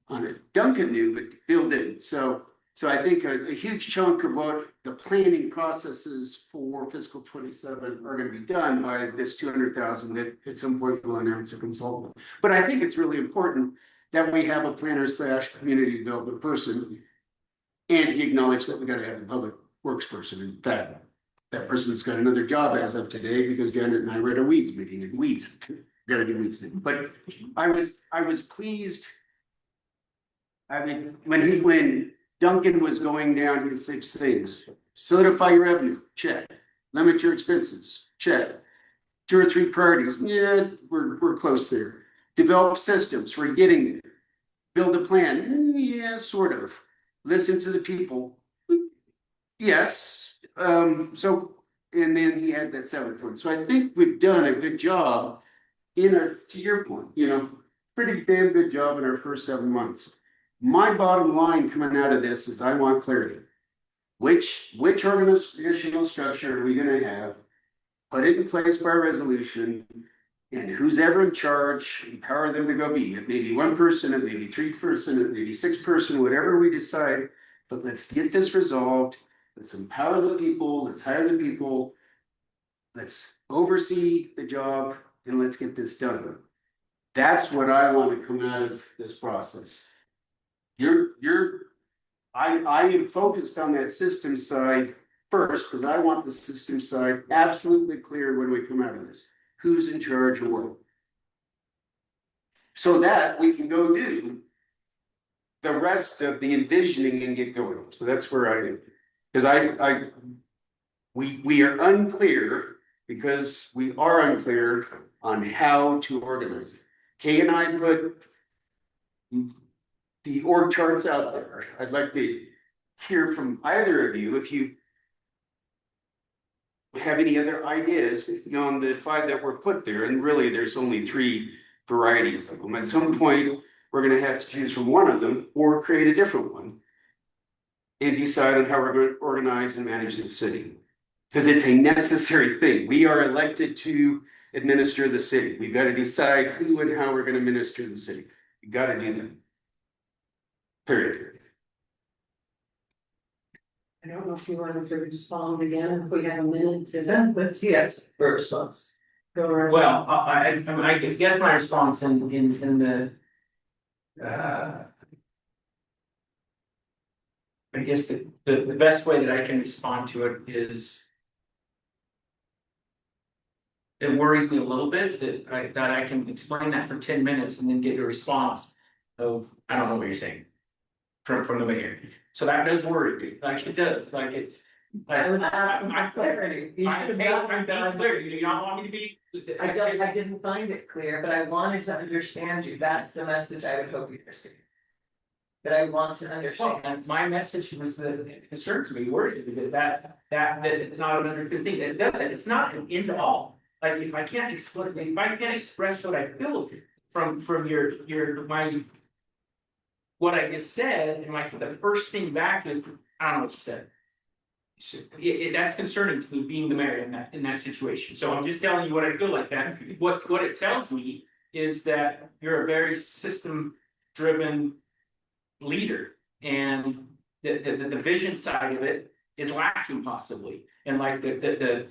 on a Duncan new, but Bill didn't. So So I think a huge chunk of what the planning processes for fiscal 27 are gonna be done by this 200,000 that at some point will announce a consultant. But I think it's really important that we have a planner / community development person. And he acknowledged that we gotta have a public works person. In fact, that person's got another job as of today because Janet and I were at a weeds meeting and weeds, gotta do weeds thing. But I was pleased. I mean, when Duncan was going down his 6 things, solidify your revenue, check. Limit your expenses, check. 2 or 3 priorities, yeah, we're close there. Develop systems, we're getting there. Build a plan, yeah, sort of. Listen to the people, yes. So, and then he had that 7th one. So I think we've done a good job to your point, pretty damn good job in our first 7 months. My bottom line coming out of this is I want clarity. Which organizational structure are we gonna have? Put it in place by resolution. And who's ever in charge, empower them to go be. It may be 1 person, it may be 3 person, it may be 6 person, whatever we decide. But let's get this resolved. Let's empower the people, let's hire the people. Let's oversee the job and let's get this done. That's what I want to come out of this process. I am focused on that system side first, because I want the system side absolutely clear when we come out of this. Who's in charge of what? So that we can go do the rest of the envisioning and get going. So that's where I am. Because we are unclear, because we are unclear on how to organize it. Kay and I put the org charts out there. I'd like to hear from either of you if you have any other ideas beyond the 5 that were put there. And really, there's only 3 varieties of them. At some point, we're going to have to choose from one of them or create a different one and decide on how we're going to organize and manage the city. Because it's a necessary thing. We are elected to administer the city. We've got to decide who and how we're going to administer the city. You got to do that. Period. I don't know if you wanted to respond again, if we have a minute to Let's yes, for response. go around. Well, I guess my response in the. I guess the best way that I can respond to it is. It worries me a little bit that I can explain that for 10 minutes and then get a response of, I don't know what you're saying. From the mayor, so that does worry me, like it does, like it's. I was asking for clarity. You should have not I'm done- being clear, you do not want me to be. I didn't find it clear, but I wanted to understand you. That's the message I would hope you receive. That I want to Well, understand. and my message was that it concerns me, worries me, that it's not an understood thing, it doesn't, it's not an end all. Like, if I can't explain, if I can't express what I feel from my. What I just said, and like the first thing back is, I don't know what you said. So, that's concerning to me, being the mayor in that situation, so I'm just telling you what I feel like that, what it tells me is that you're a very system-driven leader. And the vision side of it is lacking possibly, and like the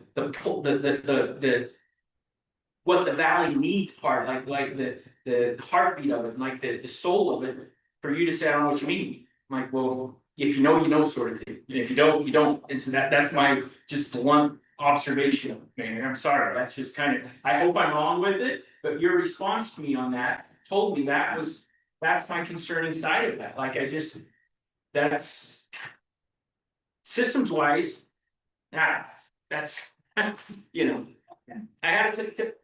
what the valley needs part, like the heartbeat of it, like the soul of it. For you to say, I don't know what you mean, I'm like, well, if you know, sort of thing, and if you don't, you don't, and so that's my just blunt observation, man, I'm sorry, that's just kind of, I hope I'm wrong with it, but your response to me on that told me that's my concerning side of that, like that's systems wise, that's, I had to,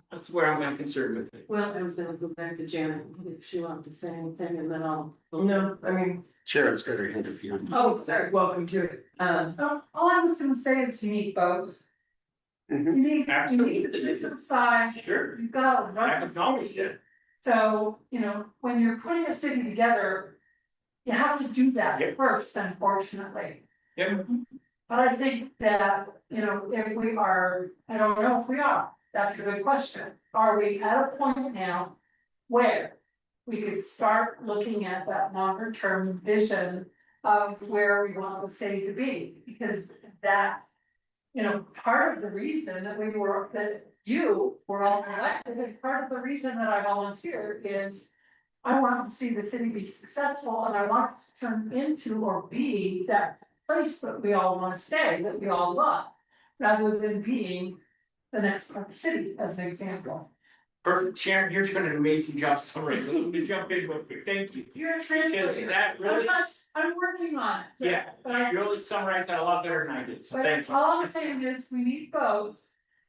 that's where I'm concerned with it. Well, I was gonna go back to Janet and see if she wanted to say anything, and then I'll. No, I mean, Sharon's got her hand up here. Oh, sorry. welcome to it. All I was gonna say is you need both. Mhm. You need Absolutely. the system side, Sure, you've got to I run the acknowledge city. that. So, when you're putting a city together, you have to do that Yep. first, unfortunately. Yep. But I think that, if we are, I don't know if we are, that's a good question. Are we at a point now where we could start looking at that longer term vision of where we want the city to be, because that. You know, part of the reason that that you were all elected, and part of the reason that I volunteered is. I want to see the city be successful, and I want it to turn into or be that place that we all want to stay, that we all love. Rather than being the next Park City, as an example. Perfect, Sharon, you're doing an amazing job summary, let me jump in real quick, thank you. You're a Because translator. that really, I'm working on it. yeah, But I you really summarized that a lot better than I did, so But thank you. all I'm saying is we need both,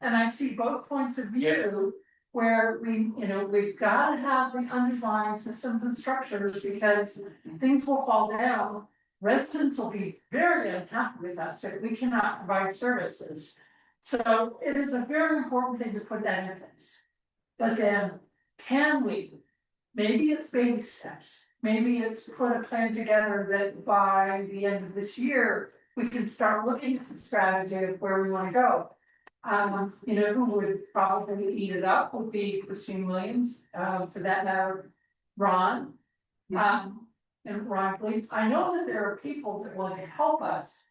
and I see both points of view. Where we've gotta have the underlying systems and structures, because things will fall down. Residents will be very unhappy with us if we cannot provide services. So it is a very important thing to put that in place. But then, can we? Maybe it's baby steps, maybe it's put a plan together that by the end of this year, we can start looking at the strategy of where we wanna go. Who would probably eat it up would be Christine Williams, for that matter, Ron. And Ron, please, I know that there are people that want to help us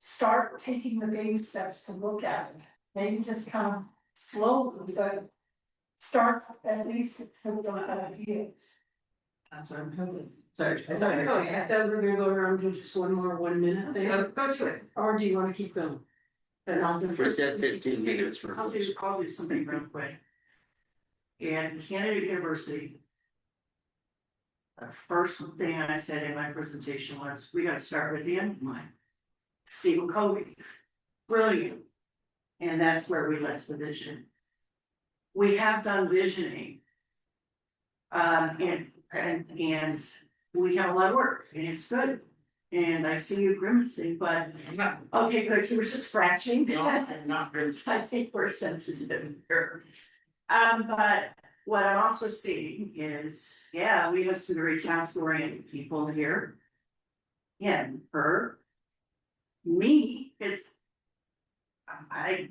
start taking the baby steps to look at it. Maybe just kind of slowly, but start at least with those ideas. That's what I'm hoping. Sorry. I thought we're gonna go around and do just one more 1 minute thing, Go to it. or do you wanna keep going? And I'll do. We said 15 minutes for. I'll do something real quick. In Canada University. The first thing I said in my presentation was, we gotta start with the end mind. Stephen Covey, brilliant. And that's where we left the vision. We have done visioning. And we have a lot of work, and it's good. And I see you grimacing, but, I'm not, okay, good, you were just scratching. no, I'm not very. I think we're sensitive here. But what I'm also seeing is, yeah, we have some very task oriented people here. Yeah, her. Me, is.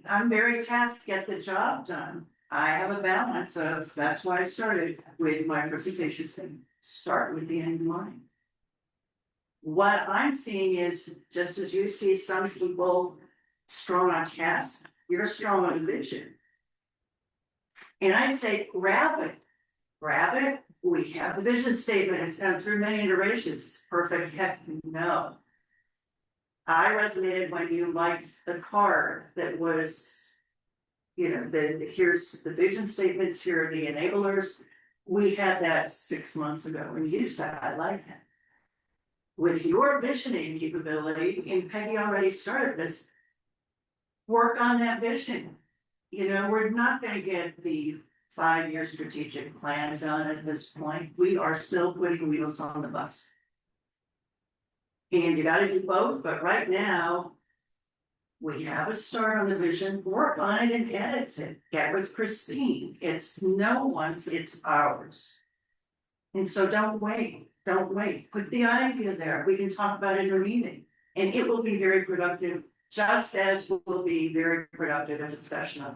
I'm very tasked to get the job done. I have a balance of, that's why I started with my presentation saying, start with the end in mind. What I'm seeing is, just as you see some people strong on task, you're strong on vision. And I'd say, grab it, we have the vision statement, it's gone through many iterations, it's perfect, heck no. I resonated when you liked the card that was, here's the vision statements, here are the enablers. We had that 6 months ago, and you said, I like that. With your visioning capability, and Peggy already started this, work on that vision. We're not gonna get the 5-year strategic plan done at this point. We are still putting wheels on the bus. And you gotta do both, but right now, we have a start on the vision, work on it and edit it. Get with Christine. It's no one's, it's ours. And so don't wait. Put the idea there. We can talk about it in a meeting. And it will be very productive, just as will be very productive a discussion of,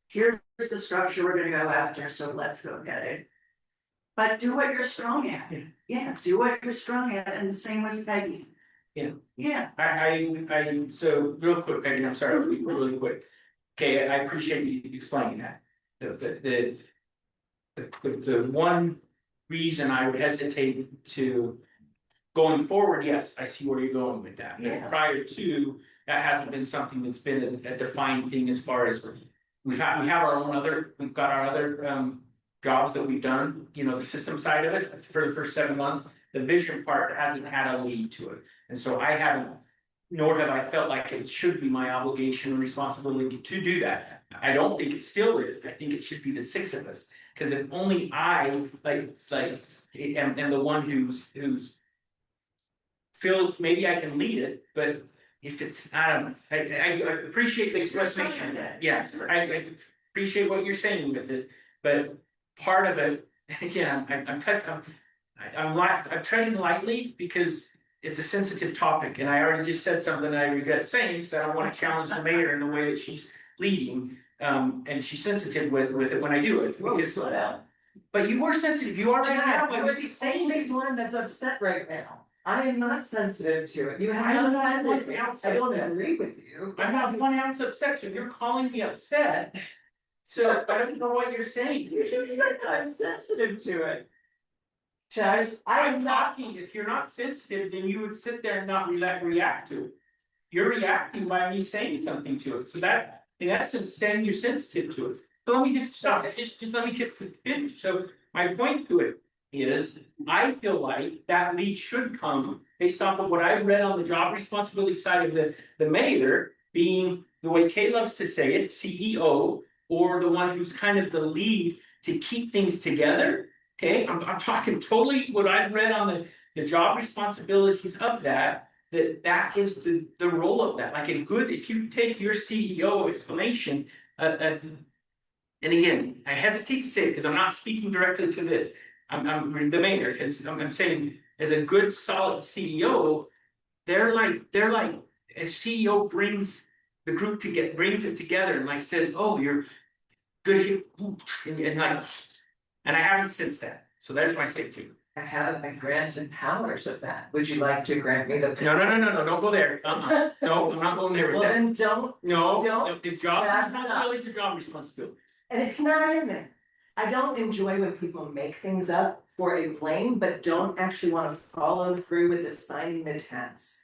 here's the structure we're gonna go after, so let's go get it. But do what you're strong at. Yeah, do what you're strong at, and the same with Peggy. Yeah. So real quick, Peggy, I'm sorry, I'll be really quick. Okay, I appreciate you explaining that. The one reason I would hesitate to. Going forward, yes, I see where you're going with that. Yeah. But prior to, that hasn't been something that's been a defined thing as far as. We've got our other jobs that we've done, the system side of it for the first 7 months. The vision part hasn't had a lead to it, and so I haven't, nor have I felt like it should be my obligation and responsibility to do that. I don't think it still is. I think it should be the 6 of us, because if only I am the one who's feels maybe I can lead it, but if it's, I don't know, I appreciate the explanation. Yeah, I appreciate what you're saying with it, but part of it, again, I'm treading lightly because it's a sensitive topic, and I already just said something I regret saying, because I don't want to challenge the mayor in the way that she's leading. And she's sensitive with it when I do it, because But you were sensitive, you already have, Chad, but you're you're just the saying only it. one that's upset right now. I am not sensitive to it. You have I'm not not offended one me. ounce I don't upset. agree with you. I'm not 1 ounce upset, so you're calling me upset. So I don't know what you're saying. You just said that I'm sensitive to it. Chad, I'm I'm not. talking, if you're not sensitive, then you would sit there and not react to it. You're reacting by me saying something to it, so that, in essence, saying you're sensitive to it. So let me just stop, just let me get finish, so my point to it is, I feel like that lead should come based off of what I read on the job responsibility side of the mayor. Being the way Kay loves to say it, CEO, or the one who's kind of the lead to keep things together. Okay, I'm talking totally what I've read on the job responsibilities of that. That is the role of that, like a good, if you take your CEO explanation, and again, I hesitate to say it because I'm not speaking directly to this. I'm the mayor, because I'm saying as a good solid CEO, they're like a CEO brings the group to get brings it together and like says, oh, you're good here, and like, and I haven't sensed that. So that's my say too. I haven't been granted powers of that. Would you like to grant me the? No, don't go there. No, I'm not going there with Well, that. then don't, No, don't. the job That's responsibility is your job responsibility. and it's not in there. I don't enjoy when people make things up for a blame, but don't actually wanna follow through with assigning the task.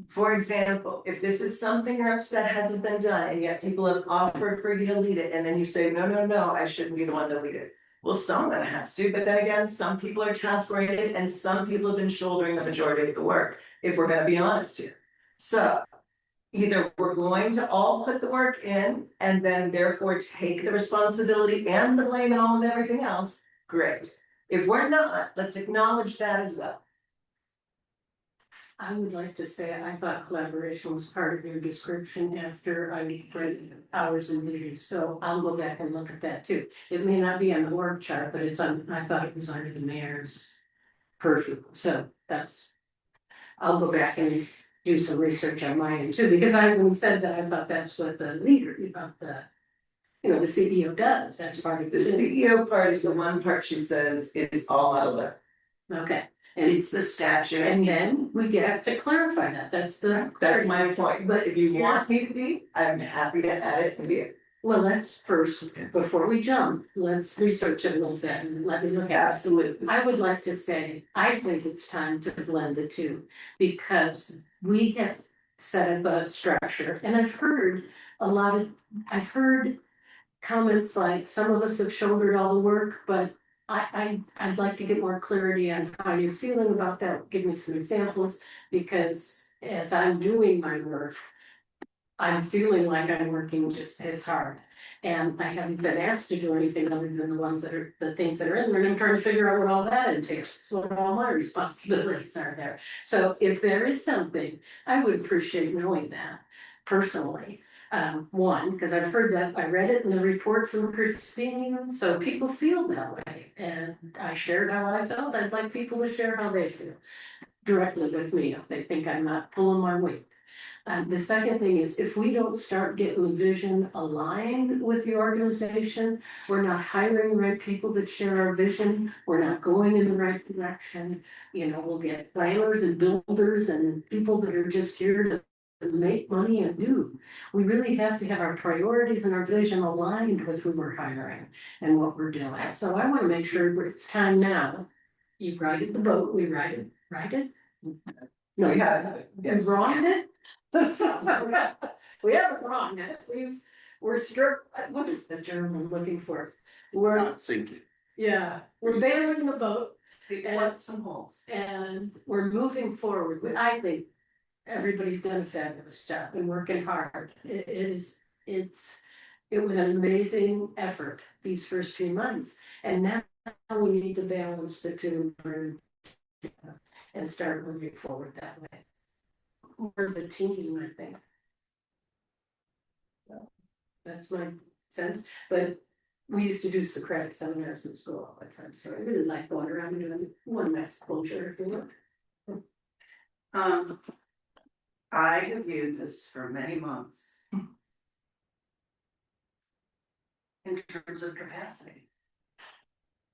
For example, if this is something you're upset hasn't been done, and yet people have offered for you to lead it, and then you say, no, I shouldn't be the one to lead it. Well, someone has to, but then again, some people are task oriented and some people have been shouldering the majority of the work, if we're gonna be honest here. So, either we're going to all put the work in and then therefore take the responsibility and the blame and all of everything else, great. If we're not, let's acknowledge that as well. I would like to say, I thought collaboration was part of your description after I read hours and duties, so I'll go back and look at that too. It may not be on the work chart, but it's on, I thought it was under the mayor's purview, so that's. I'll go back and do some research on my end too, because I, when you said that, I thought that's what the leader, about the. You know, the CEO does, that's part of The the city, CEO part is the one part she says is all out of it. okay. And It's the statute. and then we have to clarify that, that's the. That's my point, But but if you want here's- me to be, I'm happy to add it and be it. Well, let's first, before we jump, let's research it a little bit and let me look at it. Absolutely. I would like to say, I think it's time to blend the two, because we have set up a structure, and I've heard I've heard comments like, some of us have shouldered all the work, but I'd like to get more clarity on how you're feeling about that, give me some examples, because as I'm doing my work, I'm feeling like I'm working just as hard. And I haven't been asked to do anything other than the things that are in there, and I'm trying to figure out what all that entails, what all my responsibilities are there. So if there is something, I would appreciate knowing that personally. One, because I've heard that, I read it in the report from Christine, so people feel that way. And I shared how I felt, I'd like people to share how they feel directly with me if they think I'm not pulling my weight. The second thing is, if we don't start getting the vision aligned with the organization, we're not hiring the right people that share our vision, we're not going in the right direction. You know, we'll get planners and builders and people that are just here to make money and do. We really have to have our priorities and our vision aligned with who we're hiring and what we're doing. So I want to make sure it's time now. You righted the boat, we righted? No, We have, we wronged it? We haven't wronged it, we're strict, what is the term I'm looking for? We're, Not sinking. yeah, we're bailing the boat They and- plug some holes. and we're moving forward, but I think everybody's done a fabulous job and working hard. It was an amazing effort these first few months, and now we need to balance the two and start moving forward that way. We're as a team, I think. So, that's my sense, but we used to do Socratic seminars in school all the time, so I really like going around and doing one mass closure, if you will. I have viewed this for many months. In terms of capacity.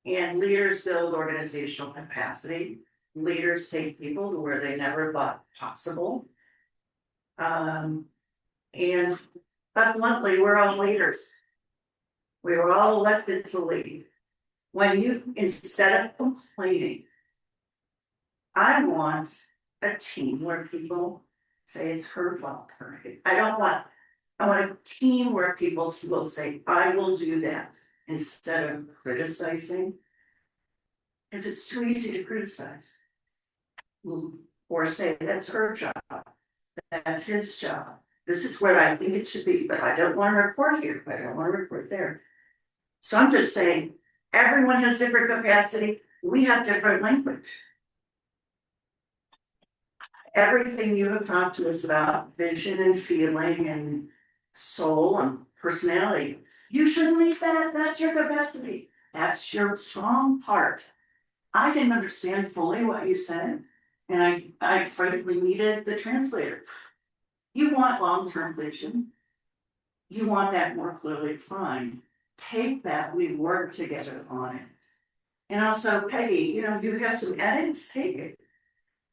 And leaders build organizational capacity. Leaders take people to where they never thought possible. And but bluntly, we're all leaders. We were all elected to lead. When you, instead of complaining, I want a team where people say it's her fault. I want a team where people will say, I will do that, instead of criticizing. Because it's too easy to criticize. Or say, that's her job, that's his job. This is where I think it should be, but I don't want to report here, I don't want to report there. So I'm just saying, everyone has different capacity, we have different language. Everything you have talked to us about, vision and feeling and soul and personality, you should leave that, that's your capacity, that's your strong part. I didn't understand fully what you said, and I frankly needed the translator. You want long-term vision. You want that more clearly defined. Take that, we work together on it. And also, Peggy, you have some edits, take it.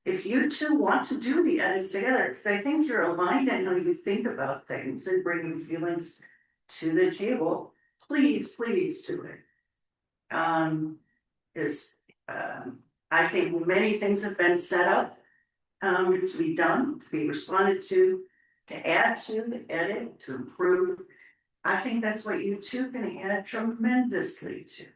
If you two want to do the edits together, because I think you're aligned in how you think about things and bringing feelings to the table, please do it. I think many things have been set up to be done, to be responded to add to, to edit, to improve. I think that's what you two can add tremendously to.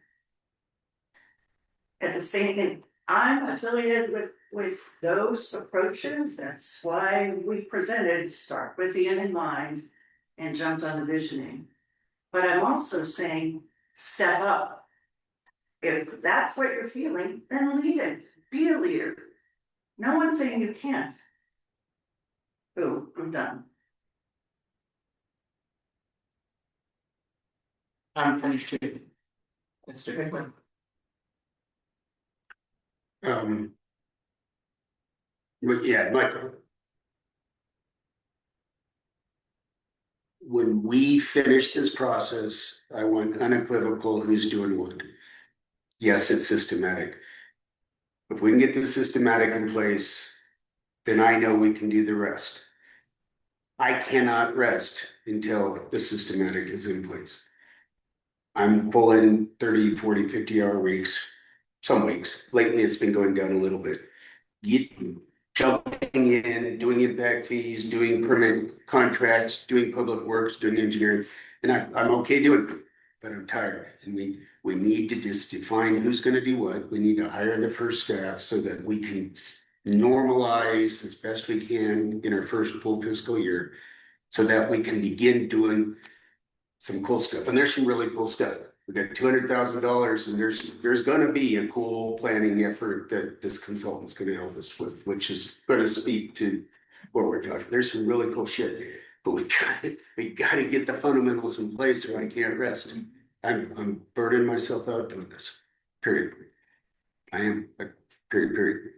At the same time, I'm affiliated with those approaches. That's why we presented start with the end in mind and jumped on the visioning. But I'm also saying step up. If that's what you're feeling, then lead it. Be a leader. No one's saying you can't. Boom, I'm done. I'm finished too. That's a good one. But yeah, Michael. When we finish this process, I want unequivocal who's doing what. Yes, it's systematic. If we can get the systematic in place, then I know we can do the rest. I cannot rest until the systematic is in place. I'm pulling 30, 40, 50-hour weeks, some weeks. Lately, it's been going down a little bit. Jumping in, doing impact fees, doing permit contracts, doing public works, doing engineering, and I'm okay doing it, but I'm tired. And we need to just define who's going to do what. We need to hire the first staff so that we can normalize as best we can in our first full fiscal year, so that we can begin doing some cool stuff. And there's some really cool stuff. We got $200,000, and there's going to be a cool planning effort that this consultant's going to help us with, which is going to speak to what we're talking. There's some really cool shit, but we got to get the fundamentals in place, or I can't rest. I'm burning myself out doing this. Period. I am. Period.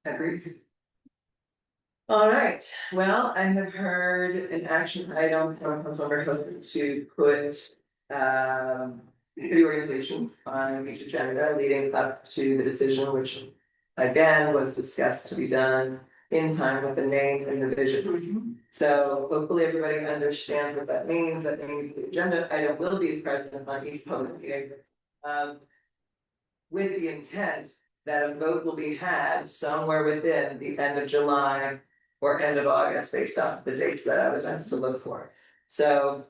Agreed. All right, well, I have heard an action item from Councilmember Hood to put reorganization on each agenda leading up to the decision, which again was discussed to be done in time with the name and the vision. So hopefully everybody understands what that means. That means the agenda item will be present on each public meeting. With the intent that a vote will be had somewhere within the end of July or end of August, based on the dates that I was asked to look for. So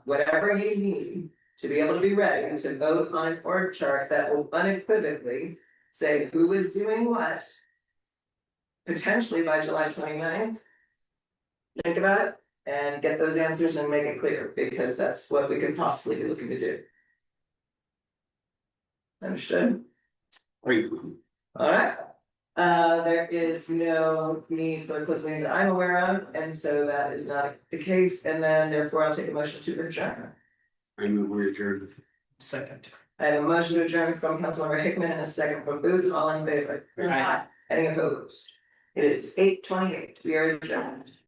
whatever you need to be able to be ready to vote on an org chart that will unequivocally say who is doing what, potentially by July 29th. Think about it and get those answers and make it clear, because that's what we could possibly be looking to do. Understood? Alright. There is no need for a closed meeting that I'm aware of, and so that is not the case, and then therefore I'll take a motion to adjourn. I move we adjourn. Second. I have a motion to adjourn from Councilmember Hickman and a second from Booth, all in favor? Aye. Any opposed? It is 8:28, we are adjourned.